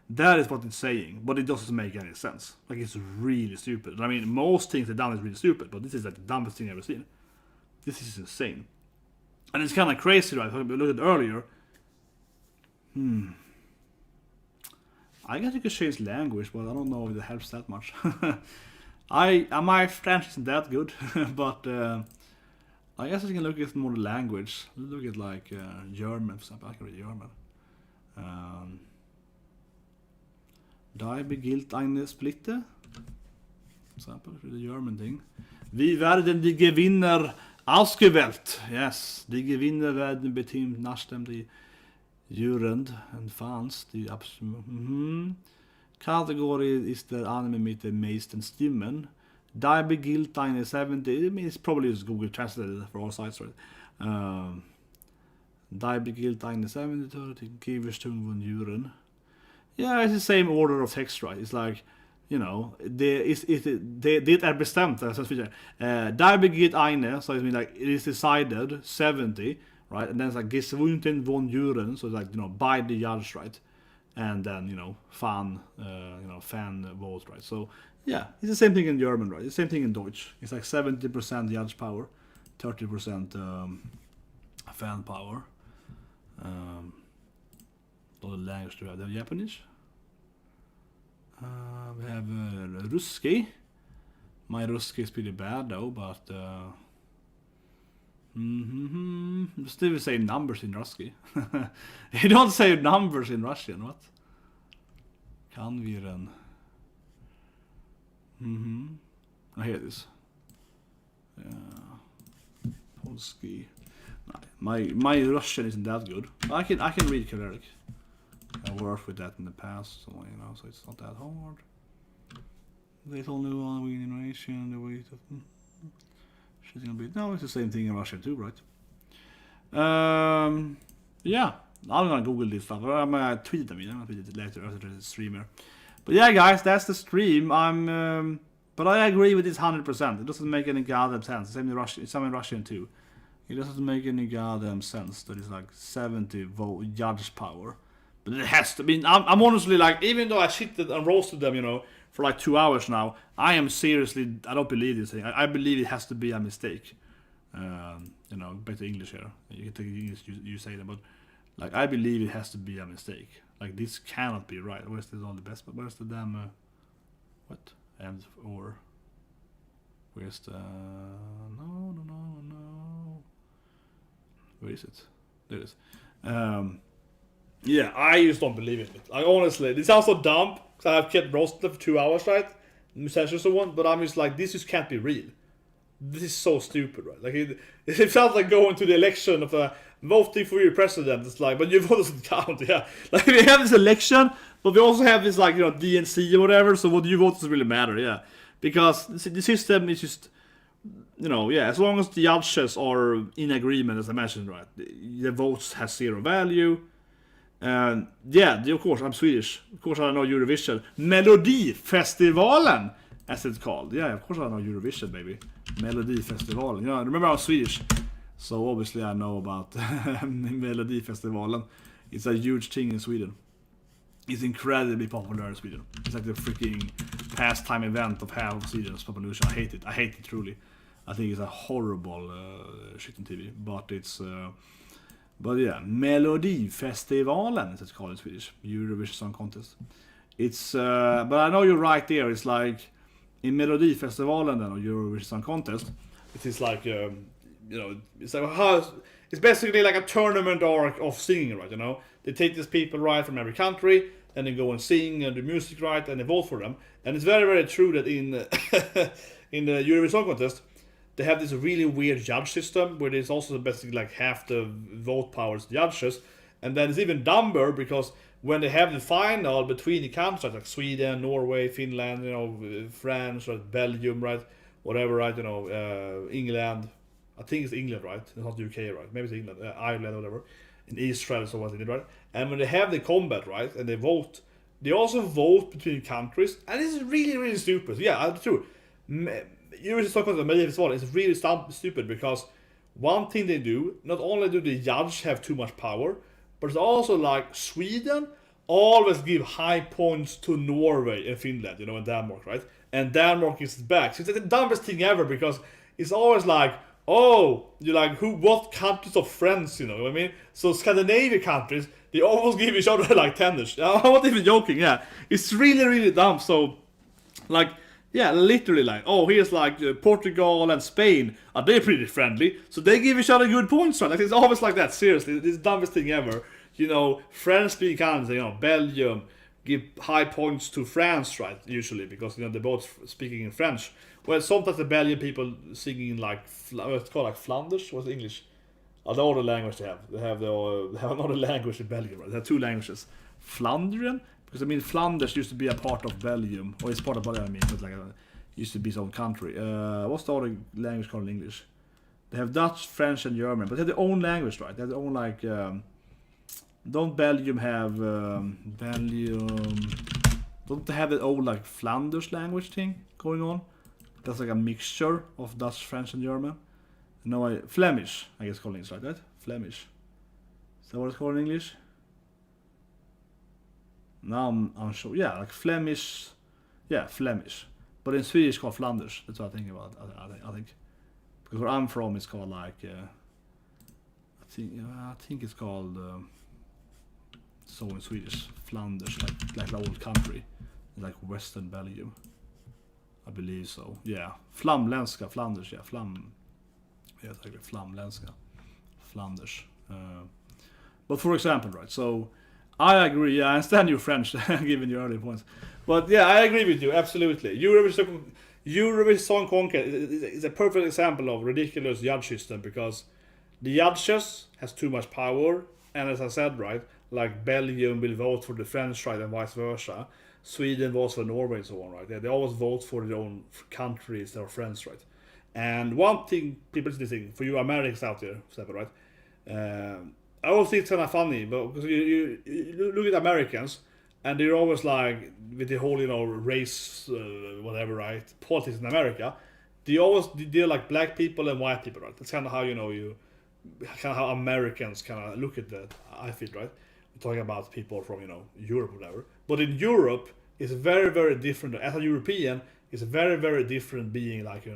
That is what it's saying, but it doesn't make any sense. Like, it's really stupid. I mean, most things they've done is really stupid, but this is like the dumbest thing I've ever seen. This is insane. And it's kind of crazy, right? We looked at earlier. I guess you could change language, but I don't know if it helps that much. My French isn't that good, but I guess I can look at more the language. Look at like German, for example. I can read German. Die begilt eine Splitte. For example, the German thing. Vi werden die Gewinner ausgewählt. Yes, die Gewinner werden bestimmt nachdem die Jurend and fans. Die Category is the anime mit den meisten Stimmen. Die begilt eine 70. I mean, it's probably just Google Translate for all sites, right? Die begilt eine 70. Gewichtung von Juren. Yeah, it's the same order of text, right? It's like, you know, det bestämt. Die begilt eine, so it means like it is decided 70, right? And then it's like geswunten von Juren, so it's like, you know, by the judge, right? And then, you know, fan vote, right? So yeah, it's the same thing in German, right? It's the same thing in Deutsch. It's like 70% judge power, 30% fan power. What language do we have? We have Japanese. We have Ruski. My Ruski is pretty bad though, but still say numbers in Ruski. You don't say numbers in Russian, what? Kan vi den? I hear this. Polski. My Russian isn't that good. I can read Kaleric. I worked with that in the past, so you know, so it's not that hard. There's only one winning generation. The weight of she's gonna be no, it's the same thing in Russian too, right? Yeah, I'm gonna Google this stuff. I'm gonna tweet them. I'm gonna tweet it later after the streamer. But yeah, guys, that's the stream. But I agree with this 100%. It doesn't make any goddamn sense. Same in Russian. It's in Russian too. It doesn't make any goddamn sense that it's like 70 vote judge power. But it has to be. I'm honestly like, even though I shitted and roasted them, you know, for like 2 hours now, I am seriously, I don't believe this thing. I believe it has to be a mistake. You know, back to English here. You can take English, you say them, but like, I believe it has to be a mistake. Like, this cannot be right. Where's this all the best? But where's the damn, what? And, or, where's the, no. Where is it? There it is. Yeah, I just don't believe in it. Like, honestly, this sounds so dumb, because I've kept roasting for 2 hours, right? Censorship so one, but I'm just like, this just can't be real. This is so stupid, right? Like, it sounds like going to the election of voting for your president. It's like, but your vote doesn't count, yeah. Like, we have this election, but we also have this, like, you know, DNC or whatever, so what you vote doesn't really matter, yeah. Because the system is just, you know, yeah, as long as the judges are in agreement, as I mentioned, right, the votes have zero value. And yeah, of course, I'm Swedish. Of course, I know Eurovision. Melodifestivalen, as it's called. Yeah, of course, I know Eurovision, baby. Melodifestivalen. You know, remember, I'm Swedish, so obviously I know about Melodifestivalen. It's a huge thing in Sweden. It's incredibly popular in Sweden. It's like the freaking pastime event of half of Sweden's population. I hate it truly. I think it's a horrible shit on TV, but it's but yeah, Melodifestivalen as it's called in Swedish, Eurovision Song Contest. It's but I know you're right there. It's like in Melodifestivalen then, or Eurovision Song Contest. It is like it's like it's basically like a tournament arc of singing, right? They take these people right from every country, and they go and sing and do music right, and they vote for them. And it's very, very true that in in the Eurovision Song Contest, they have this really weird judge system where there's also basically like half the vote powers judges, and then it's even dumber because when they have the final between the countries like Sweden, Norway, Finland, France, right, Belgium, right, whatever, right, England. I think it's England, right? It's not UK, right? Maybe it's England, Ireland, whatever. In Israel, so what they did, right? And when they have the combat, right, and they vote, they also vote between countries, and it's really, really stupid. Yeah, that's true. Eurovision Song Contest is really stupid because one thing they do, not only do the judge have too much power, but it's also like Sweden always give high points to Norway and Finland, and Denmark, right? And Denmark is back. So it's like the dumbest thing ever because it's always like, oh, you're like, what countries are friends, you know what I mean? So Scandinavian countries, they always give each other like tennis. I'm not even joking, yeah. It's really, really dumb. So, like, yeah, literally like, oh, here's like Portugal and Spain. They're pretty friendly. So they give each other good points, right? Like, it's always like that, seriously. It's the dumbest thing ever. French-speaking countries, Belgium, give high points to France, right? Usually, because, they're both speaking in French. Well, sometimes the Belgian people singing in like, it's called like Flanders. What's the English? The other language they have. They have another language in Belgium, right? They have two languages. Flandrian, because Flanders used to be a part of Belgium, or it's part of Belgium, but like used to be its own country. What's the other language called in English? They have Dutch, French, and German, but they have their own language, right? They have their own like. Don't Belgium have Belgium? Don't they have their own like Flanders language thing going on? That's like a mixture of Dutch, French, and German. No, Flemish, I guess, called in English, right? Flemish. Is that what it's called in English? Now I'm unsure. Yeah, like Flemish. Yeah, Flemish. But in Swedish, it's called Flanders. That's what I think about. I think because where I'm from, it's called like. I think it's called. So in Swedish, Flanders, like the old country, like Western Belgium. I believe so. Yeah, Flamländska, Flanders. Yeah, Yeah, it's like Flamländska, Flanders. But for example, right? So I agree. Yeah, I understand your French, given your earlier points. But yeah, I agree with you absolutely. Eurovision Song Contest is a perfect example of ridiculous judge system because the judges has too much power, and as I said, right, like Belgium will vote for the French, right, and vice versa. Sweden votes for Norway and so on, right? They always vote for their own countries, their friends, right? And one thing people think for you Americans out there, right? I always think it's kind of funny, but because you look at Americans, and they're always like with the whole race, whatever, right? Politics in America, they're like black people and white people, right? That's kind of how kind of how Americans kind of look at that. I feel, right? We're talking about people from Europe, or whatever. But in Europe, it's very, very different. As a European, it's very, very different being like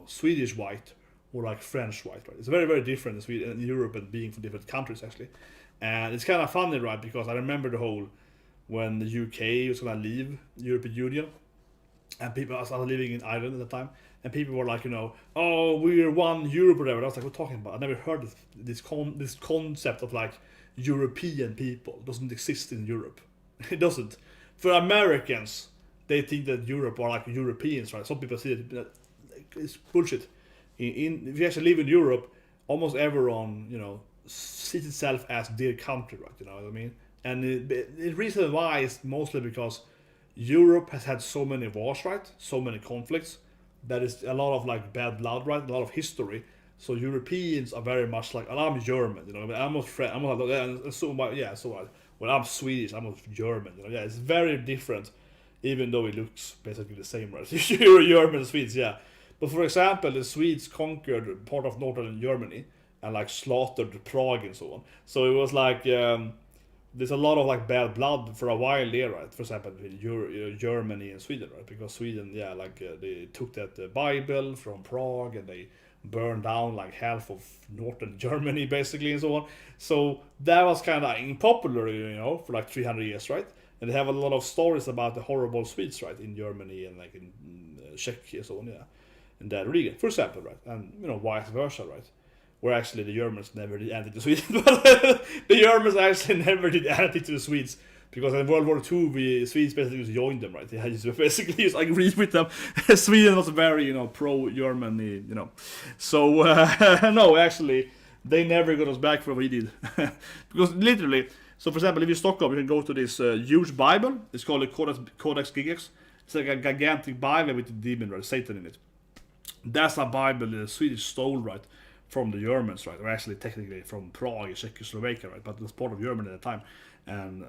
Swedish white or like French white, right? It's very, very different in Sweden and Europe and being from different countries actually. And it's kind of funny, right? Because I remember the whole when the UK was gonna leave European Union, and people I was living in Ireland at the time, and people were like, oh, we're one Europe or whatever. I was like, what are you talking about? I never heard this concept of like European people. It doesn't exist in Europe. It doesn't. For Americans, they think that Europe are like Europeans, right? Some people see that it's bullshit. If you actually live in Europe, almost everyone, sees itself as their country, right? You know what I mean? And the reason why is mostly because Europe has had so many wars, right? So many conflicts. That is a lot of like bad blood, right? A lot of history. So Europeans are very much like, I'm German, I'm not French, I'm not like, so when I'm Swedish, I'm not German, yeah, it's very different, even though it looks basically the same, right? You're German and Swedes, yeah. But for example, the Swedes conquered part of northern Germany and like slaughtered Prague and so on. So it was like, there's a lot of like bad blood for a while there, right? For example, in Germany and Sweden, right? Because Sweden, yeah, like they took that Bible from Prague and they burned down like half of northern Germany, basically, and so on. So that was kind of unpopular, for like 300 years, right? And they have a lot of stories about the horrible Swedes, right, in Germany and like in Czechia and so on, yeah, in that region, for example, right, and vice versa, right, where actually the Germans never did anything to Sweden, but the Germans actually never did anything to the Swedes. Because in World War II, the Swedes basically just joined them, right? They had just basically just agreed with them. Sweden was very, pro-Germany, So, no, actually, they never got us back for what we did. Because literally, so for example, if you're Stockholm, you can go to this huge Bible. It's called the Codex Gigas. It's like a gigantic Bible with the demon, right? Satan in it. That's a Bible the Swedish stole, right? From the Germans, right? Or actually, technically, from Prague, Czechoslovakia, right? But it was part of Germany at the time. And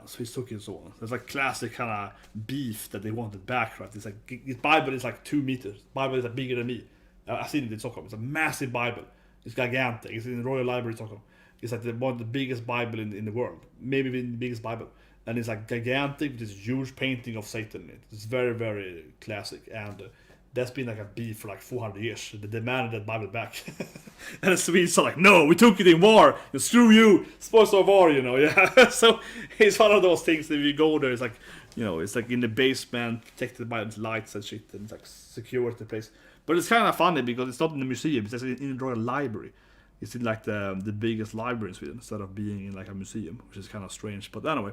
Swiss took it and so on. There's like classic kind of beef that they wanted back, right? It's like, this Bible is like 2 meters. Bible is like bigger than me. I've seen it in Stockholm. It's a massive Bible. It's gigantic. It's in the Royal Library in Stockholm. It's like one of the biggest Bible in the world. Maybe the biggest Bible. And it's like gigantic with this huge painting of Satan in it. It's very, very classic. And that's been like a beef for like 400 years. They demanded that Bible back. And the Swedes are like, no, we took it in war. And screw you. Spoils of war, yeah. So it's one of those things that if you go there, it's like, it's like in the basement, protected by lights and shit. And it's like secure the place. But it's kind of funny because it's not in the museum. It's actually in the Royal Library. It's in like the biggest library in Sweden instead of being in like a museum, which is kind of strange. But anyway,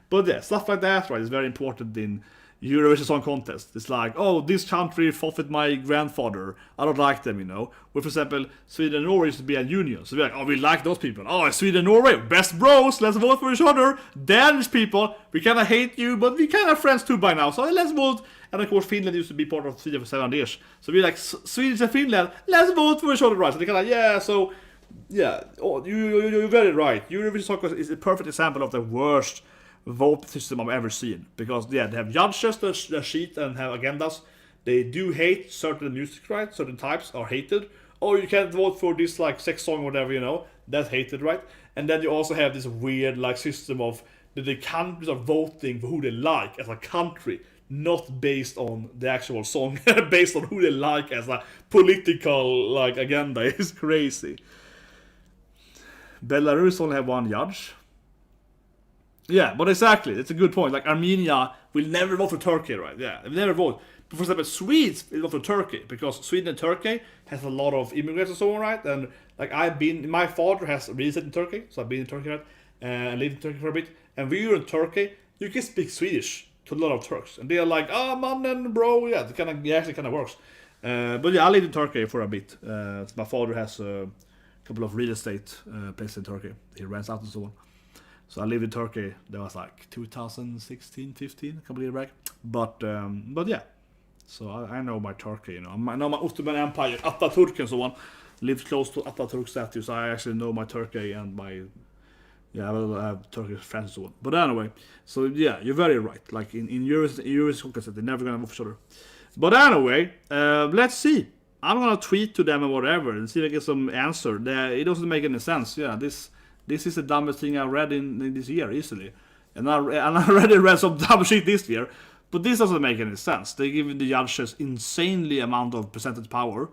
but yeah, stuff like that, right, is very important in Eurovision Song Contest. It's like, oh, this country fought with my grandfather. I don't like them, Where, for example, Sweden and Norway used to be a union. So we're like, oh, we like those people. Oh, Sweden and Norway, best bros. Let's vote for each other. Danish people, we kind of hate you, but we kind of friends too by now. So let's vote. And of course, Finland used to be part of Sweden for 7 years. So we're like, Sweden and Finland, let's vote for each other, right? So they're kind of like, yeah, so, yeah, oh, you're very right. Eurovision Song Contest is a perfect example of the worst vote system I've ever seen. Because, yeah, they have judges that cheat and have agendas. They do hate certain music, right? Certain types are hated. Oh, you can't vote for this, like, sex song or whatever, That's hated, right? And then you also have this weird, like, system of that the countries are voting for who they like as a country. Not based on the actual song, based on who they like as a political like agenda. It's crazy. Belarus only have one judge. Yeah, but exactly, it's a good point. Like Armenia will never vote for Turkey, right? Yeah, they never vote. But for example, Swedes will vote for Turkey because Sweden and Turkey has a lot of immigrants and so on, right? And like my father has resided in Turkey, so I've been in Turkey, right? And lived in Turkey for a bit. And when you're in Turkey, you can speak Swedish to a lot of Turks, and they're like, man and bro, yeah, it actually kind of works. But yeah, I lived in Turkey for a bit. My father has a couple of real estate places in Turkey. He rents out and so on. So I lived in Turkey. That was like 2016, 15, a couple of years back. But yeah, so I know my Turkey. I know my Ottoman Empire, Atatürk and so on. Lived close to Atatürk statue, so I actually know my Turkey and my. Yeah, I have Turkish friends and so on. But anyway, so yeah, you're very right. Like in Eurovision Contest, they're never gonna move each other. But anyway, let's see. I'm gonna tweet to them or whatever and see if I get some answer. It doesn't make any sense. Yeah, this is the dumbest thing I read in this year easily, and I already read some dumb shit this year. But this doesn't make any sense. They give the judges insanely amount of percentage power.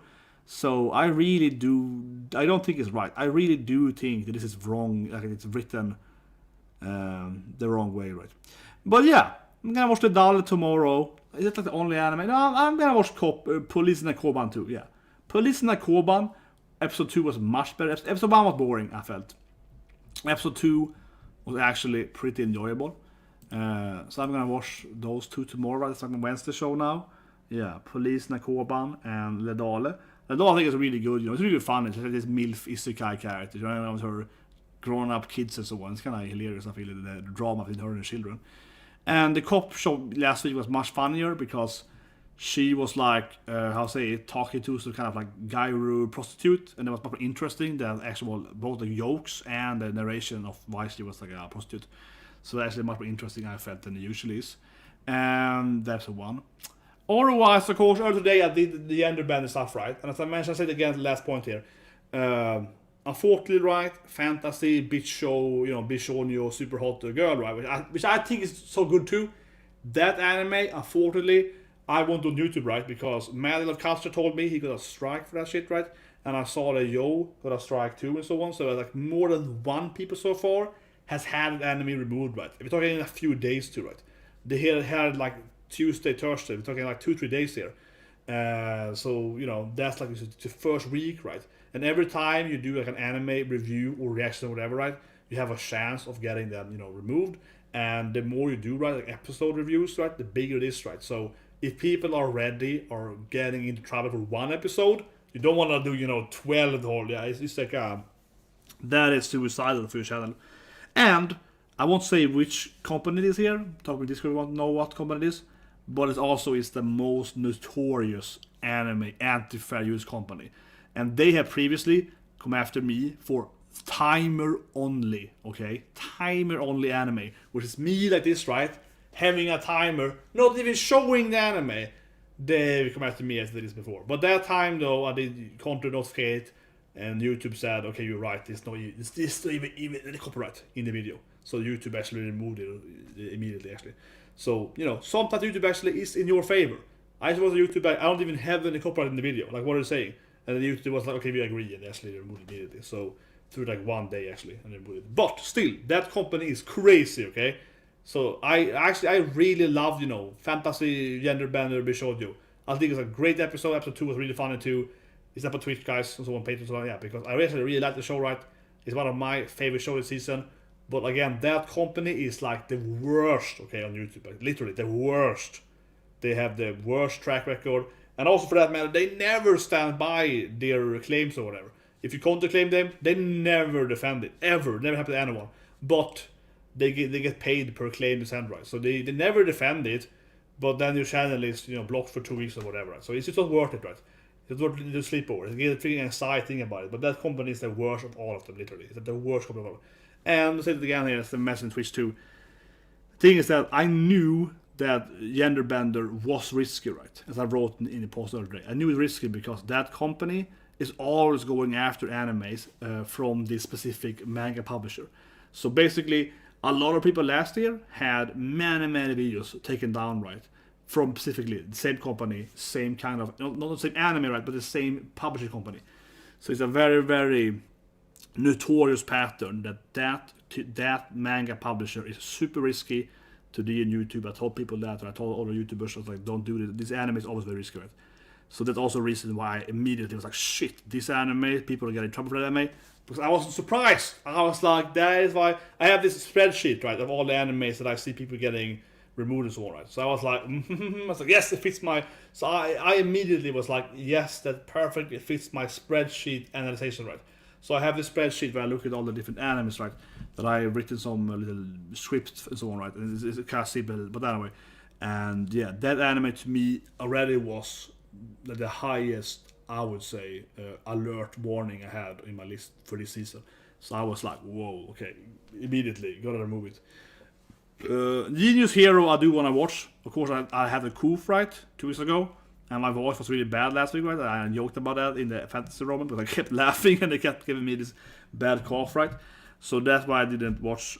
So I don't think it's right. I really do think that this is wrong, like it's written the wrong way, right? But yeah, I'm gonna watch the Dal tomorrow. Is it like the only anime? No, I'm gonna watch Police in Koban too, yeah. Police in Koban, episode 2 was much better. Episode 1 was boring, I felt. Episode 2 was actually pretty enjoyable. So I'm gonna watch those 2 tomorrow. It's like a Wednesday show now. Yeah, Police in Koban and Ledale. I think it's really good, it's really fun. It's like this MILF Isekai character, with her grown-up kids and so on. It's kind of hilarious, I feel, the drama between her and the children. And the cop show last week was much funnier because she was like, talking to some kind of like gyro prostitute, and it was much more interesting than actual, both the jokes and the narration of why she was like a prostitute. So that's actually much more interesting, I felt, than it usually is. And that's one. Otherwise, of course, earlier today I did the gender band stuff, right? And as I mentioned, I said again the last point here. unfortunately, right, fantasy, bitch show, Bishonyo, super hot girl, right, which I think is so good too. That anime, unfortunately, I went on YouTube, right, because Madeline Custer told me he got a strike for that shit, right, and I saw that Yo got a strike too and so on, so like more than one people so far has had an anime removed, right. We're talking in a few days too, right. They had like Tuesday, Thursday, we're talking like 2-3 days here. So that's like the first week, right? And every time you do like an anime review or reaction or whatever, right, you have a chance of getting them removed. And the more you do, right, like episode reviews, right, the bigger it is, right. So if people are ready or getting into trouble for one episode, you don't want to do 12 the whole. Yeah, it's like that is suicidal for your channel. And I won't say which company it is here. Talking Discord, we won't know what company it is, but it also is the most notorious anime anti-fair use company. And they have previously come after me for timer only, okay? Timer only anime, which is me like this, right? Having a timer, not even showing the anime. They come after me as they did before. But that time though, I did content notificate, and YouTube said, okay, you're right, it's not even copyright in the video. So YouTube actually removed it immediately, actually. So, sometimes YouTube actually is in your favor. I was a YouTuber, I don't even have any copyright in the video. Like, what are you saying? And then YouTube was like, okay, we agree, and they actually removed it immediately. So, through like one day, actually, and they removed it. But, still, that company is crazy, okay? So, I really loved, Fantasy Gender Bender Bishoujo. I think it's a great episode. Episode 2 was really funny, too. It's up on Twitch, guys, and so on Patreon, so yeah, because I really like the show, right? It's one of my favorite shows this season. But again, that company is like the worst, okay, on YouTube. Like literally the worst. They have the worst track record. And also for that matter, they never stand by their claims or whatever. If you counterclaim them, they never defend it. Ever. Never happened to anyone. But they get paid per claim they send, right? So they never defend it, but then your channel is blocked for 2 weeks or whatever, right? So it's just not worth it, right? It's worth it to sleep over. It's a freaking anxiety thing about it. But that company is the worst of all of them, literally. It's the worst company of all of them. And to say it again here, as the message in Twitch too. The thing is that I knew that Genderbender was risky, right? As I wrote in the post earlier today. I knew it was risky because that company is always going after animes from this specific manga publisher. So basically, a lot of people last year had many videos taken down, right? From specifically the same company, same kind of, not the same anime, right? But the same publishing company. So it's a very notorious pattern that manga publisher is super risky to do in YouTube. I told people that, and I told other YouTubers, I was like, don't do this. This anime is always very risky, right? So that's also a reason why I immediately was like, shit, this anime, people are getting in trouble for that anime. Because I wasn't surprised. I was like, that is why I have this spreadsheet, right, of all the animes that I see people getting removed and so on, right? So I was like, yes, it fits my. So I immediately was like, yes, that perfectly fits my spreadsheet analysis, right? So I have this spreadsheet where I look at all the different animes, right? That I've written some little scripts and so on, right? And it's kind of simple, but anyway. And yeah, that anime to me already was the highest, I would say, alert warning I had in my list for this season. So I was like, whoa, okay, immediately, gotta remove it. Genius Hero I do want to watch. Of course, I had a cough, right, 2 weeks ago. And my voice was really bad last week, right? I joked about that in the fantasy room, but I kept laughing and they kept giving me this bad cough, right? So that's why I didn't watch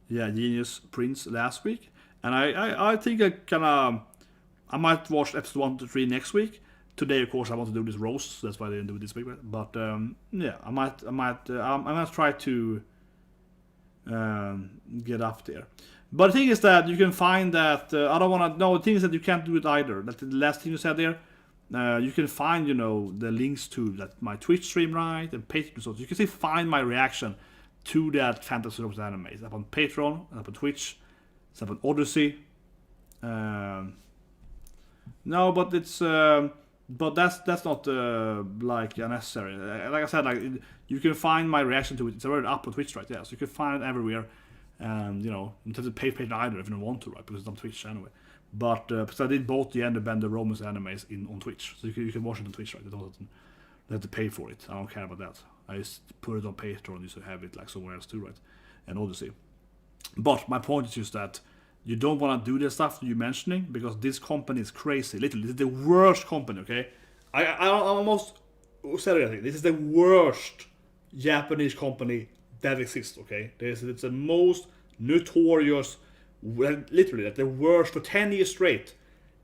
Genius Prince last week. And I think I might watch episode 1 to 3 next week. Today, of course, I want to do this roast, so that's why I didn't do it this week, right? But yeah, I might try to get up there. But the thing is that you can find that I don't want to. No, the thing is that you can't do it either. That's the last thing you said there. You can find the links to that my Twitch stream, right, and Patreon. So you can see find my reaction to that Fantasy Ropes anime. It's up on Patreon, it's up on Twitch, it's up on Odyssey. No, but it's but that's not like unnecessary. Like I said, like you can find my reaction to it. It's already up on Twitch, right? Yeah, so you can find it everywhere. And you don't have to pay Patreon either if you don't want to, right? Because it's on Twitch anyway. But because I did both the Genderbender Romance animes on Twitch, so you can watch it on Twitch, right? You don't have to pay for it. I don't care about that. I just put it on Patreon just to have it like somewhere else too, right? And Odyssey. But my point is just that you don't want to do the stuff you're mentioning because this company is crazy. Literally, this is the worst company. Okay, I almost said it. I think this is the worst Japanese company that exists, okay? It's the most notorious, literally, the worst for 10 years straight.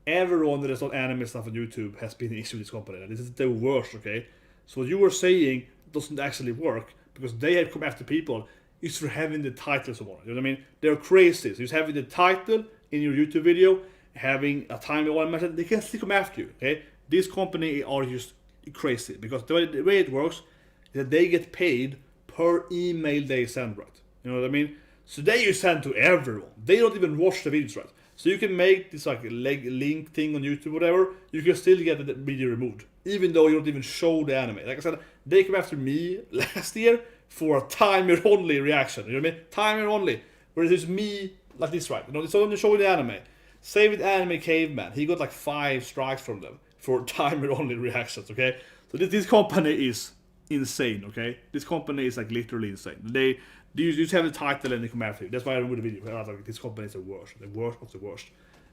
Everyone that has done anime stuff on YouTube has been issued with this company. This is the worst, okay? So what you were saying doesn't actually work because they have come after people is for having the title so on. You know what I mean? They're crazy. So just having the title in your YouTube video, having a time one method, they can still come after you, okay? This company are just crazy because the way it works is that they get paid per email they send, right? You know what I mean? So they you send to everyone. They don't even watch the videos, right? So you can make this like link thing on YouTube, whatever. You can still get the video removed, even though you don't even show the anime. Like I said, they came after me last year for a timer only reaction. You know what I mean? Timer only, where it's me like this, right? You know, so when you show the anime, say with Anime Caveman, he got like 5 strikes from them for timer only reactions. Okay, so this company is insane. Okay, this company is like literally insane. They just have the title and they come after you. That's why I removed the video. I was like, this company is the worst of the worst.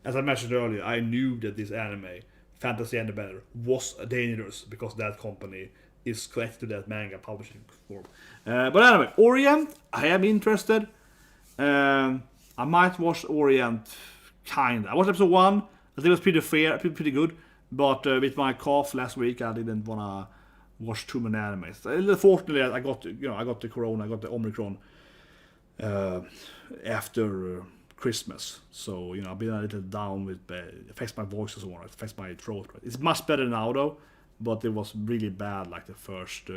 As I mentioned earlier, I knew that this anime, Fantasy and the Banner, was dangerous because that company is connected to that manga publishing form. But anyway, Orient, I am interested. I might watch Orient, kinda. I watched episode 1. I think it was pretty good. But with my cough last week, I didn't wanna watch too many animes. Unfortunately, I got the corona, I got the Omicron after Christmas. So I've been a little down with it affects my voice and so on. It affects my throat. Right? It's much better now though, but it was really bad like the first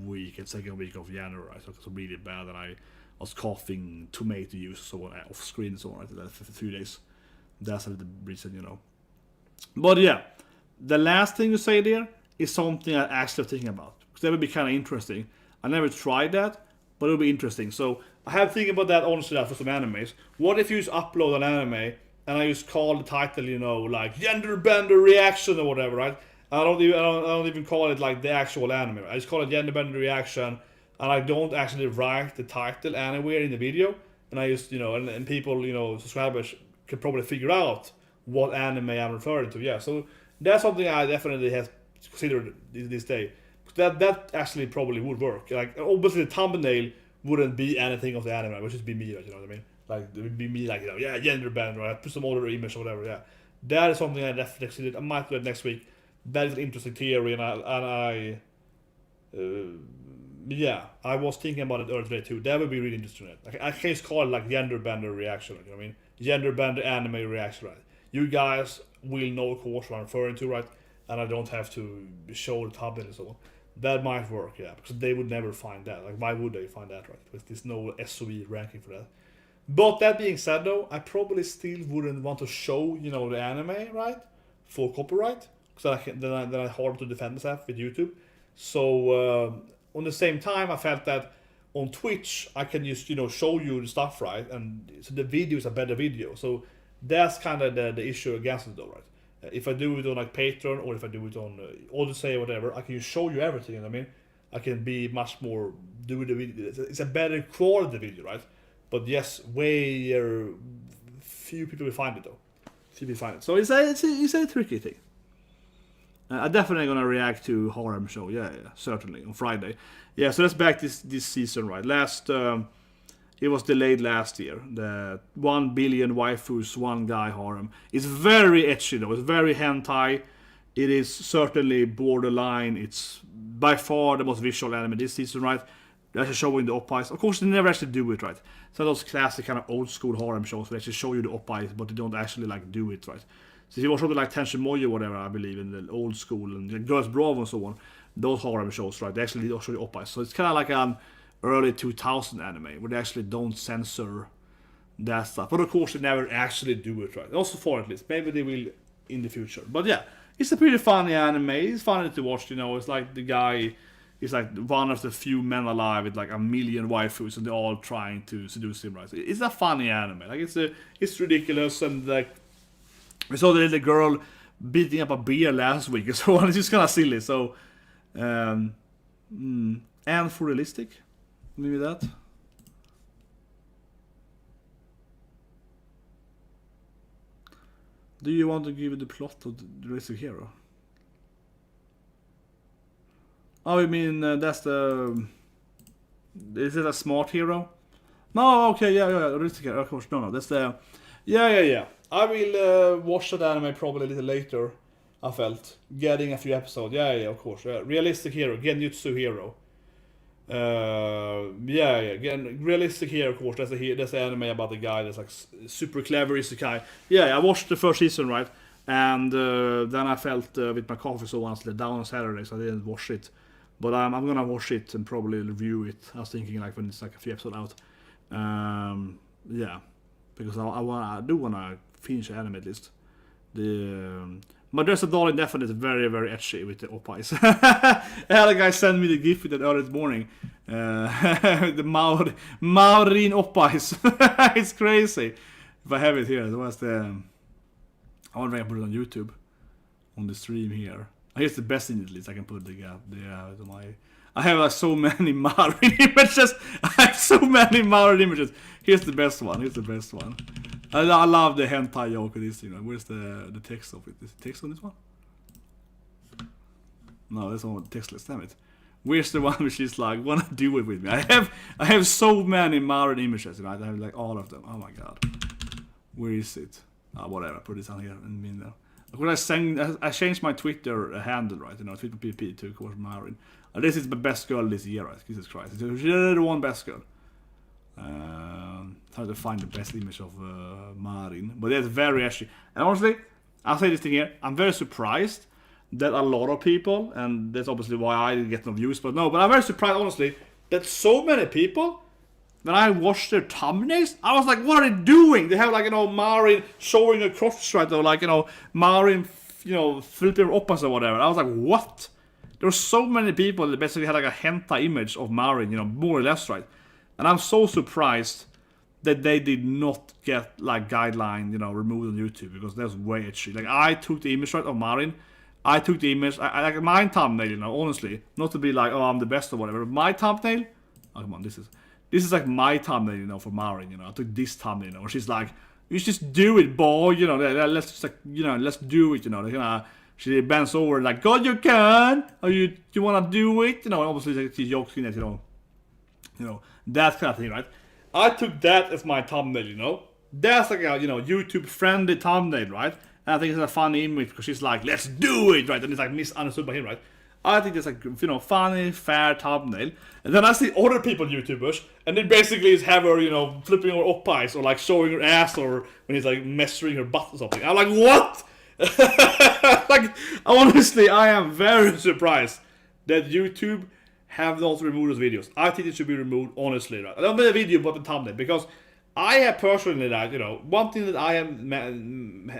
week and second week of January. So it was really bad, and I was coughing tomato juice so on off screen and so on for 3 days. That's a little reason. But yeah, the last thing you say there is something I actually thinking about, because that would be kind of interesting. I never tried that, but it would be interesting. So I have thinking about that honestly for some animes. What if you just upload an anime and I just call the title, like gender bender reaction or whatever, right? I don't even call it like the actual anime. I just call it gender bender reaction, and I don't actually write the title anywhere in the video. And I just and people subscribers can probably figure out what anime I'm referring to. Yeah, so that's something I definitely have considered this day. That actually probably would work. Like obviously the thumbnail wouldn't be anything of the anime, it would just be me, right? You know what I mean? Like it would be me, like gender band, right? Put some other image or whatever. Yeah, that is something I definitely considered. I might do it next week. That is an interesting theory, and I was thinking about it earlier today too. That would be really interesting. Right? I can just call it like gender bender reaction. Right? You know what I mean? Gender bender anime reaction. Right? You guys will know, of course, what I'm referring to, right? And I don't have to show the thumbnail and so on. That might work, yeah, because they would never find that. Like, why would they find that, right? Because there's no SOE ranking for that. But that being said, though, I probably still wouldn't want to show, the anime, right, for copyright, because then I hard to defend myself with YouTube. So on the same time, I felt that on Twitch I can just show you the stuff, right, and so the video is a better video. So that's kind of the issue against it, though, right? If I do it on like Patreon or if I do it on Odyssey or whatever, I can just show you everything. You know what I mean, I can be much more do the video. It's a better quality video, right? But yes, few people will find it though. Few people find it. So it's a tricky thing. I'm definitely gonna react to Harem Show. Yeah, certainly on Friday. Yeah, so that's back this season, right? It was delayed last year. The 1 billion waifus, one guy harem. It's very ecchi though. It's very hentai. It is certainly borderline. It's by far the most visual anime this season, right? They're actually showing the oppais. Of course, they never actually do it, right? So those classic kind of old school harem shows where they actually show you the oppais, but they don't actually like do it, right? So if you watch something like Tenshin Moyo or whatever, I believe, in the old school, and the Girls Bravo and so on, those harem shows, right? They actually show you oppais. So it's kind of like an early 2000 anime where they actually don't censor that stuff. But of course, they never actually do it, right? Also far at least. Maybe they will in the future. But yeah, it's a pretty funny anime. It's funny to watch, It's like the guy is like one of the few men alive with like a million waifus, and they're all trying to seduce him, right? So it's a funny anime. Like it's ridiculous, and like we saw the little girl beating up a bear last week, so it's just kind of silly. So and for realistic, maybe that. Do you want to give it the plot of the Realistic Hero? Oh, I mean that's the Is it a smart hero? No, okay, yeah, realistic hero, of course. No, that's the... Yeah. I will watch that anime probably a little later, I felt. Getting a few episodes, yeah, of course. Realistic hero, Genjutsu hero. Again, realistic hero, of course. That's the anime about the guy that's like super clever isekai. Yeah, I watched the first season, right? And then I felt with my coffee so once down on Saturday, so I didn't watch it. But I'm gonna watch it and probably review it. I was thinking like when it's like a few episodes out. Because I do wanna finish the anime at least. My Dress a Doll Indefinite is very, very etchy with the oppais. I had a guy send me the gift with that early this morning. The Maurin oppais. It's crazy. If I have it here, it was the... I wonder if I can put it on YouTube. On the stream here. Here's the best in it, at least I can put I have like so many Maurin images. Here's the best one. I love the hentai joke of this, Where's the text of it? Is the text on this one? No, that's one textless, damn it. Where's the one which is like, wanna do it with me? I have so many Maurin images, I have like all of them. Oh my god. Where is it? Whatever, put it on here and in there. When I changed my Twitter handle, right? Twitter PP to of course Maurin. This is the best girl this year, right? Jesus Christ. She's the one best girl. Trying to find the best image of Marin. But it's very actually. And honestly, I'll say this thing here. I'm very surprised that a lot of people, and that's obviously why I get no views, but I'm very surprised, honestly, that so many people, when I watched their thumbnails, I was like, what are they doing? They have like, Marin showing a cross right or like, Marin, flipping oppas or whatever. I was like, what? There were so many people that basically had like a hentai image of Marin, more or less, right? And I'm so surprised that they did not get like guideline, removed on YouTube because that's way etchy. Like I took the image right of Marin. I took the image. I like my thumbnail, honestly, not to be like, oh, I'm the best or whatever. My thumbnail. Oh come on, this is like my thumbnail, for Marin. I took this thumbnail, where she's like, you just do it, boy. Let's just like, let's do it. She bends over like, God, you can. Or you wanna do it? Obviously like, she jokes in it, that kind of thing, right? I took that as my thumbnail, That's like a, YouTube friendly thumbnail, right? And I think it's a funny image because she's like, let's do it, right? And it's like misunderstood by him, right? I think it's like, funny, fair thumbnail. And then I see other people, YouTubers, and they basically have her, flipping her oppais or like showing her ass or when he's like measuring her butt or something. I'm like, what? Like, honestly, I am very surprised that YouTube have not removed those videos. I think it should be removed, honestly, right? I don't mean a video, but the thumbnail, because I have personally that, one thing that I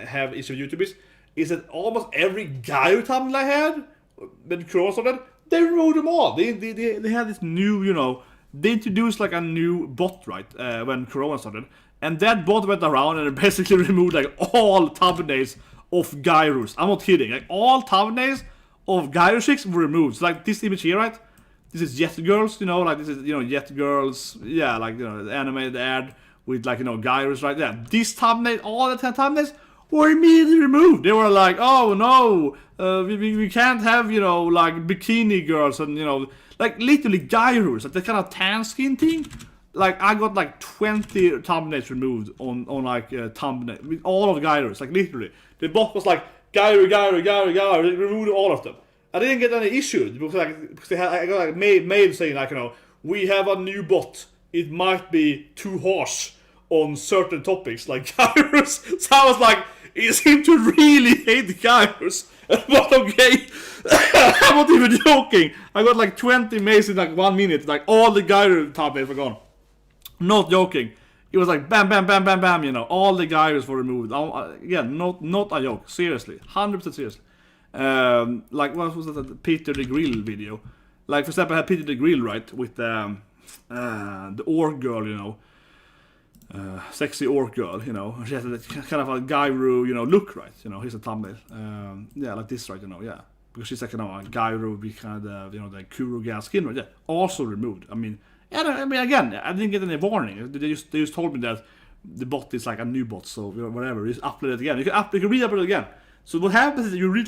have issue with YouTube is that almost every guy who thumbnail I had, with Cross on that, they removed them all. They had this new, they introduced like a new bot, right, when Corona started, and that bot went around and basically removed like all thumbnails of gyros. I'm not kidding. Like all thumbnails of gyro chicks were removed. So like this image here, right? This is Jet Girls, like this is, Jet Girls, yeah, like, the animated ad with like, gyros right there. This thumbnail, all the 10 thumbnails were immediately removed. They were like, oh no, we can't have, like bikini girls and, like literally gyros, like that kind of tan skin thing. Like I got like 20 thumbnails removed on like thumbnail with all of gyros, like literally. The bot was like, gyro, they removed all of them. I didn't get any issues because I got like mail saying like, we have a new bot. It might be too harsh on certain topics like gyros. So I was like, it seemed to really hate the gyros. But okay, I'm not even joking. I got like 20 mails in like 1 minute. Like all the gyro thumbnails were gone. Not joking. It was like bam, bam, bam, bam, bam. All the gyros were removed. Again, not a joke. Seriously, 100% seriously. Like what was that Peter the Grill video? Like for example, I had Peter the Grill right with the orc girl, sexy orc girl, she has a kind of a gyro, look, right? Here's a thumbnail. Yeah, like this, right? Yeah, because she's like a gyro with kind of the Kuro gas skin, right? Yeah, also removed. I mean, again, I didn't get any warning. They just told me that the bot is like a new bot, so whatever, just upload it again. You can re-upload it again. So what happens is you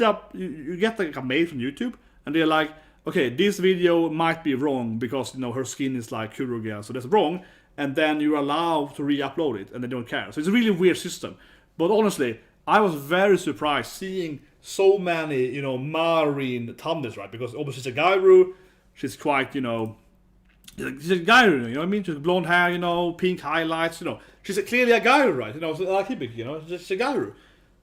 get like a mail from YouTube, and they're like, okay, this video might be wrong because her skin is like Kuroga, so that's wrong. And then you're allowed to re-upload it, and they don't care. So it's a really weird system. But honestly, I was very surprised seeing so many, marine thumbnails, right? Because obviously she's a Gairu, she's quite, she's a Gairu, you know what I mean? She's blonde hair, pink highlights, she's clearly a Gairu, right? So like Hibiki, she's a Gairu.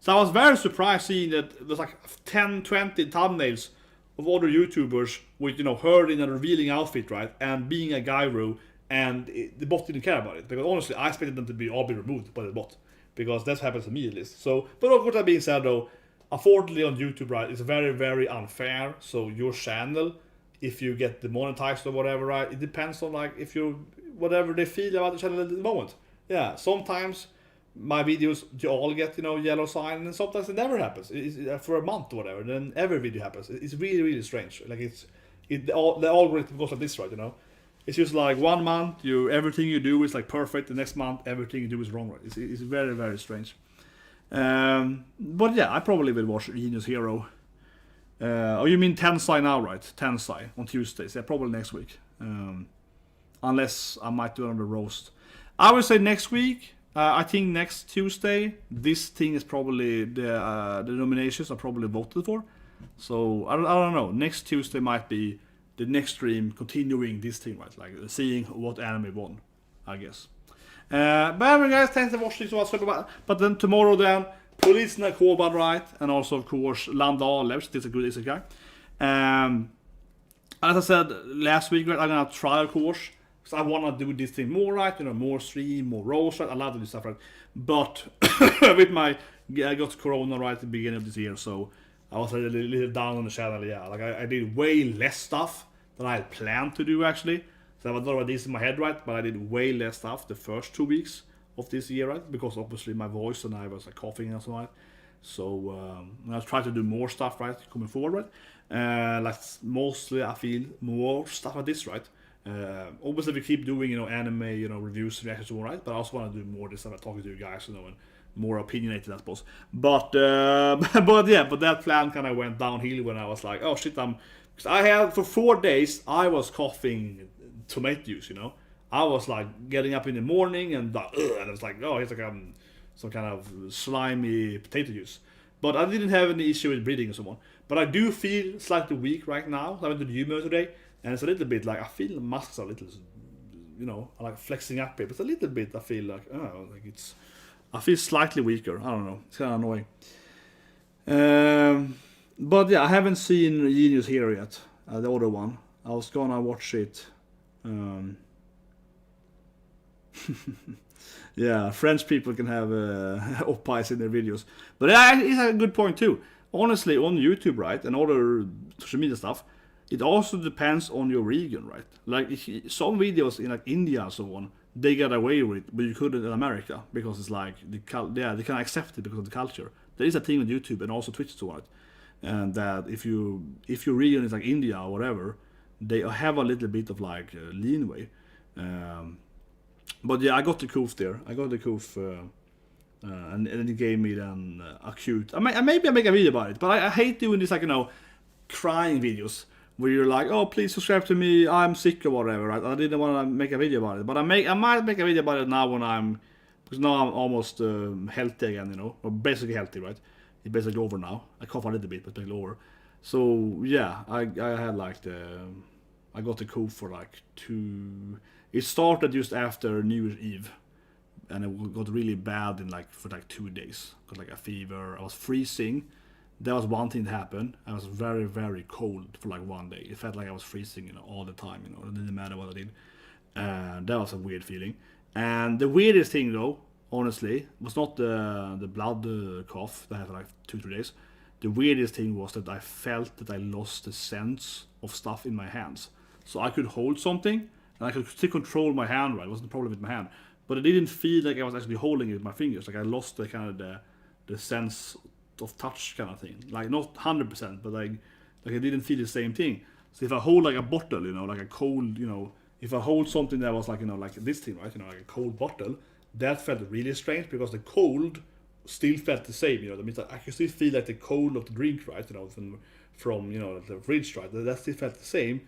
So I was very surprised seeing that there's like 10, 20 thumbnails of other YouTubers with, her in a revealing outfit, right? And being a Gairu, and the bot didn't care about it. Because honestly, I expected them to all be removed by the bot. Because that happens to me at least. So, but of course, that being said though, unfortunately on YouTube, right, it's very, very unfair. So your channel, if you get demonetized or whatever, right, it depends on like if you, whatever they feel about the channel at the moment. Yeah, sometimes my videos, you all get, yellow sign, and sometimes it never happens. It's for a month or whatever, then every video happens. It's really, really strange. Like the algorithm goes like this, right, It's just like 1 month, everything you do is like perfect. The next month, everything you do is wrong. Right? It's very, very strange. But yeah, I probably will watch Genius Hero. Oh, you mean Tensei now, right? Tensei on Tuesdays. Yeah, probably next week. Unless I might do another roast. I would say next week. I think next Tuesday, this thing is probably the nominations are probably voted for. So I don't know. Next Tuesday might be the next stream continuing this thing, right? Like seeing what anime won, I guess. But anyway, guys, thanks for watching. But then tomorrow, Police Narkoban, right? And also, of course, Landale, which is a good isekai. As I said last week, right, I'm gonna try, of course, because I wanna do this thing more, right? More stream, more roast, right? I love to do stuff, right? But with I got Corona right at the beginning of this year, so I was a little down on the channel, yeah. Like I did way less stuff than I had planned to do actually. So I was not this in my head, right? But I did way less stuff the first 2 weeks of this year, right? Because obviously my voice and I was like coughing and so on. So I'll try to do more stuff, right? Coming forward, right? Like mostly I feel more stuff like this, right? Obviously we keep doing, anime, reviews, reactions, all right. But I also want to do more this stuff, like talking to you guys, and more opinionated, I suppose. But but that plan kind of went downhill when I was like, oh shit, because I had for 4 days I was coughing tomato juice, I was like getting up in the morning and like, and I was like, oh, it's like some kind of slimy potato juice. But I didn't have any issue with breathing and so on. But I do feel slightly weak right now. I went to the gym today, and it's a little bit like I feel the muscles are a little, I like flexing up here, but it's a little bit I feel like I feel slightly weaker. I don't know. It's kind of annoying. But yeah, I haven't seen Genius Hero yet. The other one. I was gonna watch it. Yeah, French people can have oppies in their videos. But it's a good point too. Honestly, on YouTube, right, and other social media stuff, it also depends on your region, right? Like some videos in like India and so on, they get away with it, but you couldn't in America because it's like they can accept it because of the culture. There is a thing on YouTube and also Twitch to it, and that if your region is like India or whatever, they have a little bit of like leeway. But yeah, I got the coof there. I got the coof, and it gave me then acute. Maybe I make a video about it, but I hate doing this like crying videos where you're like, oh, please subscribe to me, I'm sick or whatever, right? I didn't want to make a video about it, but I might make a video about it now because now I'm almost healthy again, or basically healthy, right? It's basically over now. I cough a little bit, but basically over. So yeah, I had like I got the cold for like 2. It started just after New Year's Eve, and it got really bad for 2 days. Got like a fever. I was freezing. That was one thing that happened. I was very, very cold for like 1 day. It felt like I was freezing, all the time. It didn't matter what I did. That was a weird feeling. And the weirdest thing, though, honestly, was not the blood cough that I had for like 2-3 days. The weirdest thing was that I felt that I lost the sense of stuff in my hands. So I could hold something, and I could still control my hand, right? It wasn't a problem with my hand. But it didn't feel like I was actually holding it with my fingers. Like I lost the kind of the sense of touch kind of thing. Like not 100%, but like I didn't feel the same thing. So if I hold like a bottle, like a cold, if I hold something that was like, like this thing, right? Like a cold bottle, that felt really strange because the cold still felt the same, that means that I could still feel like the cold of the drink, right? from the fridge, right? That still felt the same,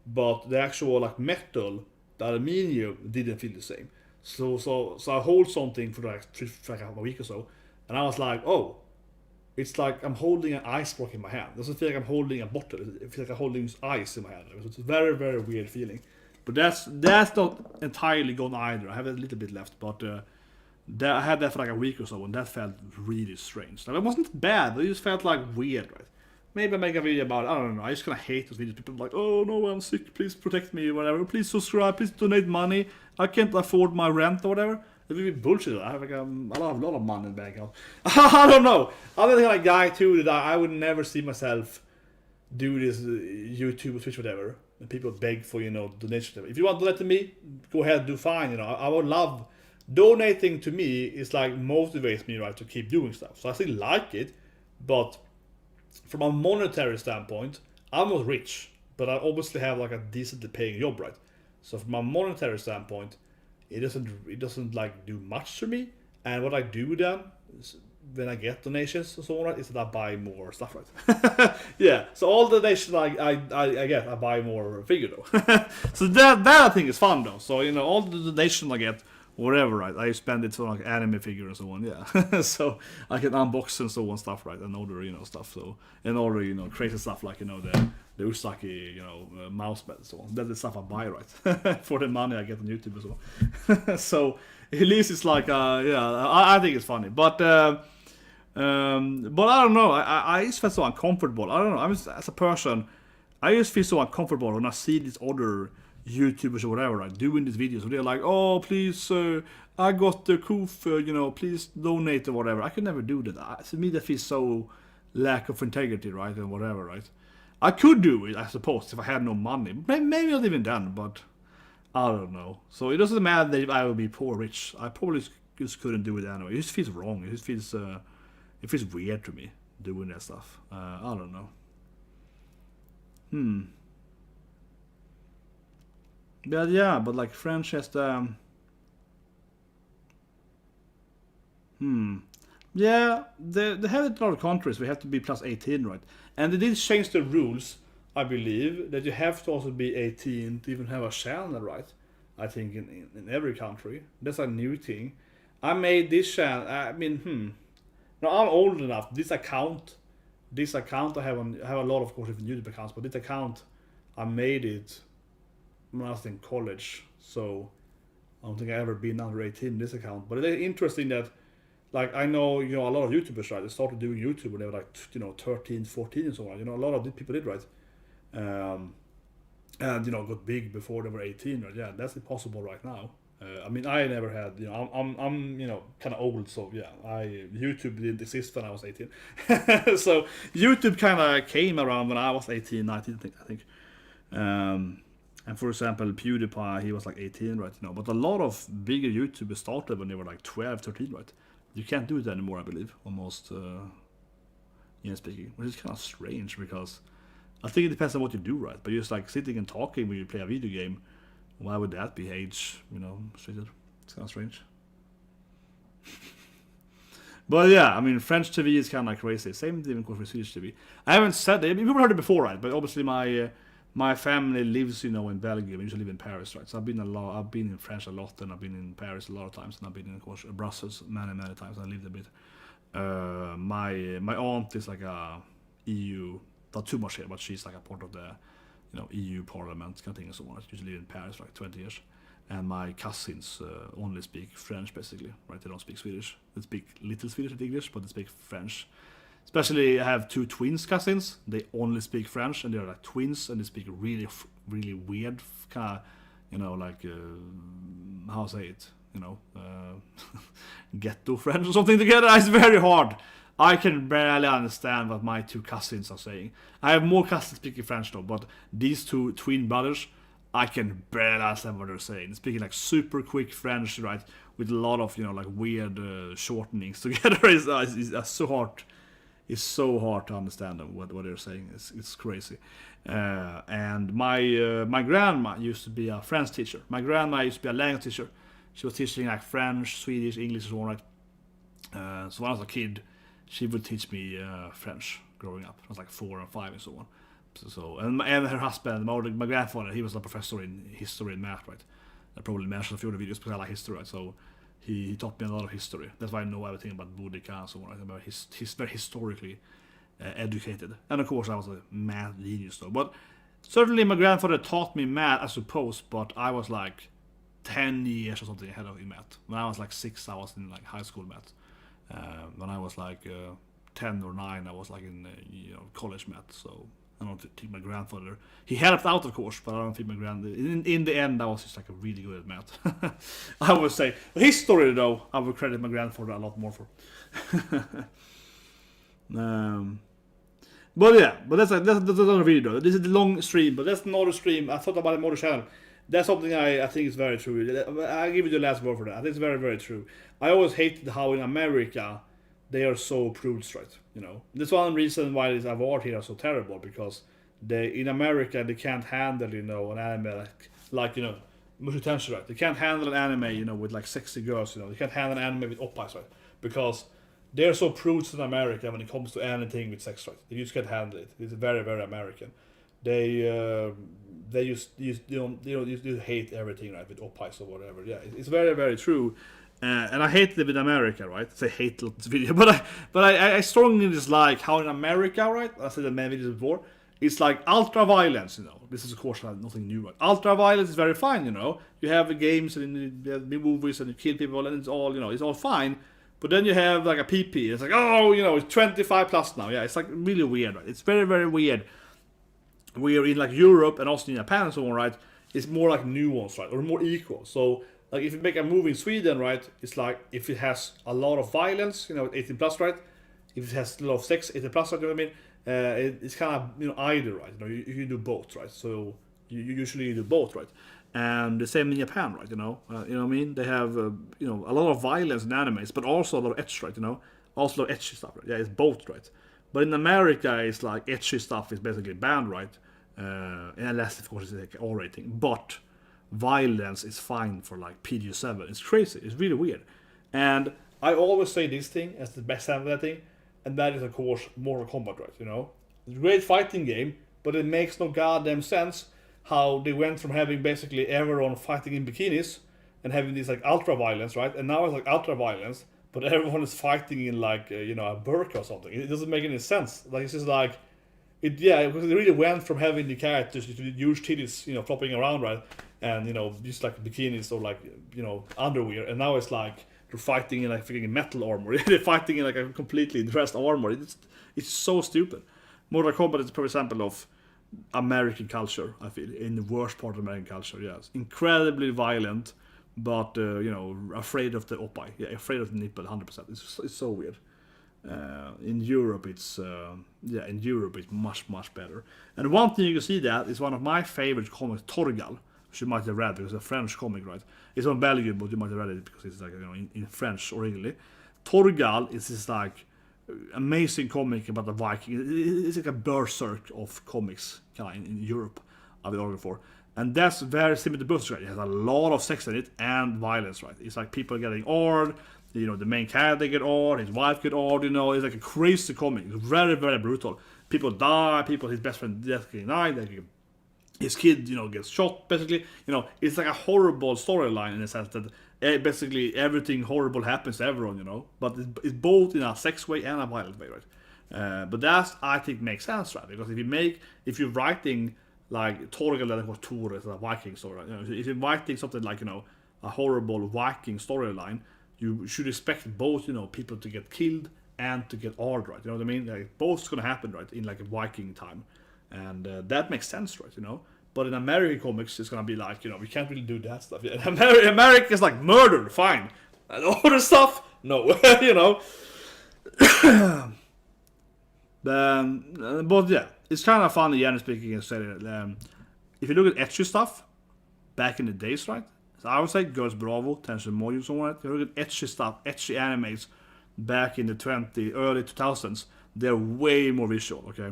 but the actual like metal, the aluminium didn't feel the same. So I hold something for like a week or so, and I was like, oh, it's like I'm holding an ice block in my hand. It doesn't feel like I'm holding a bottle. It feels like I'm holding ice in my hand. It's a very, very weird feeling. But that's not entirely gone either. I have a little bit left, but I had that for like a week or so, and that felt really strange. Like, it wasn't bad, but it just felt like weird, right? Maybe I make a video about it. I don't know. I just kind of hate those videos. People are like, oh no, I'm sick. Please protect me, or whatever. Please subscribe. Please donate money. I can't afford my rent or whatever. It's really bullshit. I have like a lot of money in the bank account. I don't know. Other than like guy too, that I would never see myself do this YouTube or Twitch whatever. And people beg for donation. If you want to donate to me, go ahead, do fine. I would love donating to me. Is like motivates me, right, to keep doing stuff. So I still like it, but from a monetary standpoint, I'm not rich, but I obviously have like a decently paying job, right? So from a monetary standpoint, it doesn't like do much for me. And what I do then is, when I get donations and so on, right, is that I buy more stuff, right? Yeah. So all the donations I get, I buy more figure though. So that I think is fun though. So all the donations I get, whatever, right? I spend it on like anime figure and so on, yeah. So I can unbox and so on stuff, right? And order, stuff. So and order, crazy stuff like the Usaki, mouse pad and so on. That's the stuff I buy, right? For the money I get on YouTube and so on. So at least it's like, I think it's funny, but I don't know. I just feel so uncomfortable. I don't know. I'm just, as a person, I just feel so uncomfortable when I see these other YouTubers or whatever, right, doing these videos. They're like, oh, please, I got the Koof, please donate or whatever. I could never do that. To me, that feels so lack of integrity, right, and whatever, right. I could do it, I suppose, if I had no money. Maybe not even then, but I don't know. So it doesn't matter that I would be poor or rich. I probably just couldn't do it anyway. It just feels wrong. It just feels, it feels weird to me doing that stuff. I don't know. But yeah, but like French has the yeah, they have it in a lot of countries. We have to be plus 18, right? And they did change the rules, I believe, that you have to also be 18 to even have a channel, right? I think in every country. That's a new thing. I made this channel. I mean, No, I'm old enough. This account I have I have a lot of course different YouTube accounts, but this account I made it when I was in college, so I don't think I've ever been under 18 in this account. But it's interesting that, like, I know, a lot of YouTubers, right? They started doing YouTube when they were like, 13, 14 and so on. A lot of people did, right? And, got big before they were 18, right? Yeah, that's impossible right now. I mean, I never had, I'm kind of old, so yeah, YouTube didn't exist when I was 18. So YouTube kind of came around when I was 18, 19, I think. And for example, PewDiePie, he was like 18, right? But a lot of bigger YouTubers started when they were like 12, 13, right? You can't do it anymore, I believe, almost, speaking, which is kind of strange because I think it depends on what you do, right? But just like sitting and talking when you play a video game, why would that be age, restricted? It's kind of strange. But yeah, I mean, French TV is kind of crazy. Same even for Swedish TV. I haven't said it. People heard it before, right? But obviously my family lives, in Belgium. I usually live in Paris, right? So I've been in France a lot, and I've been in Paris a lot of times, and I've been in, of course, Brussels many times. I lived a bit. My aunt is like a EU, not too much here, but she's like a part of the, EU Parliament kind of thing and so on. I usually live in Paris for like 20 years. And my cousins only speak French, basically, right? They don't speak Swedish. They speak little Swedish and English, but they speak French. Especially, I have two twins cousins. They only speak French, and they're like twins, and they speak really, really weird kind of, how say it, ghetto French or something together. It's very hard. I can barely understand what my two cousins are saying. I have more cousins speaking French though, but these two twin brothers, I can barely understand what they're saying. They're speaking like super quick French, right, with a lot of like weird shortenings together. It's so hard. It's so hard to understand them, what they're saying. It's crazy. And my grandma used to be a French teacher. My grandma used to be a language teacher. She was teaching like French, Swedish, English, and so on. Right. So when I was a kid, she would teach me French, growing up. I was like 4 and 5 and so on. And her husband, my grandfather, he was a professor in history and math, right? I probably mentioned a few of the videos because I like history, right? So he taught me a lot of history. That's why I know everything about Boudica and so on. Right? He's very historically educated. And of course, I was a math genius, though. But certainly, my grandfather taught me math, I suppose. But I was like 10 years or something ahead of in math. When I was like 6, I was in like high school math. When I was like 10 or 9, I was like in college math. So I don't think my grandfather, he helped out of course, but I don't think my grandfather, in the end I was just like really good at math. I would say history though, I would credit my grandfather a lot more for. But yeah, but that's another video. This is the long stream, but that's another stream. I thought about it more channel. That's something I think is very true. I'll give you the last word for that. I think it's very, very true. I always hated how in America they are so prude straight. That's one reason why these awards here are so terrible, because in America they can't handle an anime like Mushoku Tensei, right? They can't handle an anime with like sexy girls. They can't handle an anime with oppas, right? Because they're so prudes in America when it comes to anything with sex, right? They just can't handle it. It's very, very American. They just hate everything, right, with oppas or whatever. Yeah, it's very, very true. And I hate it with America, right? I say hate this video, but I strongly dislike how in America, right? I said in many videos before, it's like ultra violence. This is of course nothing new, right? Ultra violence is very fine. You have the games and you have the movies and you kill people and it's all fine. But then you have like a PP. It's like, it's 25 plus now. Yeah, it's like really weird, right? It's very, very weird. We're in like Europe and also in Japan and so on, right? It's more like nuance, right? Or more equal. So like if you make a movie in Sweden, right? It's like if it has a lot of violence, 18 plus, right? If it has a lot of sex, 18 plus, right? You know what I mean? It's kind of either, right? You can do both, right? So you usually do both, right? And the same in Japan, right? You know what I mean? They have a lot of violence in animes, but also a lot of etch, right? Also a lot of etchy stuff, right? Yeah, it's both, right? But in America, it's like etchy stuff is basically banned, right? Unless of course it's like R rating, but violence is fine for like PG-7. It's crazy. It's really weird. And I always say this thing as the best example of that thing, and that is of course Mortal Kombat, right? It's a great fighting game, but it makes no goddamn sense how they went from having basically everyone fighting in bikinis and having this like ultra violence, right? And now it's like ultra violence, but everyone is fighting in like a burqa or something. It doesn't make any sense. Like it's just like because it really went from having the characters to huge titties, flopping around, right? And just like bikinis or like underwear, and now it's like they're fighting in like freaking metal armor. They're fighting in like a completely dressed armor. It's so stupid. Mortal Kombat is a perfect example of American culture, I feel, in the worst part of American culture. Yes, incredibly violent, but afraid of the oppai. Yeah, afraid of the nipple, 100%. It's so weird. In Europe, it's much, much better. And one thing you can see that is one of my favorite comics, Torgal, which you might have read because it's a French comic, right? It's on Belgium, but you might have read it because it's like in French originally. Torgal is this like amazing comic about the Viking. It's like a berserk of comics kind in Europe, I've been arguing for. And that's very similar to Berserk, right? It has a lot of sex in it and violence, right? It's like people getting odd, the main character get odd, his wife get odd, it's like a crazy comic. It's very, very brutal. People die, his best friend getting died, his kid, gets shot, basically. It's like a horrible storyline in the sense that basically everything horrible happens to everyone, but it's both in a sex way and a violent way, right? But that, I think, makes sense, right? Because if you're writing like Torgal or Tor is a Viking story, right? If you're writing something like, a horrible Viking storyline, you should expect both, people to get killed and to get odd, right? You know what I mean? Like, both is gonna happen, right, in like a Viking time. And that makes sense, right? But in American comics, it's gonna be like, we can't really do that stuff. Yeah, America is like murder, fine. And other stuff, no. But yeah, it's kind of funny, generally speaking, if you look at etchy stuff back in the days, right? So I would say Girls Bravo, Tensei Mojo, so on. If you look at etchy stuff, etchy animes back in the early 2000s, they're way more visual, okay?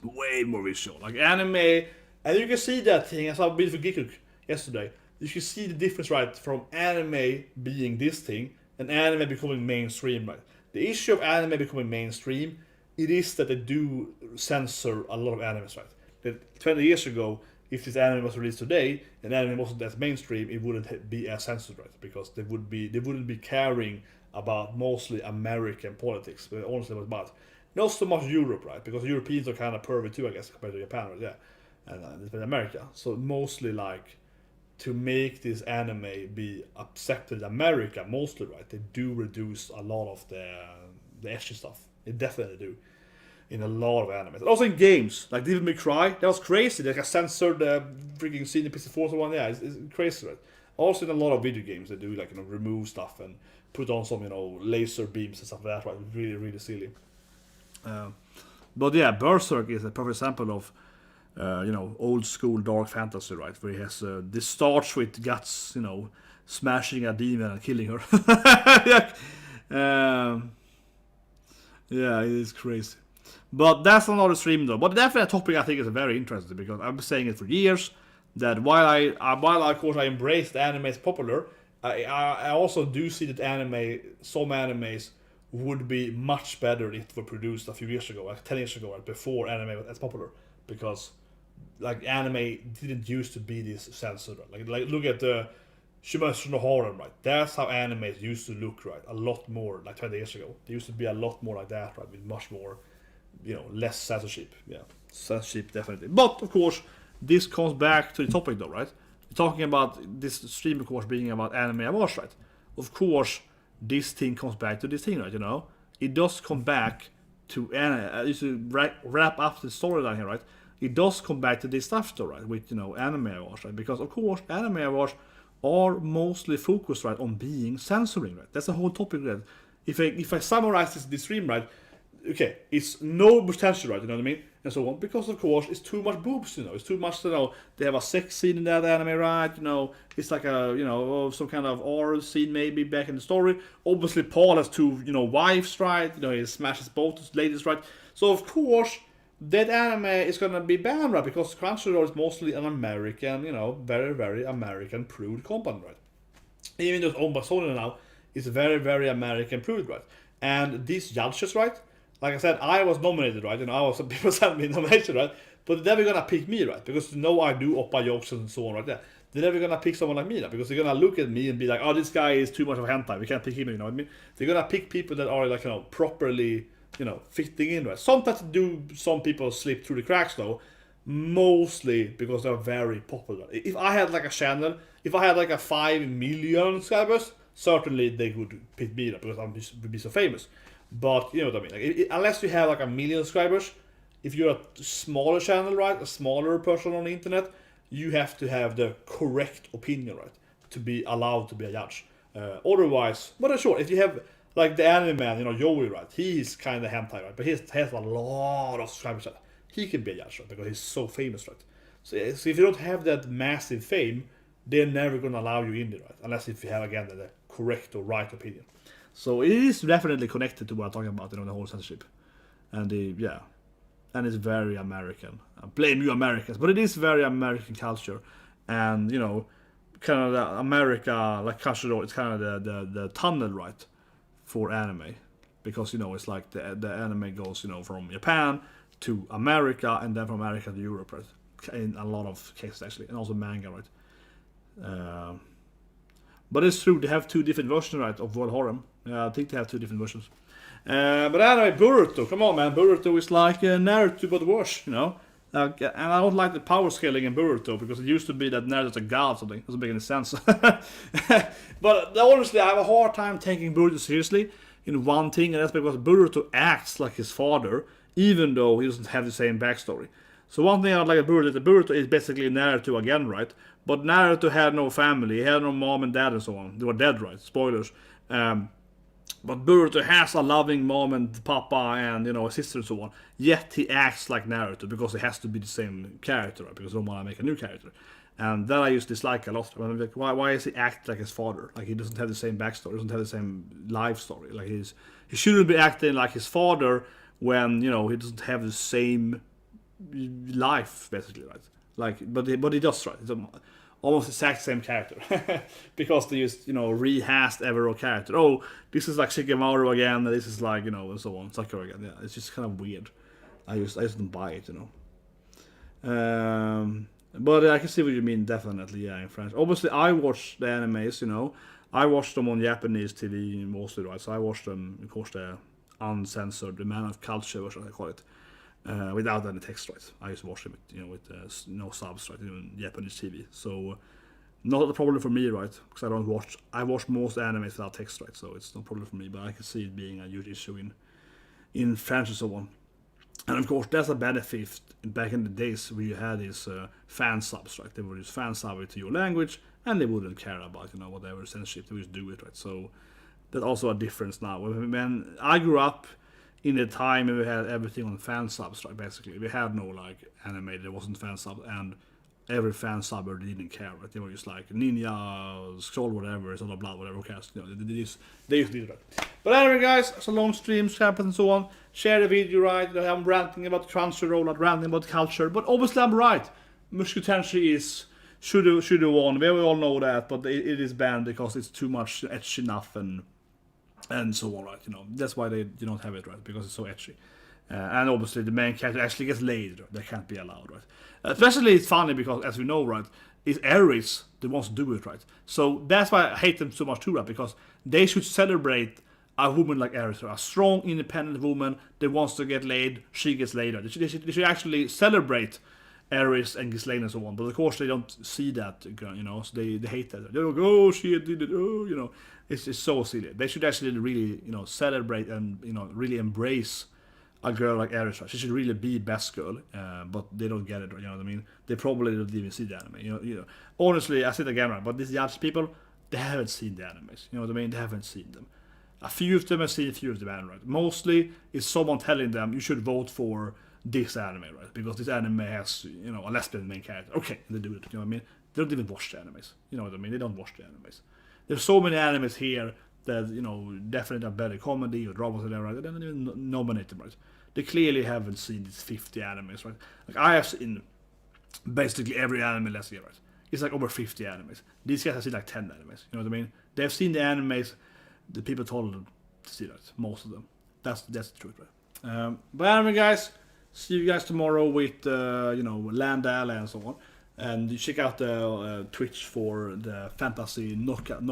Way more visual. Like anime, and you can see that thing. I saw a Beautiful Geek yesterday. You can see the difference, right, from anime being this thing and anime becoming mainstream, right? The issue of anime becoming mainstream it is that they do censor a lot of animes, right? That 20 years ago, if this anime was released today, and anime wasn't as mainstream, it wouldn't be as censored, right? Because they wouldn't be caring about mostly American politics, but honestly, was about not so much Europe, right? Because Europeans are kind of pervy too, I guess, compared to Japan, right? Yeah, and America. So mostly like to make this anime be accepted in America, mostly, right? They do reduce a lot of the extra stuff. They definitely do. In a lot of animes. And also in games, like Devil May Cry, that was crazy. Like I censored the freaking scene in PS4 one. Yeah, it's crazy, right? Also in a lot of video games, they do like remove stuff and put on some laser beams and stuff like that. Right, really really silly. But yeah, Berserk is a perfect example of old school dark fantasy, right? Where he has this starts with Guts, smashing a demon and killing her. Yeah, it is crazy. But that's another stream though. But definitely a topic I think is very interesting because I've been saying it for years that while of course I embrace the anime is popular, I also do see that some animes would be much better if they were produced a few years ago, like 10 years ago, right, before anime was as popular. Because like anime didn't used to be this censored. Like look at the Shumatsu no Harem, right? That's how animes used to look, right? A lot more like 20 years ago. They used to be a lot more like that, right? With much more less censorship. Yeah, censorship definitely. But of course, this comes back to the topic though, right? We're talking about this stream, of course, being about anime awards, right? Of course, this thing comes back to this thing, right? It does come back to just to wrap up the storyline here, right? It does come back to this stuff though, right? With anime awards, right? Because of course, anime awards are mostly focused, right, on being censoring, right? That's the whole topic, right? If I summarize this stream, right? Okay, it's no potential, right? You know what I mean? And so on. Because of course it's too much boobs, It's too much, they have a sex scene in that anime, right? It's like a some kind of R scene maybe back in the story. Obviously Paul has two, wives, right? He smashes both ladies, right? So of course that anime is gonna be banned, right? Because Crunchyroll is mostly an American, very, very American prude company, right? Even though it's owned by Sony now, it's very, very American prude, right? And these judges, right? Like I said, I was nominated, right? Some people sent me nomination, right? But they're never gonna pick me, right? Because I do oppa jokes and so on, right there. They're never gonna pick someone like me, right? Because they're gonna look at me and be like, oh, this guy is too much of a hentai. We can't pick him, you know what I mean? They're gonna pick people that are like, properly, fitting in, right? Sometimes some people slip through the cracks though. Mostly because they're very popular. If I had like a channel, if I had like a 5 million subscribers, certainly they would pick me up because I would be so famous. But you know what I mean. Like, unless you have like a million subscribers, if you're a smaller channel, right, a smaller person on the internet, you have to have the correct opinion, right, to be allowed to be a judge. Otherwise, but sure, if you have like the anime man, Joey, right, he's kind of hentai, right, but he has a lot of subscribers. Right? He can be a judge, right, because he's so famous, right. So if you don't have that massive fame, they're never gonna allow you in there, right, unless if you have again the correct or right opinion. So it is definitely connected to what I'm talking about, the whole censorship. And and it's very American. I blame you Americans, but it is very American culture. And, kind of the America, like Crunchyroll, it's kind of the tunnel, right, for anime. Because, it's like the anime goes, from Japan to America, and then from America to Europe, right? In a lot of cases, actually. And also manga, right? But it's true, they have two different versions, right, of World Harem. I think they have two different versions. But anyway, Boruto, come on, man. Boruto is like Naruto, but worse, and I don't like the power scaling in Boruto, because it used to be that Naruto's a god or something. It doesn't make any sense. But honestly, I have a hard time taking Boruto seriously in one thing, and that's because Boruto acts like his father, even though he doesn't have the same backstory. So one thing I like about Boruto is basically Naruto again, right? But Naruto had no family, he had no mom and dad and so on. They were dead, right? Spoilers. But Boruto has a loving mom and papa and, a sister and so on. Yet he acts like Naruto because he has to be the same character, right? Because they don't want to make a new character. And that I used to dislike a lot. I'm like, why is he act like his father? Like, he doesn't have the same backstory, doesn't have the same life story. Like, he shouldn't be acting like his father when, he doesn't have the same life, basically, right? Like, but he does, right? almost exact same character because they just rehashed every character. Oh, this is like Shikamaru again, this is like and so on, Sakura again. Yeah, it's just kind of weird. I just don't buy it, But I can see what you mean, definitely. Yeah, in French. Obviously, I watch the animes. I watch them on Japanese TV mostly, right? So I watch them, of course, the uncensored, the man of culture, what should I call it, without any text, right? I just watch them, with no subs, right? In Japanese TV. So not a problem for me, right? Because I watch most animes without text, right? So it's no problem for me. But I can see it being a huge issue in French and so on. And of course, that's a benefit back in the days where you had these fan subs, right? They would just fan sub it to your language, and they wouldn't care about whatever censorship. They would just do it, right? So that's also a difference now. When I grew up in the time when we had everything on fan subs, right? Basically, we had no like anime that wasn't fan sub, and every fan subber didn't care, right? They were just like ninja, scroll, whatever, it's all blah, whatever, cares. They just did that. But anyway, guys, it's a long stream, happens and so on. Share the video, right? I'm ranting about Crunchyroll, not ranting about culture, but obviously I'm right. Mushoku Tensei should have won. We all know that, but it is banned because it's too much etchy enough and so on, right? That's why they don't have it, right? Because it's so etchy. And obviously the main character actually gets laid, right? That can't be allowed, right? Especially it's funny because, as we know, right, it's Aries that wants to do it, right? So that's why I hate them so much too, right? Because they should celebrate a woman like Aries, a strong, independent woman that wants to get laid, she gets laid. They should actually celebrate Aries and Ghislaine and so on. But of course they don't see that, so they hate that. They don't go, oh, she did it, oh, It's just so silly. They should actually really, celebrate and, really embrace a girl like Aries. She should really be best girl, but they don't get it, you know what I mean? They probably don't even see the anime, Honestly, I say it again, right, but these Japanese people, they haven't seen the animes, you know what I mean? They haven't seen them. A few of them have seen a few of the anime, right? Mostly, it's someone telling them, you should vote for this anime, right? Because this anime has, a lesbian main character. Okay, they do it, you know what I mean? They don't even watch the animes, you know what I mean? They don't watch the animes. There's so many animes here that, definitely are better comedy or dramas or whatever, right? They don't even nominate them, right? They clearly haven't seen these 50 animes, right? Like, I have seen basically every anime last year, right? It's like over 50 animes. These guys have seen like 10 animes, you know what I mean? They've seen the animes the people told them to see that, most of them. That's the truth, right? But anyway, guys, see you guys tomorrow with, Landale and so on. And you check out the Twitch for the fantasy knockout